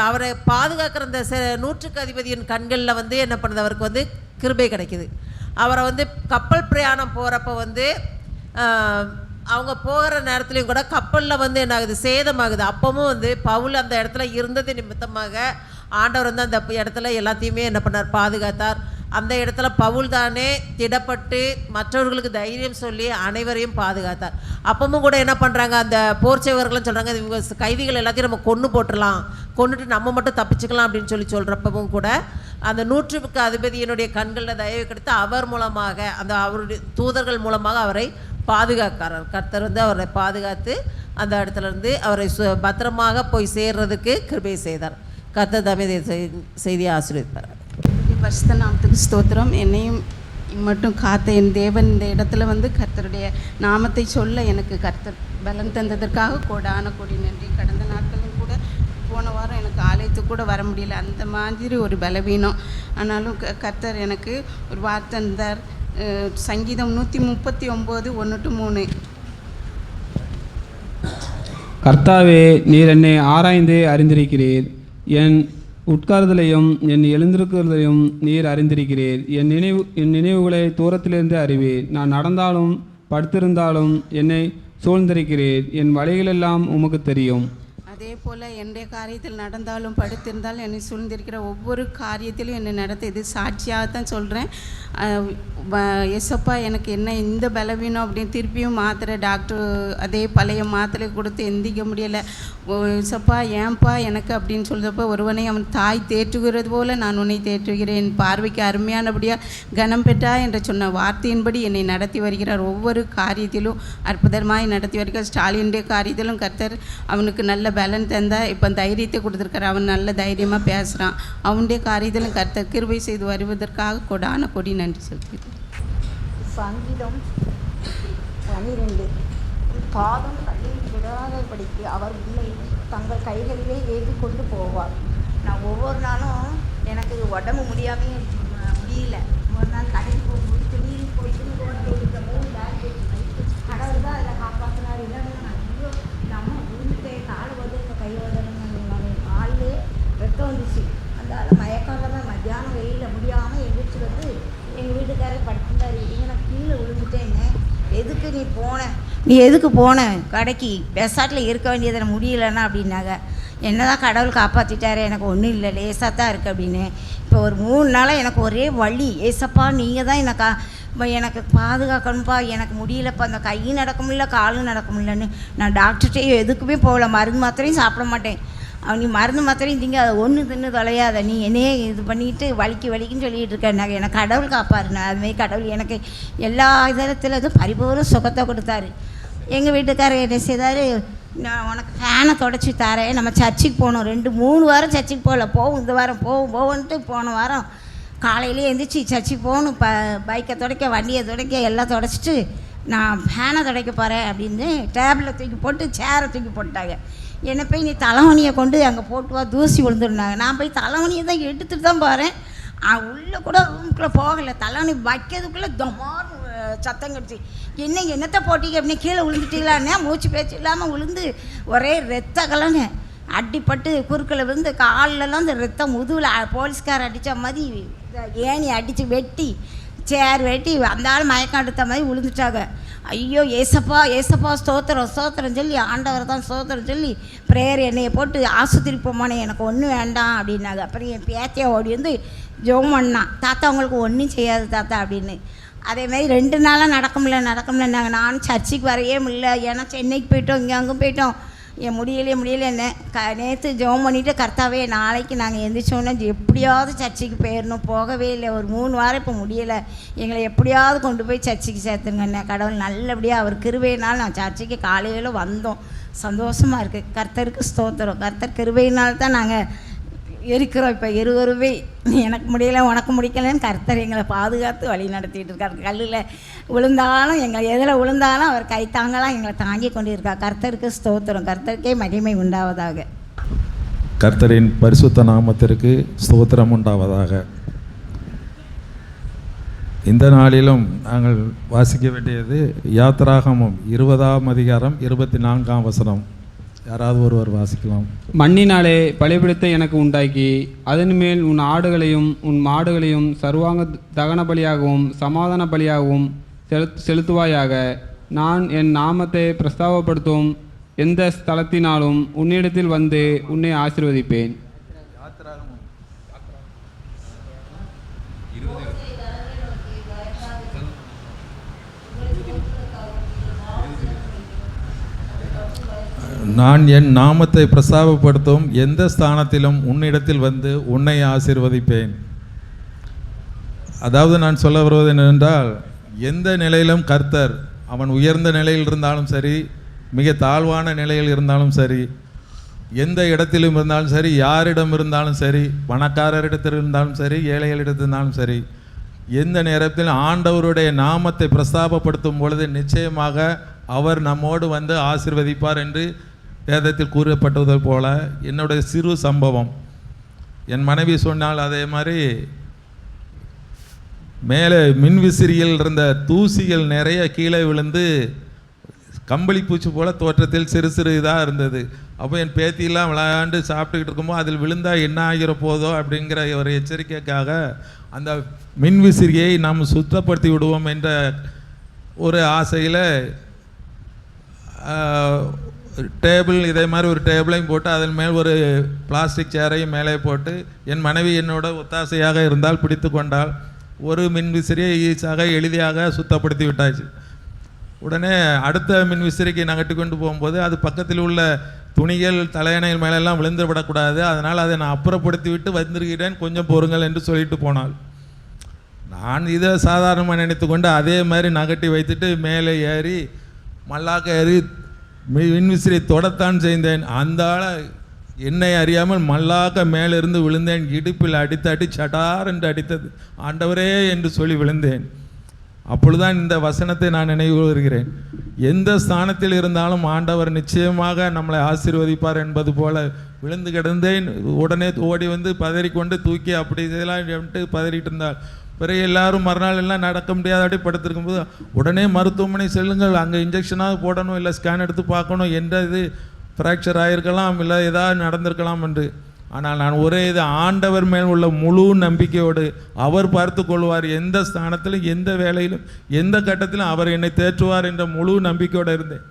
அவரை பாதுகாக்கிற அந்த நூற்றுக்கு அதிபதியின் கண்களில் வந்து என்ன பண்ணுது, அவருக்கு வந்து கிருபை கிடைக்குது. அவரை வந்து கப்பல் பிரயாணம் போகிறப்ப வந்து அவங்க போகிற நேரத்துலையும் கூட கப்பலில் வந்து என்ன ஆகுது, சேதமாகுது. அப்பவும் வந்து பவுல் அந்த இடத்துல இருந்தது நிமித்தமாக ஆண்டவர் வந்து அந்த இடத்துல எல்லாத்தையுமே என்ன பண்ணார், பாதுகாத்தார். அந்த இடத்துல பவுல் தானே திடப்பட்டு மற்றவர்களுக்கு தைரியம் சொல்லி அனைவரையும் பாதுகாத்தார். அப்பவும் கூட என்ன பண்ணுறாங்க, அந்த போர்ச்சேவர்களும் சொல்கிறாங்க, இவங்க கைதிகள் எல்லாத்தையும் நம்ம கொன்னுட்டு நம்ம மட்டும் தப்பிச்சுக்கலாம் அப்படின்னு சொல்கிறப்பவும் கூட அந்த நூற்றுக்கு அதிபதியினுடைய கண்களில் தயவு கிடைத்து அவர் மூலமாக அவருடைய தூதர்கள் மூலமாக அவரை பாதுகாக்கிறார். கர்த்தர் வந்து அவரை பாதுகாத்து அந்த இடத்துலேருந்து அவரை பத்திரமாக போய் சேர்றதுக்கு கிருபை செய்தார். கர்த்தர் தாமே செய்தியை ஆசீர்வதிப்பார். பரிசுத்த நாமத்துக்கு ஸ்தோத்திரம். என்னையும் மட்டும் காத்த என் தேவன் இந்த இடத்துல வந்து கர்த்தருடைய நாமத்தை சொல்ல எனக்கு கர்த்தர் பலன் தந்ததற்காக கோடான கோடி நன்றி. கடந்த நாட்களும் கூட போன வாரம் எனக்கு ஆலயத்துக்கு கூட வர முடியல, அந்த மாதிரி ஒரு பலவீனம். ஆனாலும் கர்த்தர் எனக்கு ஒரு வார்த்தை தந்தார். சங்கீதம் 139 1-3. கர்த்தாவே, நீர் என்னை ஆராய்ந்து அறிந்திருக்கிறீர். என் உட்கார்தலையும் என் எழுந்திருக்கிறதையும் நீர் அறிந்திருக்கிறீர். என் நினைவுகளை தூரத்திலிருந்து அறிவீர். நான் நடந்தாலும் படுத்திருந்தாலும் என்னை சூழ்ந்திருக்கிறீர். என் வழிகளெல்லாம் உமக்கு தெரியும். அதே போல் என்னுடைய காரியத்தில் நடந்தாலும் படுத்திருந்தாலும் என்னை சூழ்ந்திருக்கிற ஒவ்வொரு காரியத்திலும் என்னை நடத்துது சாட்சியாகத்தான் சொல்கிறேன். எஸ்ஸப்பா எனக்கு என்ன இந்த பலவீனம் அப்படின்னு திருப்பியும் மாத்திரை டாக்டர் அதே பழைய மாத்திரை கொடுத்து எந்திக்க முடியலை. எஸ்ஸப்பா ஏன்பா எனக்கு அப்படின்னு சொல்கிறப்ப ஒருவனை அவன் தாய் தேற்றுகிறது போல் நான் உன்னை தேற்றுகிறேன், பார்வைக்கு அருமையானபடியாக கனம் பெற்றா என்று சொன்ன வார்த்தையின்படி என்னை நடத்தி வருகிறார். ஒவ்வொரு காரியத்திலும் அற்புதமாய் நடத்தி வருகிறார். ஸ்டாலினுடைய காரியத்திலும் கர்த்தர் அவனுக்கு நல்ல பலன் தந்தால் இப்போ தைரியத்தை கொடுத்துருக்கார். அவன் நல்ல தைரியமாக பேசுகிறான். அவனுடைய காரியத்திலும் கர்த்தர் கிருபை செய்து வருவதற்காக கொடான கொடி நன்றி சொல்கிறேன். சங்கீதம் 12. பாதம் கல்லில் விடாதபடிக்கு அவர் உன்னை தங்கள் கைகளிலே ஏற்றி கொண்டு போவார். நான் ஒவ்வொரு நாளும் எனக்கு உடம்பு முடியல. ஒரு நாள் கடைக்கு போகும்போது திடீர்னு போயிட்டு இந்த 3 பேக் கடவுள் தான் அதில் காப்பாற்றினார். இல்லைன்னா நான் ஐயோ நம்ம விழுந்துட்டேன், காலை வந்து கை உதறணும், காலிலே ரத்தம் வந்துச்சு. அதனால் மயக்காலமாக மத்தியானம் வெயிலில் முடியாமல் எந்திரிச்சு வந்து எங்கள் வீட்டுக்காரர் படுத்திருந்தார். இங்கே நான் கீழே விழுந்துட்டேங்க, நீ எதுக்கு போன கடைக்கு, பெசாட்டில் இருக்க வேண்டியதை முடியலன்னா அப்படின்னாங்க. என்னதான் கடவுள் காப்பாற்றிட்டாரு, எனக்கு ஒன்றும் இல்லை, லேசாக தான் இருக்குது அப்படின்னு. இப்போ ஒரு 3 நாளாக எனக்கு ஒரே வலி. ஏசப்பா நீங்கள் தான் எனக்கு பாதுகாக்கணும்ப்பா, எனக்கு முடியலப்பா, அந்த கையும் நடக்க முடியல காலும் நடக்க முடியலன்னு நான் டாக்டர்கிட்டையும் எதுக்குமே போகல, மருந்து மாத்திரையும் சாப்பிட மாட்டேன். நீ மருந்து மாத்திரையும் திங்க அதை ஒன்று தின்னு தொலையாத, நீ என்னையே இது பண்ணிட்டு வலிக்குன்னு சொல்லிகிட்டு இருக்கேன். எனக்கு கடவுள் காப்பாருண்ணா. அதுமாரி கடவுள் எனக்கு எல்லா இதரத்துலேயும் பரிபூர்ண சுகத்தை கொடுத்தாரு. எங்கள் வீட்டுக்காரர் என்ன செய்தார், நான் உனக்கு ஃபேனை தொடச்சி தரேன், நம்ம சர்ச்சுக்கு போகணும். 2-3 வாரம் சர்ச்சுக்கு போகல, போகும் இந்த வாரம் போவோன்ட்டு போன வாரம் காலையிலே எழுந்திரிச்சி சர்ச்சுக்கு போகணும். பைக்கை துடைக்க, வண்டியை துடைக்க எல்லாம் துடைச்சிட்டு நான் ஃபேனை துடைக்க போகிறேன் அப்படின்னு டேபிளை தூக்கி போட்டு சேரை தூக்கி போட்டாங்க. என்னை போய் நீ தலைவணியை கொண்டு அங்கே போட்டு வா, தூசி விழுந்துருந்தாங்க. நான் போய் தலைவணியை தான் எடுத்துகிட்டு தான் போகிறேன். உள்ளே கூட ரூமுக்குள்ளே போகலை. தலைவணி வைக்கிறதுக்குள்ளே தமான்னு சத்தம் கடிச்சு, என்னத்தை போட்டிங்க அப்படின்னு கீழே விழுந்துட்டீங்களான்னே, மூச்சு பேச்சு இல்லாமல் விழுந்து ஒரே ரத்த கலன்னு அடிப்பட்டு குறுக்கில் விழுந்து காலிலலாம் இந்த ரத்தம் முதுகில் போலீஸ்கார் அடித்த மாதிரி ஏணி அடித்து வெட்டி சேர் வெட்டி அந்த ஆள் மயக்கம் எடுத்த மாதிரி விழுந்துட்டாங்க. ஐயோ ஏசப்பா ஸ்தோத்திரம் சொல்லி ஆண்டவர் தான் ஸ்தோத்திரம் சொல்லி ப்ரேயர் எண்ணெயை போட்டு ஆஸ்பத்திரி போமானே, எனக்கு ஒன்றும் வேண்டாம் அப்படின்னாங்க. அப்புறம் என் பேத்தியை ஓடி வந்து ஜோம் பண்ணான், தாத்தா உங்களுக்கு ஒன்றும் செய்யாது தாத்தா அப்படின்னு. அதேமாதிரி 2 நாளாக நடக்க முடியலன்னாங்க. நானும் சர்ச்சுக்கு வரையே முடியல, ஏன்னா சென்னைக்கு போயிட்டோம், இங்கே அங்கே போயிட்டோம். என் முடியல என்ன நேற்று ஜெபம் பண்ணிவிட்டு, கர்த்தாவே நாளைக்கு நாங்கள் எந்திரிச்சோன்னே எப்படியாவது சர்ச்சுக்கு போயிடணும். போகவே இல்லை, ஒரு 3 வாரம் இப்போ முடியலை, எங்களை எப்படியாவது கொண்டு போய் சர்ச்சுக்கு சேர்த்துருங்கண்ணே. கடவுள் நல்லபடியாக அவர் கிருபையினால் நான் சர்ச்சுக்கு காலையில் வந்தோம். சந்தோஷமாக இருக்குது. கர்த்தருக்கு ஸ்தோத்திரம். கர்த்தர் கிருபையினால் தான் நாங்கள் இருக்கிறோம். இப்போ இருவருமே எனக்கு முடியலை உனக்கு முடிக்கலைன்னு கர்த்தர் எங்களை பாதுகாத்து வழி நடத்திட்டு இருக்கார். கல்லில் விழுந்தாலும் எங்களை எதில் விழுந்தாலும் அவர் கை தாங்கலாம் எங்களை தாங்கி கொண்டு இருக்கார். கர்த்தருக்கு ஸ்தோத்திரம். கர்த்தருக்கே மகிமை உண்டாவதாக. கர்த்தரின் பரிசுத்த நாமத்திற்கு ஸ்தோத்திரம் உண்டாவதாக. இந்த நாளிலும் நாங்கள் வாசிக்க வேண்டியது யாத்திராகமம் 20ஆம் அதிகாரம் 24ஆம் வசனம். யாராவது ஒருவர் வாசிக்கலாம். மண்ணினாலே பலிபீடத்தை எனக்கு உண்டாக்கி அதன் மேல் உன் ஆடுகளையும் உன் மாடுகளையும் சர்வாங்க தகன பலியாகவும் சமாதான பலியாகவும் செலுத்துவாயாக. நான் என் நாமத்தை பிரஸ்தாபப்படுத்தும் எந்த ஸ்தலத்தினாலும் உன்னிடத்தில் வந்து உன்னை ஆசீர்வதிப்பேன். நான் என் நாமத்தை பிரஸ்தாபப்படுத்தும் எந்த ஸ்தானத்திலும் உன்னிடத்தில் வந்து உன்னை ஆசீர்வதிப்பேன். அதாவது நான் சொல்ல வருவது என்னவென்றால், எந்த நிலையிலும் கர்த்தர், அவன் உயர்ந்த நிலையில் இருந்தாலும் சரி, மிக தாழ்வான நிலையில் இருந்தாலும் சரி, எந்த இடத்திலும் இருந்தாலும் சரி, யாரிடம் இருந்தாலும் சரி, பணக்காரரிடத்தில் இருந்தாலும் சரி, ஏழைகளிடத்தில் இருந்தாலும் சரி, எந்த நேரத்தில் ஆண்டவருடைய நாமத்தை பிரஸ்தாபப்படுத்தும் பொழுது நிச்சயமாக அவர் நம்மோடு வந்து ஆசீர்வதிப்பார் என்று வேதத்தில் கூறப்பட்டது போல என்னுடைய சிறு சம்பவம். என் மனைவி சொன்னால், அதே மாதிரி மேலே மின்விசிறியில் இருந்த தூசிகள் நிறைய கீழே விழுந்து கம்பளி பூச்சி போல் தோற்றத்தில் சிறு சிறு இதாக இருந்தது. அப்போ என் பேத்தியெல்லாம் விளையாண்டு சாப்பிட்டுக்கிட்டு இருக்கும்போது அதில் விழுந்தால் என்ன ஆகிற போதோ அப்படிங்கிற ஒரு எச்சரிக்கைக்காக அந்த மின்விசிறியை நாம் சுத்தப்படுத்தி விடுவோம் என்ற ஒரு ஆசையில் டேபிள், இதே மாதிரி ஒரு டேபிளையும் போட்டு அதன் மேல் ஒரு பிளாஸ்டிக் சேரையும் மேலே போட்டு என் மனைவி என்னோட ஒத்தாசையாக இருந்தால் பிடித்து கொண்டால் ஒரு மின்விசிறியை ஈஸியாக எளிதாக சுத்தப்படுத்தி விட்டாச்சு. உடனே அடுத்த மின்விசிறிக்கு நகட்டி கொண்டு போகும்போது அது பக்கத்தில் உள்ள துணிகள் தலையணைகள் மேலெல்லாம் விழுந்து விடக்கூடாது, அதனால் அதை நான் அப்புறப்படுத்தி விட்டு வந்திருக்கிறேன், கொஞ்சம் பொறுங்கள் என்று சொல்லிட்டு போனாள். நான் இதை சாதாரணமாக நினைத்து கொண்டு அதே மாதிரி நகட்டி வைத்துட்டு மேலே ஏறி மல்லாக்க ஏறி மின்விசிறி தொடத்தான் செய்தேன். அந்த ஆளை என்னை அறியாமல் மல்லாக்க மேலிருந்து விழுந்தேன். இடுப்பில் அடித்து சடார் என்று அடித்தது. ஆண்டவரே என்று சொல்லி விழுந்தேன். அப்பொழுதுதான் இந்த வசனத்தை நான் நினைவு வருகிறேன். எந்த ஸ்தானத்தில் இருந்தாலும் ஆண்டவர் நிச்சயமாக நம்மளை ஆசீர்வதிப்பார் என்பது போல விழுந்து கிடந்தேன். உடனே ஓடி வந்து பதறிக்கொண்டு தூக்கி அப்படி இதெல்லாம் பதறிட்டு இருந்தார். பிறகு எல்லாரும் மறுநாள் எல்லாம் நடக்க முடியாதபடி படுத்திருக்கும் போது உடனே மருத்துவமனை செல்லுங்கள், அங்கே இன்ஜெக்ஷனாக போடணும், இல்லை ஸ்கேன் எடுத்து பார்க்கணும், என்ற இது ஃப்ராக்சர் ஆகிருக்கலாம், இல்லை ஏதாவது நடந்திருக்கலாம் என்று. ஆனால் நான் ஒரே இது, ஆண்டவர் மேல் உள்ள முழு நம்பிக்கையோடு அவர் பார்த்து கொள்வார், எந்த ஸ்தானத்திலும் எந்த வேலையிலும் எந்த கட்டத்திலும் அவர் என்னை தேற்றுவார் என்ற முழு நம்பிக்கையோடு இருந்தேன்.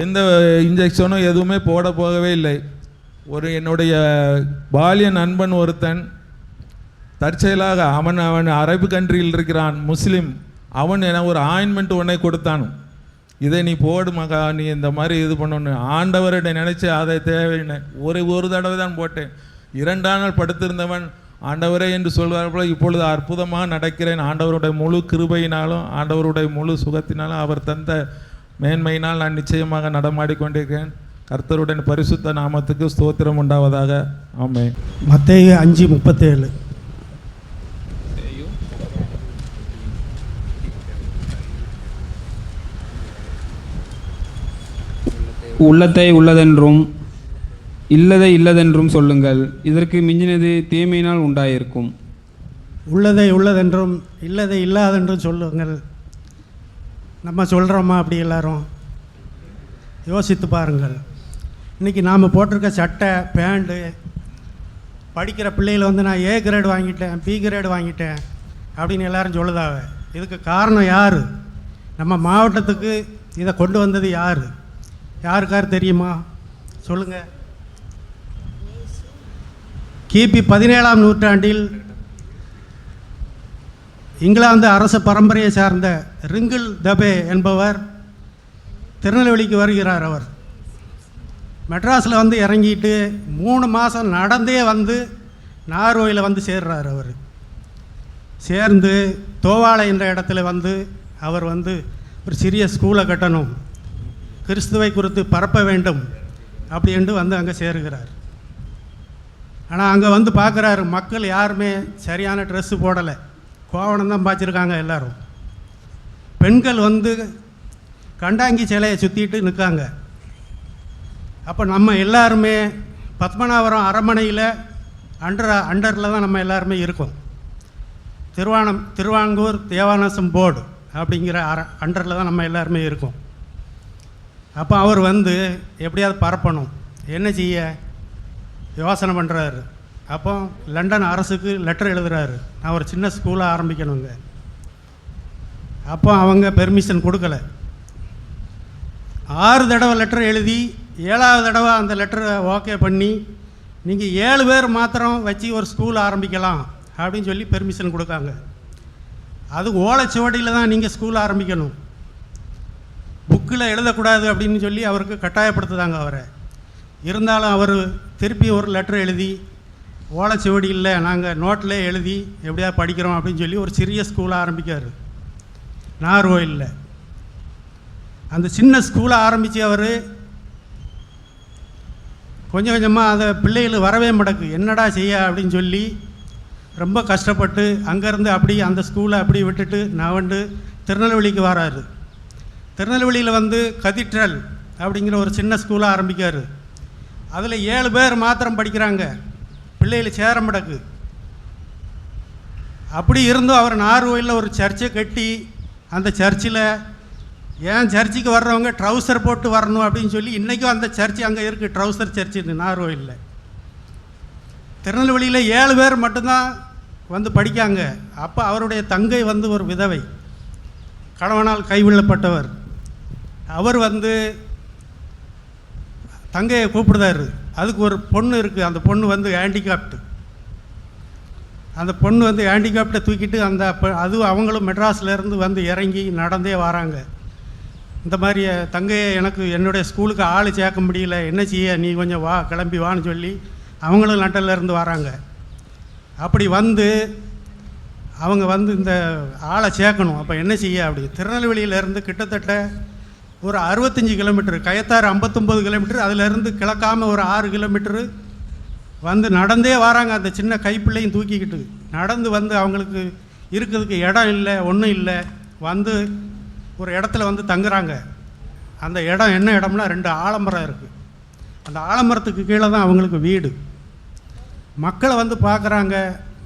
எந்த இன்ஜெக்ஷனும் எதுவுமே போட போகவே இல்லை. என்னுடைய பாலிய நண்பன் ஒருத்தன் தற்செயலாக அவன் அரபு கண்ட்ரியில் இருக்கிறான், முஸ்லீம். அவன் என ஒரு ஆயின்மெண்ட் ஒன்றை கொடுத்தான். இதை நீ போடு மகா, நீ இந்த மாதிரி இது பண்ணணும். ஆண்டவரை நினச்சி அதை தேவைன்னு ஒரு தடவை தான் போட்டேன். 2 நாள் படுத்திருந்தவன் ஆண்டவரே என்று சொல்வார் போல இப்பொழுது அற்புதமாக நடக்கிறேன். ஆண்டவருடைய முழு கிருபையினாலும் ஆண்டவருடைய முழு சுகத்தினாலும் அவர் தந்த மேன்மையினால் நான் நிச்சயமாக நடமாடிக்கொண்டிருக்கிறேன். கர்த்தருடைய பரிசுத்த நாமத்துக்கு ஸ்தோத்திரம் உண்டாவதாக. ஆமென். மத்தேயு 5:37. உள்ளத்தை உள்ளதென்றும் இல்லதை இல்லதென்றும் சொல்லுங்கள், இதற்கு மிஞ்சினது தீமையினால் உண்டாயிருக்கும். உள்ளதை உள்ளதென்றும் இல்லதை இல்லாதென்றும் சொல்லுங்கள். நம்ம சொல்கிறோமா அப்படி எல்லாரும்? யோசித்து பாருங்கள். இன்றைக்கி நாம் போட்டிருக்க சட்டை பேண்ட்டு, படிக்கிற பிள்ளைகள் வந்து நான் A கிரேடு வாங்கிட்டேன், B கிரேடு வாங்கிட்டேன் அப்படின்னு எல்லாரும் சொல்லுதாவ. இதுக்கு காரணம் யார்? நம்ம மாவட்டத்துக்கு இதை கொண்டு வந்தது யார்? யாருக்காரு தெரியுமா? சொல்லுங்கள். கிபி 17ஆம் நூற்றாண்டில் இங்கிலாந்து அரச பரம்பரையை சார்ந்த ரிங்கிள் தபே என்பவர் திருநெல்வேலிக்கு வருகிறார். அவர் மெட்ராஸில் வந்து இறங்கிட்டு 3 மாதம் நடந்தே வந்து நார்வேயில் வந்து சேர்றார். அவர் சேர்ந்து தோவாளை என்ற இடத்துல வந்து அவர் வந்து ஒரு சிறிய ஸ்கூலை கட்டணும், கிறிஸ்துவை குறித்து பரப்ப வேண்டும் அப்படின்ட்டு வந்து அங்கே சேருகிறார். ஆனால் அங்கே வந்து பார்க்குறாரு, மக்கள் யாருமே சரியான ட்ரெஸ்ஸு போடலை, கோவணம் தான் பாய்ச்சிருக்காங்க எல்லோரும். பெண்கள் வந்து கண்டாங்கி சிலையை சுற்றிட்டு நிற்காங்க. அப்போ நம்ம எல்லாருமே பத்மநாபபுரம் அரண்மனையில் அண்டரில் தான் நம்ம எல்லாருமே இருக்கோம். திருவாங்கூர் தேவானசம் போர்டு அப்படிங்கிற அண்டரில் தான் நம்ம எல்லாருமே இருக்கோம். அப்போ அவர் வந்து எப்படியாவது பரப்பணும், என்ன செய்ய யோசனை பண்ணுறாரு. அப்போ லண்டன் அரசுக்கு லெட்டர் எழுதுகிறாரு, நான் ஒரு சின்ன ஸ்கூலை ஆரம்பிக்கணுங்க. அப்போ அவங்க பெர்மிஷன் கொடுக்கல. 6 தடவை லெட்டர் எழுதி 7ஆவது தடவை அந்த லெட்டரை ஓகே பண்ணி நீங்கள் 7 பேர் மாத்திரம் வச்சு ஒரு ஸ்கூல் ஆரம்பிக்கலாம் அப்படின்னு சொல்லி பெர்மிஷன் கொடுக்காங்க. அது ஓலைச்சுவடியில் தான் நீங்கள் ஸ்கூல் ஆரம்பிக்கணும், புக்கில் எழுதக்கூடாது அப்படின்னு சொல்லி அவருக்கு கட்டாயப்படுத்துதாங்க அவரை. இருந்தாலும் அவர் திருப்பி ஒரு லெட்டர் எழுதி ஓலைச்சுவடி இல்லை, நாங்கள் நோட்டில் எழுதி எப்படியா படிக்கிறோம் அப்படின்னு சொல்லி ஒரு சிறிய ஸ்கூலை ஆரம்பிக்கார் நார்வேயில். அந்த சின்ன ஸ்கூலை ஆரம்பித்து அவர் கொஞ்சம் கொஞ்சமாக அந்த பிள்ளைகள் வரவே மாட்டேக்கு, என்னடா செய்ய அப்படின்னு சொல்லி ரொம்ப கஷ்டப்பட்டு அங்கேருந்து அப்படி அந்த ஸ்கூலை அப்படி விட்டுட்டு நான் வந்து திருநெல்வேலிக்கு வராரு. திருநெல்வேலியில் வந்து கதீட்ரல் அப்படிங்கிற ஒரு சின்ன ஸ்கூலை ஆரம்பிக்கார். அதில் 7 பேர் மாத்திரம் படிக்கிறாங்க, பிள்ளைகள் சேர மாட்டேக்கு. அப்படி இருந்தும் அவர் நார்வேயில் ஒரு சர்ச்சை கட்டி அந்த சர்ச்சில் ஏன் சர்ச்சுக்கு வர்றவங்க ட்ரௌசர் போட்டு வரணும் அப்படின்னு சொல்லி இன்றைக்கும் அந்த சர்ச்சு அங்கே இருக்குது, ட்ரௌசர் சர்ச்சுன்னு நார்வேயில். திருநெல்வேலியில் 7 பேர் மட்டும்தான் வந்து படிக்காங்க. அப்போ அவருடைய தங்கை வந்து ஒரு விதவை, கணவனால் கைவிடப்பட்டவர். அவர் வந்து தங்கையை கூப்பிடுதாரு. அதுக்கு ஒரு பொண்ணு இருக்குது, அந்த பொண்ணு வந்து ஹேண்டிகாப்டு. அந்த பொண்ணு வந்து ஹேண்டிகாப்டை தூக்கிட்டு அந்த அதுவும் அவங்களும் மெட்ராஸ்லேருந்து வந்து இறங்கி நடந்தே வராங்க. இந்த மாதிரி தங்கையை எனக்கு என்னுடைய ஸ்கூலுக்கு ஆள் சேர்க்க முடியல, என்ன செய்ய, நீ கொஞ்சம் வா, கிளம்பி வான்னு சொல்லி அவங்களும் லண்டன்லேருந்து வராங்க. அப்படி வந்து அவங்க வந்து இந்த ஆளை சேர்க்கணும். அப்போ என்ன செய்ய, அப்படி திருநெல்வேலியிலேருந்து கிட்டத்தட்ட ஒரு 65 கிலோமீட்டர், கயத்தாறு 59 கிலோமீட்டர், அதிலேருந்து கிழக்காமல் ஒரு 6 கிலோமீட்டரு வந்து நடந்தே வராங்க. அந்த சின்ன கைப்பிள்ளையும் தூக்கிக்கிட்டு நடந்து வந்து அவங்களுக்கு இருக்கிறதுக்கு இடம் இல்லை, ஒன்றும் இல்லை. வந்து ஒரு இடத்துல வந்து தங்குறாங்க. அந்த இடம் என்ன இடம்னா 2 ஆலமரம் இருக்குது. அந்த ஆலமரத்துக்கு கீழே தான் அவங்களுக்கு வீடு. மக்களை வந்து பார்க்குறாங்க.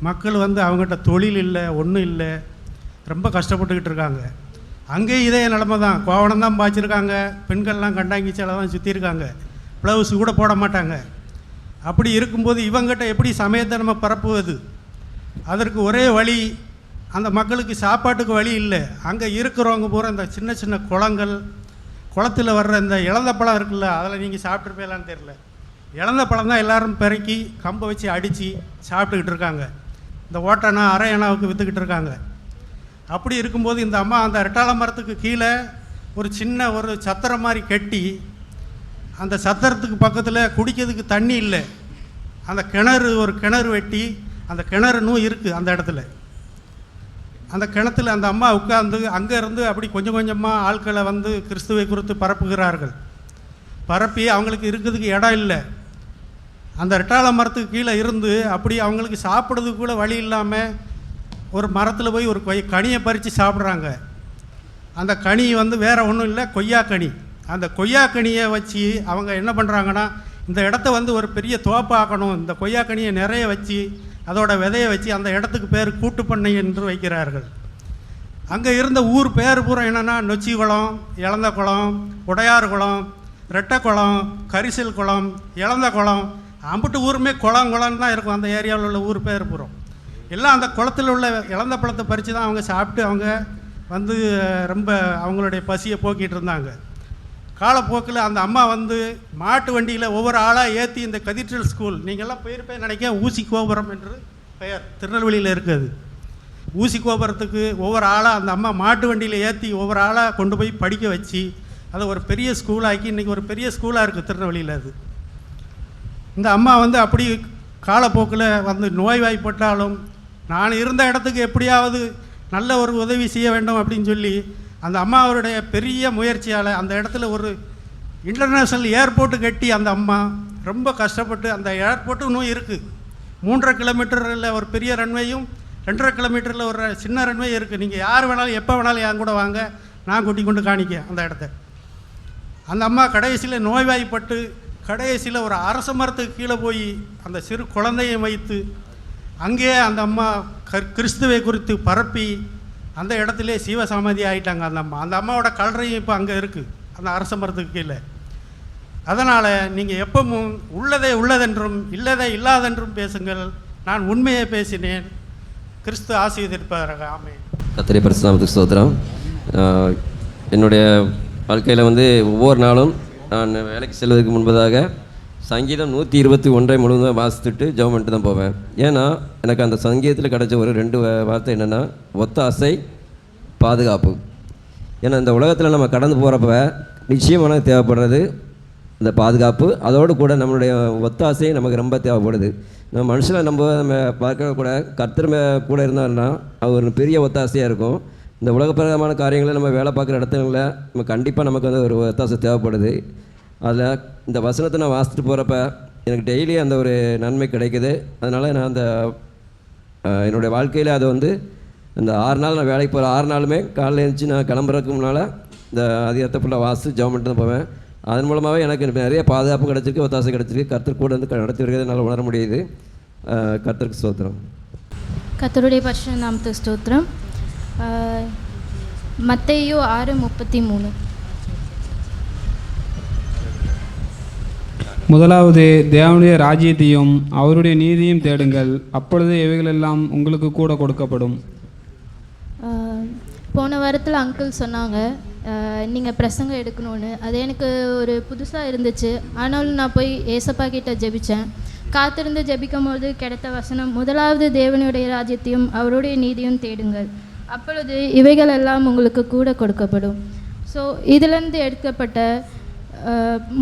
மக்கள் வந்து அவங்ககிட்ட தொழில் இல்லை, ஒன்றும் இல்லை, ரொம்ப கஷ்டப்பட்டுக்கிட்டு இருக்காங்க. அங்கேயும் இதே நிலமை தான், கோவணம் தான் பாய்ச்சிருக்காங்க, பெண்கள்லாம் கண்டாங்கி சேலை தான் சுற்றிருக்காங்க, ப்ளவுஸ் கூட போட மாட்டாங்க. அப்படி இருக்கும்போது இவங்ககிட்ட எப்படி சமயத்தை நம்ம பரப்புவது? அதற்கு ஒரே வழி, அந்த மக்களுக்கு சாப்பாட்டுக்கு வழி இல்லை. அங்கே இருக்கிறவங்க பூரா இந்த சின்ன சின்ன குளங்கள், குளத்தில் வர்ற இந்த இழந்த பழம் இருக்குல்ல, அதில் நீங்கள் சாப்பிட்ருப்பீங்களான்னு தெரில, இழந்த பழம் தான் எல்லோரும் பெருக்கி கம்பை வச்சு அடித்து சாப்பிட்டுக்கிட்டு இருக்காங்க. இந்த ஓட்டணா அரை அணாவுக்கு விற்றுக்கிட்டு இருக்காங்க. அப்படி இருக்கும்போது இந்த அம்மா அந்த ரெட்டாள மரத்துக்கு கீழே ஒரு சின்ன ஒரு சத்திரம் மாதிரி கட்டி, அந்த சத்திரத்துக்கு பக்கத்தில் குடிக்கிறதுக்கு தண்ணி இல்லை. அந்த ஒரு கிணறு வெட்டி, அந்த கிணறு இன்னும் இருக்குது அந்த இடத்துல. அந்த கிணத்துல அந்த அம்மா உட்கார்ந்து அங்கேருந்து அப்படி கொஞ்சம் கொஞ்சமாக ஆட்களை வந்து கிறிஸ்துவை குறித்து பரப்புகிறார்கள். பரப்பி அவங்களுக்கு இருக்கிறதுக்கு இடம் இல்லை. அந்த ரெட்டாள மரத்துக்கு கீழே இருந்து அப்படி அவங்களுக்கு சாப்பிட்றதுக்கு கூட வழி இல்லாமல் ஒரு மரத்தில் போய் ஒரு கனியை பறித்து சாப்பிட்றாங்க. அந்த கனி வந்து வேறு ஒன்றும் இல்லை, கொய்யாக்கனி. அந்த கொய்யாக்கனியை வச்சு அவங்க என்ன பண்ணுறாங்கன்னா, இந்த இடத்த வந்து ஒரு பெரிய தோப்பாக்கணும், இந்த கொய்யாக்கனியை நிறைய வச்சு அதோட விதையை வச்சு அந்த இடத்துக்கு பேர் கூட்டுப்பண்ணை என்று வைக்கிறார்கள். அங்கே இருந்த ஊர் பேர் பூரா என்னென்னா நொச்சி குளம், இளந்த குளம், உடையார் குளம், ரெட்டை குளம், கரிசல் குளம், இளந்த குளம், அம்பிட்டு ஊருமே குளம் தான் இருக்கும். அந்த ஏரியாவில் உள்ள ஊர் பேர் பூரா எல்லாம் அந்த குளத்தில் உள்ள இளந்த பழத்தை பறித்து தான் அவங்க சாப்பிட்டு அவங்க வந்து ரொம்ப அவங்களுடைய பசியை போக்கிட்டு இருந்தாங்க. காலப்போக்கில் அந்த அம்மா வந்து மாட்டு வண்டியில் ஒவ்வொரு ஆளாக ஏற்றி இந்த கதீட்ரல் ஸ்கூல், நீங்கள்லாம் போயிருப்பேன் நினைக்க, ஊசி கோபுரம் என்று பெயர், திருநெல்வேலியில் இருக்குது. ஊசி கோபுரத்துக்கு ஒவ்வொரு ஆளாக அந்த அம்மா மாட்டு வண்டியில் ஏற்றி ஒவ்வொரு ஆளாக கொண்டு போய் படிக்க வச்சு அதை ஒரு பெரிய ஸ்கூலாக்கி இன்றைக்கி ஒரு பெரிய ஸ்கூலாக இருக்குது திருநெல்வேலியில். அது இந்த அம்மா வந்து அப்படி காலப்போக்கில் வந்து நோய்வாய்ப்பட்டாலும் நான் இருந்த இடத்துக்கு எப்படியாவது நல்ல ஒரு உதவி செய்ய வேண்டும் அப்படின்னு சொல்லி அந்த அம்மாவுடைய பெரிய முயற்சியால் அந்த இடத்துல ஒரு இன்டர்நேஷ்னல் ஏர்போர்ட்டு கட்டி அந்த அம்மா ரொம்ப கஷ்டப்பட்டு, அந்த ஏர்போர்ட்டு இன்னும் இருக்குது. 3.5 கிலோமீட்டரில் ஒரு பெரிய ரன்வேயும் 2.5 கிலோமீட்டரில் ஒரு சின்ன ரன்வே இருக்குது. நீங்கள் யார் வேணாலும் எப்போ வேணாலும் என் கூட வாங்க, நான் கூட்டி கொண்டு காணிக்க அந்த இடத்த. அந்த அம்மா கடைசியில் நோய்வாய்ப்பட்டு கடைசியில் ஒரு அரச மரத்துக்கு கீழே போய் அந்த சிறு குழந்தையை வைத்து அங்கேயே அந்த அம்மா கிறிஸ்துவை குறித்து பரப்பி அந்த இடத்துல சீவசமாதி ஆகிட்டாங்க அந்த அம்மா. அந்த அம்மாவோட கல்லறையும் இப்போ அங்கே இருக்குது அந்த அரச மரத்துக்கு கீழே. அதனால் நீங்கள் எப்பவும் உள்ளதை உள்ளதென்றும் இல்லதை இல்லாதென்றும் பேசுங்கள். நான் உண்மையை பேசினேன். கிறிஸ்து ஆசீர்வதிப்பாராக. ஆமென். கர்த்தருடைய பரிசுத்த நாமத்துக்கு ஸ்தோத்திரம். என்னுடைய வாழ்க்கையில் வந்து ஒவ்வொரு நாளும் நான் வேலைக்கு செல்வதற்கு முன்பதாக சங்கீதம் 121 முழுவதும் வாசித்துட்டு ஜெபம் பண்ணிட்டு தான் போவேன். ஏன்னா எனக்கு அந்த சங்கீதத்தில் கிடைச்ச ஒரு 2 வார்த்தை என்னென்னா, ஒத்தாசை, பாதுகாப்பு. ஏன்னா இந்த உலகத்தில் நம்ம கடந்து போகிறப்ப நிச்சயமாக தேவைப்படுறது இந்த பாதுகாப்பு. அதோடு கூட நம்மளுடைய ஒத்தாசை நமக்கு ரொம்ப தேவைப்படுது. நம்ம மனுஷனை நம்ம பார்க்க கூட கர்த்தர் கூட இருந்தாருன்னா அவர் ஒரு பெரிய ஒத்தாசையாக இருக்கும். இந்த உலகப்பிரகமான காரியங்களை நம்ம வேலை பார்க்குற இடத்துல நம்ம கண்டிப்பாக நமக்கு வந்து ஒரு ஒத்தாசை தேவைப்படுது. அதில் இந்த வசனத்தை நான் வாசிட்டு போகிறப்ப எனக்கு டெய்லி அந்த ஒரு நன்மை கிடைக்குது. அதனால் நான் அந்த என்னுடைய வாழ்க்கையில் அதை வந்து இந்த 6 நாள் நான் வேலைக்கு போகிற 6 நாளுமே காலையில் எழுந்துச்சி நான் கிளம்புறதுக்கு முன்னால் இந்த அதிகாரத்தை ஃபுல்லாக வாசித்து ஜெபம் பண்ணிட்டு தான் போவேன். அதன் மூலமாகவே எனக்கு நிறைய பாதுகாப்பு கிடச்சிருக்கு, ஒத்தாசை கிடச்சிருக்கு. கர்த்தர் கூட வந்து நடத்தி வருகிறது என்னால் உணர முடியுது. கர்த்தருக்கு ஸ்தோத்திரம். கர்த்தருடைய பரிசுத்த நாமத்துக்கு ஸ்தோத்திரம். மத்தேயு 6:33. முதலாவது தேவனுடைய ராஜ்யத்தையும் அவருடைய நீதியும் தேடுங்கள், அப்பொழுது இவைகளெல்லாம் உங்களுக்கு கூட கொடுக்கப்படும். போன வாரத்தில் அங்கிள் சொன்னாங்க நீங்கள் பிரசங்கம் எடுக்கணும்னு. அது எனக்கு ஒரு புதுசாக இருந்துச்சு. ஆனாலும் நான் போய் ஏசப்பா கிட்ட ஜெபித்தேன். காத்திருந்து ஜெபிக்கும் போது கிடைத்த வசனம், முதலாவது தேவனுடைய ராஜ்யத்தையும் அவருடைய நீதியும் தேடுங்கள், அப்பொழுது இவைகள் எல்லாம் உங்களுக்கு கூட கொடுக்கப்படும். ஸோ இதிலிருந்து எடுக்கப்பட்ட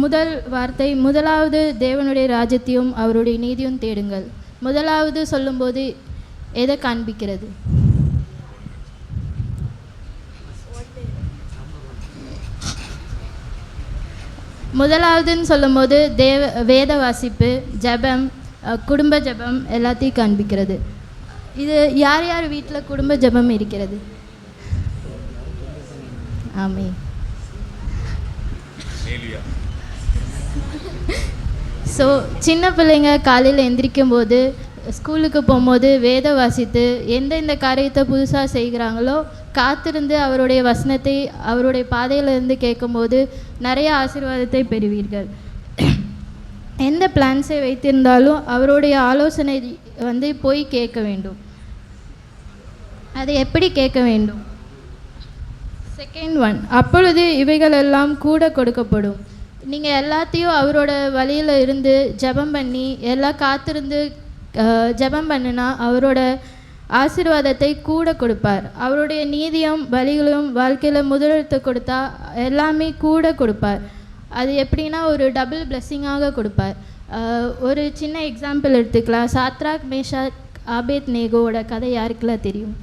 முதல் வார்த்தை, முதலாவது தேவனுடைய ராஜ்யத்தையும் அவருடைய நீதியும் தேடுங்கள். முதலாவது சொல்லும்போது எதை காண்பிக்கிறது? முதலாவதுன்னு சொல்லும்போது வேத வாசிப்பு, ஜெபம், குடும்ப ஜெபம் எல்லாத்தையும் காண்பிக்கிறது. இது யார் யார் வீட்டில் குடும்ப ஜெபம் இருக்கிறது? ஆமே. ஸோ சின்ன பிள்ளைங்க காலையில் எந்திரிக்கும் போது ஸ்கூலுக்கு போகும்போது வேத வாசித்து எந்த காரியத்தை புதுசாக செய்கிறாங்களோ காத்திருந்து அவருடைய வசனத்தை அவருடைய பாதையிலிருந்து கேட்கும்போது நிறைய ஆசீர்வாதத்தை பெறுவீர்கள். எந்த பிளான்ஸை வைத்திருந்தாலும் அவருடைய ஆலோசனை வந்து போய் கேட்க வேண்டும். அதை எப்படி கேட்க வேண்டும்? செகண்ட் ஒன், அப்பொழுது இவைகள் எல்லாம் கூட கொடுக்கப்படும். நீங்கள் எல்லாத்தையும் அவரோட வழியில் இருந்து ஜெபம் பண்ணி எல்லாம் காத்திருந்து ஜெபம் பண்ணினா அவரோட ஆசீர்வாதத்தை கூட கொடுப்பார். அவருடைய நீதியும் வழிகளும் வாழ்க்கையில் முதலெடுத்து கொடுத்தா எல்லாமே கூட கொடுப்பார். அது எப்படின்னா ஒரு டபுள் பிளெஸ்ஸிங்காக கொடுப்பார். ஒரு சின்ன எக்ஸாம்பிள் எடுத்துக்கலாம். சாத்ராக் மேஷாக் ஆபேத் நேகோவோட கதை யாருக்கெல்லாம் தெரியும்?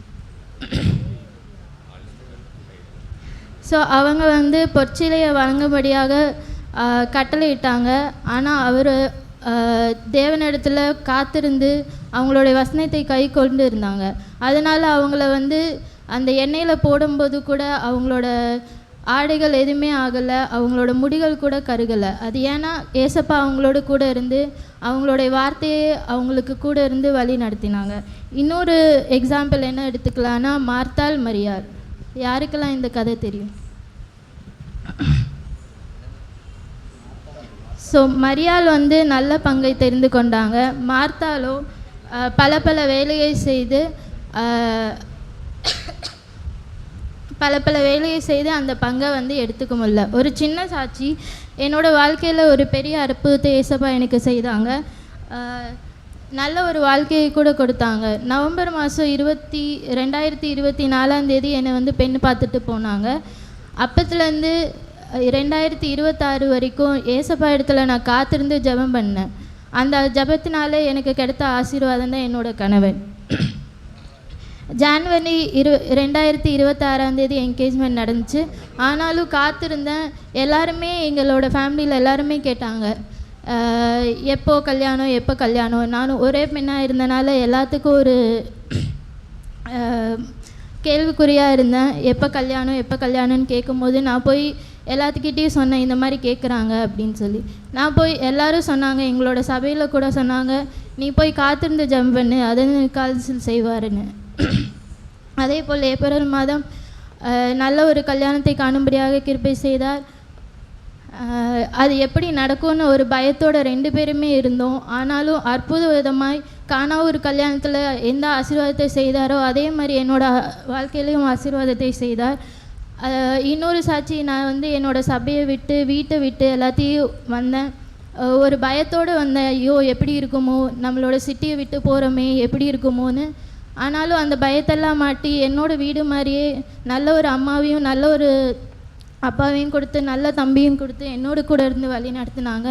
ஸோ அவங்க வந்து பொற்சிலையை வழங்கும்படியாக கட்டளையிட்டாங்க. ஆனால் அவர் தேவனிடத்தில் காத்திருந்து அவங்களுடைய வசனத்தை கை கொண்டு இருந்தாங்க. அதனால் அவங்கள வந்து அந்த எண்ணெயில் போடும்போது கூட அவங்களோட ஆடைகள் எதுவுமே ஆகலை, அவங்களோட முடிகள் கூட கருகலை. அது ஏன்னா ஏசப்பா அவங்களோட கூட இருந்து அவங்களுடைய வார்த்தையை அவங்களுக்கு கூட இருந்து வழி நடத்தினாங்க. இன்னொரு எக்ஸாம்பிள் என்ன எடுத்துக்கலான்னா, மார்த்தாள் மரியாள். யாருக்கெல்லாம் இந்த கதை தெரியும்? ஸோ மரியாள் வந்து நல்ல பங்கை தெரிந்து கொண்டாங்க. மார்த்தாளோ பல வேலையை செய்து பல வேலையை செய்து அந்த பங்கை வந்து எடுத்துக்க முடியல. ஒரு சின்ன சாட்சி, என்னோடய வாழ்க்கையில் ஒரு பெரிய அற்புதத்தை ஏசப்பா எனக்கு செய்தாங்க. நல்ல ஒரு வாழ்க்கையை கூட கொடுத்தாங்க. நவம்பர் மாதம் 2024 என்னை வந்து பெண் பார்த்துட்டு போனாங்க. அப்பத்துலேருந்து 2026 வரைக்கும் ஏசப்பா இடத்துல நான் காத்திருந்து ஜெபம் பண்ணேன். அந்த ஜெபத்தினால எனக்கு கிடைத்த ஆசீர்வாதம் தான் என்னோடய கணவன். ஜான்வரி 2026 என்கேஜ்மெண்ட் நடந்துச்சு. ஆனாலும் காத்திருந்தேன். எல்லாருமே எங்களோட ஃபேமிலியில் எல்லாருமே கேட்டாங்க, எப்போ கல்யாணம். நானும் ஒரே பெண்ணாக இருந்தனால எல்லாத்துக்கும் ஒரு கேள்விக்குறியாக இருந்தேன். எப்போ கல்யாணம்னு கேட்கும்போது நான் போய் எல்லாத்துக்கிட்டேயும் சொன்னேன், இந்த மாதிரி கேட்குறாங்க அப்படின்னு சொல்லி. நான் போய் எல்லோரும் சொன்னாங்க, எங்களோட சபையில் கூட சொன்னாங்க, நீ போய் காத்திருந்து ஜெபம் பண்ணு, அதை கால்சில் செய்வாருன்னு. அதே போல் ஏப்ரல் மாதம் நல்ல ஒரு கல்யாணத்தை காணும்படியாக கிருபை செய்தார். அது எப்படி நடக்கும்னு ஒரு பயத்தோட 2 பேருமே இருந்தோம். ஆனாலும் அற்புத விதமாய் காணா ஒரு கல்யாணத்தில் எந்த ஆசீர்வாதத்தை செய்தாரோ அதே மாதிரி என்னோட வாழ்க்கையிலையும் ஆசீர்வாதத்தை செய்தார். இன்னொரு சாட்சி, நான் வந்து என்னோடய சபையை விட்டு வீட்டை விட்டு எல்லாத்தையும் வந்தேன். ஒரு பயத்தோடு வந்தேன், ஐயோ எப்படி இருக்குமோ, நம்மளோட சிட்டியை விட்டு போகிறோமே எப்படி இருக்குமோன்னு. ஆனாலும் அந்த பயத்தெல்லாம் மாட்டி என்னோடய வீடு மாதிரியே நல்ல ஒரு அம்மாவையும் நல்ல ஒரு அப்பாவையும் கொடுத்து நல்ல தம்பியும் கொடுத்து என்னோட கூட இருந்து வழி நடத்தினாங்க.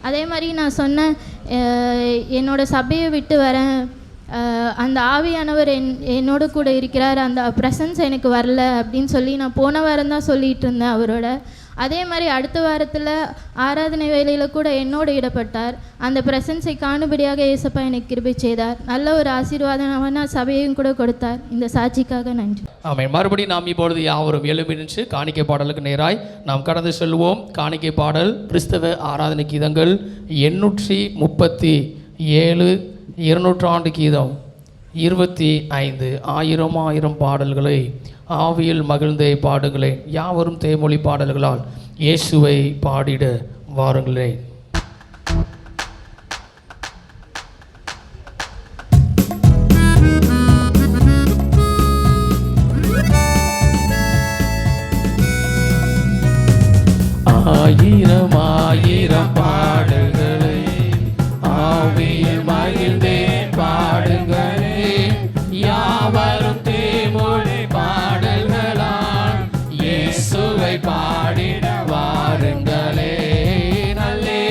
அதே மாதிரி நான் சொன்னேன், என்னோடய சபையை விட்டு வரேன், அந்த ஆவியானவர் என்னோட கூட இருக்கிறார், அந்த ப்ரெசன்ஸ் எனக்கு வரல அப்படின்னு சொல்லி நான் போன வாரம் தான் சொல்லிகிட்டு இருந்தேன் அவரோட. அதே மாதிரி அடுத்த வாரத்தில் ஆராதனை வேலையில் கூட என்னோடு ஈடுபட்டார். அந்த ப்ரெசன்ஸை காணும்படியாக ஏசப்பா எனக்கு கிருபை செய்தார். நல்ல ஒரு ஆசீர்வாதமான சபையும் கூட கொடுத்தார். இந்த சாட்சிக்காக நன்றி. ஆமென். மறுபடியும் நாம் இப்பொழுது யாவரும் எழும்பி நின்று காணிக்கை பாடலுக்கு நேராய் நாம் கடந்து செல்வோம். காணிக்கை பாடல் கிறிஸ்தவ ஆராதனை கீதங்கள் 837 200 கீதம் 25 1000 பாடல்களை ஆவியில் மகிழ்ந்தே பாடுங்களேன். யாவரும் தேமொழி பாடல்களால் இயேசுவை பாடிட வாருங்களேன். ஆயிரம் பாடல்களை ஆவியில் மகிழ்ந்தே பாடுங்களே. யாவரும் தேமொழி பாடல்களால் இயேசுவை பாடிட வாருங்களே. நல்லே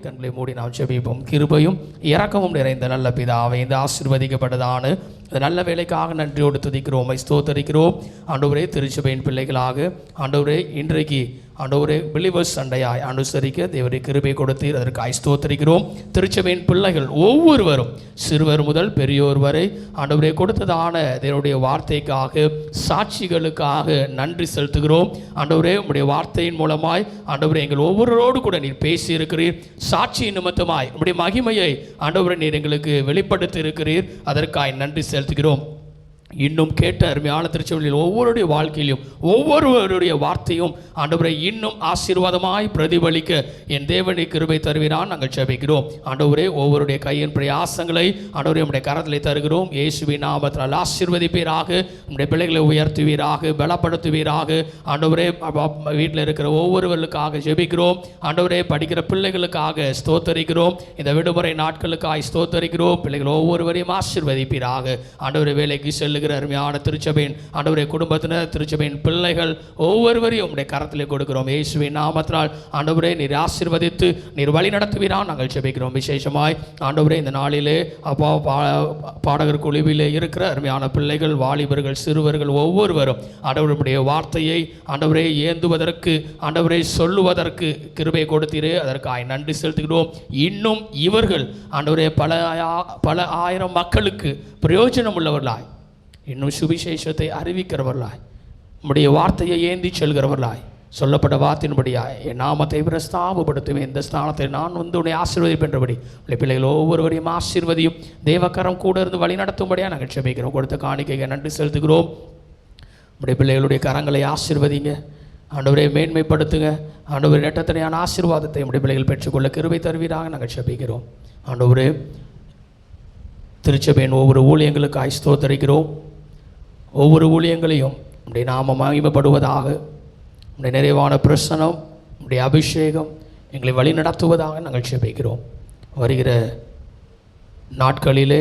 கண்களை மூடி நாம் ஜெபிப்போம். கிருபையும் இரக்கமும் நிறைந்த நல்ல பிதாவே, இந்த ஆசீர்வதிக்கப்பட்டதான இந்த நல்ல வேலைக்காக நன்றியோடு துதிக்கிறோம், ஸ்தோத்தரிக்கிறோம். ஆண்டவரே, திருச்சபையின் பிள்ளைகளாக ஆண்டவரே இன்றைக்கு ஆண்டவரே பிலிவர்ஸ் சண்டையாய் அனுசரிக்க தேவரை கிருபை கொடுத்தீர், அதற்காக ஸ்தோத்தரிக்கிறோம். திருச்சபையின் பிள்ளைகள் ஒவ்வொருவரும் சிறுவர் முதல் பெரியோர் வரை ஆண்டவரே கொடுத்ததான தேவனுடைய வார்த்தைக்காக சாட்சிகளுக்காக நன்றி செலுத்துகிறோம். ஆண்டவரே, உம்முடைய வார்த்தையின் மூலமாய் ஆண்டவரே எங்கள் ஒவ்வொருவரோடு கூட நீர் பேசி இருக்கிறீர். சாட்சி நிமித்தமாய் உம்முடைய மகிமையை ஆண்டவரே நீர் எங்களுக்கு வெளிப்படுத்தி இருக்கிறீர், அதற்காக நன்றி செலுத்துகிறோம். இன்னும் கேட்ட அருமையான திருச்சபையில் ஒவ்வொருடைய வாழ்க்கையிலும் ஒவ்வொருவருடைய வார்த்தையும் ஆண்டவரை இன்னும் ஆசீர்வாதமாய் பிரதிபலிக்க என் தேவனை கிருபை தருவீரான் நாங்கள் ஜெபிக்கிறோம். ஆண்டவரே, ஒவ்வொருடைய கையின் பிரயாசங்களை ஆண்டவரே உம்முடைய கரத்திலே தருகிறோம். இயேசுவின் நாமத்தினால் ஆசீர்வதிப்பீராக, உம்முடைய பிள்ளைகளை உயர்த்துவீராக, பலப்படுத்துவீராக. ஆண்டவரே, வீட்டில் இருக்கிற ஒவ்வொருவர்களுக்காக ஜெபிக்கிறோம். ஆண்டவரே, படிக்கிற பிள்ளைகளுக்காக ஸ்தோத்தரிக்கிறோம். இந்த விடுமுறை நாட்களுக்காக ஸ்தோத்தரிக்கிறோம். பிள்ளைகள் ஒவ்வொருவரையும் ஆசீர்வதிப்பீராக. ஆண்டவரே, வேலைக்கு செல்லுகிற அருமையான திருச்சபையின் ஆண்டவரே குடும்பத்தினர், திருச்சபையின் பிள்ளைகள் ஒவ்வொருவரையும் உம்முடைய கரத்திலே கொடுக்கிறோம். இயேசுவின் நாமத்தினால் ஆண்டவரே நீர் ஆசீர்வதித்து நீர் வழி நடத்துவீராக நாங்கள் ஜெபிக்கிறோம். விசேஷமாய் ஆண்டவரே இந்த நாளிலே அப்பா பாடகர் குழுவிலே இருக்கிற அருமையான பிள்ளைகள், வாலிபர்கள், சிறுவர்கள் ஒவ்வொருவரும் ஆண்டவருடைய வார்த்தையை ஆண்டவரே ஏந்துவதற்கு ஆண்டவரை சொல்லுவதற்கு கிருபை கொடுத்தீரே, அதற்காக நன்றி செலுத்துகிறோம். இன்னும் இவர்கள் ஆண்டவரே பல ஆயிரம் மக்களுக்கு பிரயோஜனம் உள்ளவர்களாய், இன்னும் சுவிசேஷத்தை அறிவிக்கிறவர்களாய், உம்முடைய வார்த்தையை ஏந்தி செல்கிறவர்களாய், சொல்லப்பட்ட வார்த்தையின்படியாய் என் நாமத்தை பிரஸ்தாபப்படுத்துவேன், இந்த ஸ்தானத்தை நான் உன்னை ஆசீர்வதிப்பென்றபடி உடைய பிள்ளைகள் ஒவ்வொருவரையும் ஆசீர்வதியும் தேவக்கரம் கூட இருந்து வழி நடத்தும்படியாக நாங்கள் ஜெபிக்கிறோம். கொடுத்த காணிக்கையை நன்றி செலுத்துகிறோம். உடைய பிள்ளைகளுடைய கரங்களை ஆசீர்வதிங்க ஆண்டவரை, மேன்மைப்படுத்துங்க ஆண்டவரை. நட்டத்தனையான ஆசீர்வாதத்தை உடைய பிள்ளைகள் பெற்றுக்கொள்ள கிருபை தருவீராக நாங்கள் ஜெபிக்கிறோம். ஆண்டவரே, திருச்சபையின் ஒவ்வொரு ஊழியங்களுக்காக ஸ்தோத்தரிக்கிறோம். ஒவ்வொரு ஊழியங்களையும் உடைய நாமம் மகிமைப்படுவதாக, உடைய நிறைவான பிரசனம், உடைய அபிஷேகம் எங்களை வழி நடத்துவதாக நாங்கள் ஜெபிக்கிறோம். வருகிற நாட்களிலே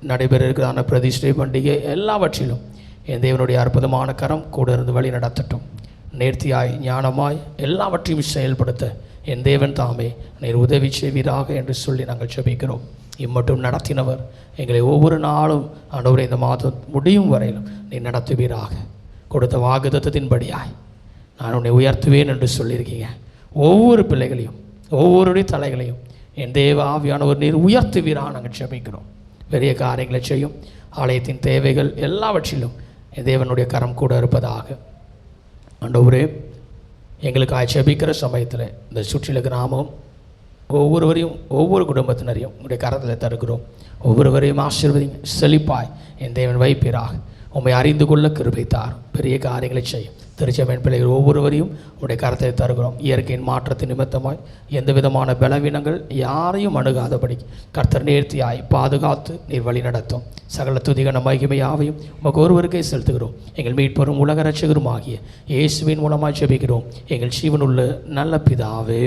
நடைபெற இருக்கிறதான பிரதிஷ்டை பண்டிகை எல்லாவற்றிலும் என் தேவனுடைய அற்புதமான கரம் கூட இருந்து வழி நடத்தட்டும். நேர்த்தியாய் ஞானமாய் எல்லாவற்றையும் செயல்படுத்த என் தேவன் தாமே நீர் உதவி செய்வீராக என்று சொல்லி நாங்கள் ஜெபிக்கிறோம். இம்மட்டும் நடத்தினவர் எங்களை ஒவ்வொரு நாளும் ஆண்டவரே இந்த மாதம் முடியும் வரையிலும் நீ நடத்துவீராக. கொடுத்த வாக்குத்தத்தின்படியாய் நான் உன்னை உயர்த்துவேன் என்று சொல்லியிருக்கீங்க. ஒவ்வொரு பிள்ளைகளையும் ஒவ்வொருடைய தலைகளையும் என் தேவ ஆவியானவர் நீர் உயர்த்துவீராக நாங்கள் ஜெபிக்கிறோம். பெரிய காரியங்களை செய்யும். ஆலயத்தின் தேவைகள் எல்லாவற்றிலும் என் தேவனுடைய கரம் கூட இருப்பதாக. ஆண்டவரே, எங்களுக்காக ஜெபிக்கிற சமயத்தில் இந்த சுற்றில கிராமம் ஒவ்வொருவரையும் ஒவ்வொரு குடும்பத்தினரையும் உங்களுடைய கரத்தில் தருகிறோம். ஒவ்வொருவரையும் ஆசீர்வதிங்க, செழிப்பாய் என் தேவன் வைப்பீராக. உம்மை அறிந்து கொள்ள கிருபைத்தார், பெரிய காரியங்களை செய்யும். திருச்சபையின் பிள்ளைகள் ஒவ்வொருவரையும் உங்களுடைய கரத்தை தருகிறோம். இயற்கையின் மாற்றத்தின் நிமித்தமாய் எந்த விதமான பலவீனங்கள் யாரையும் அணுகாதபடி கர்த்தர் நேர்த்தியாய் பாதுகாத்து நீர் வழி நடத்தும். சகல துதிகன மகிமையாவையும் உமக்கு ஒருவருக்கே செலுத்துகிறோம். எங்கள் மீட்பரும் உலக ரட்சகரும் ஆகிய இயேசுவின் மூலமாய் ஜெபிக்கிறோம் எங்கள் ஜீவனுள்ள நல்ல பிதாவே.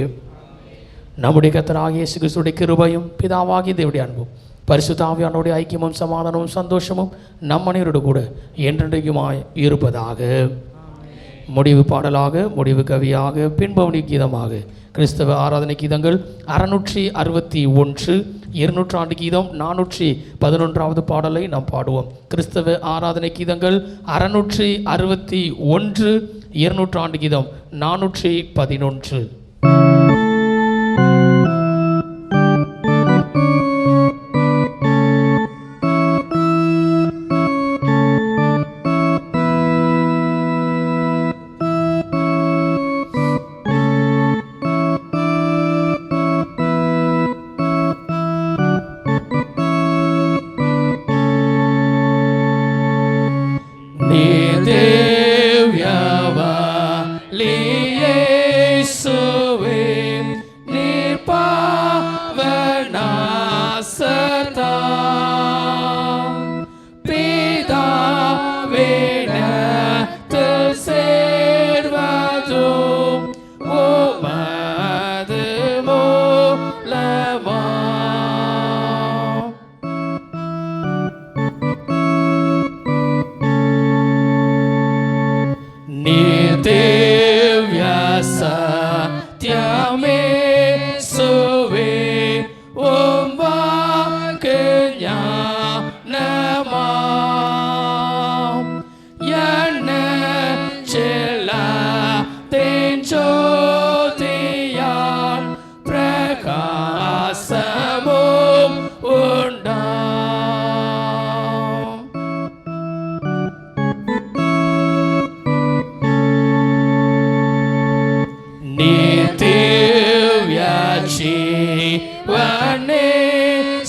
நம்முடைய கர்த்தராகிய இயேசு கிறிஸ்துவின் கிருபையும் பிதாவாகிய தேவனுடைய அன்பும் பரிசுத்த ஆவியானவருடைய ஐக்கியமும் சமாதானமும் சந்தோஷமும் நம் அனைவரோடு கூட என்றென்றைக்குமாய் இருப்பதாக. முடிவு பாடலாக, முடிவு கவியாக, பின்பவனி கீதமாக கிறிஸ்தவ ஆராதனை கீதங்கள் 661, 200 கீதம் 411 பாடலை நாம் பாடுவோம். கிறிஸ்தவ ஆராதனை கீதங்கள் 661, 200 கீதம் 411. Yeshuve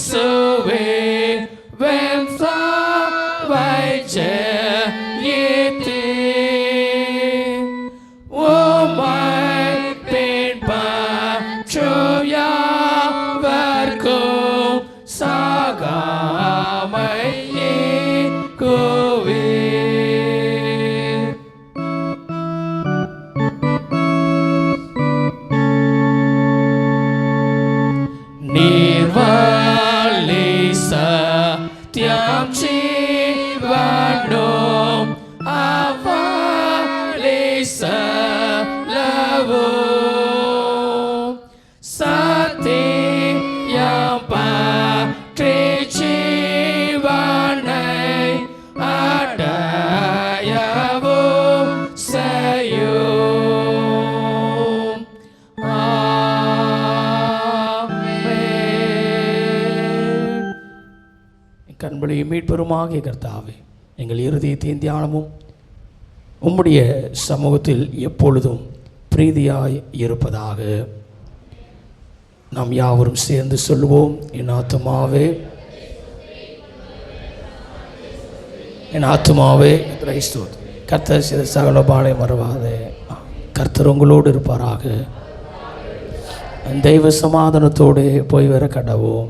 சுவே வெம்சா வைஜயித்தே உம்மை பின்பற்றும் யாவர்க்கும் சாகாமையே கோவே. நீர்வாழி சத்தியம் ஜீவனும் அவாழி சலவும் சத்தியம் பற்றி ஜீவனை அடையவும் செய்யும். கண்படியை மீட்பெருமாகிய கர்த்தாவே, எங்கள் இருதயத்தின் தியானமும் உம்முடைய சமூகத்தில் எப்பொழுதும் பிரீதியாய் இருப்பதாக. நாம் யாவரும் சேர்ந்து சொல்லுவோம். என் ஆத்துமாவே, என் ஆத்துமாவே கிறிஸ்துவ கர்த்தர் செய்த சகல பாலை மறவாதே. கர்த்தர் உங்களோடு இருப்பாராக. தெய்வ சமாதானத்தோடு போய் வர கடவோம்.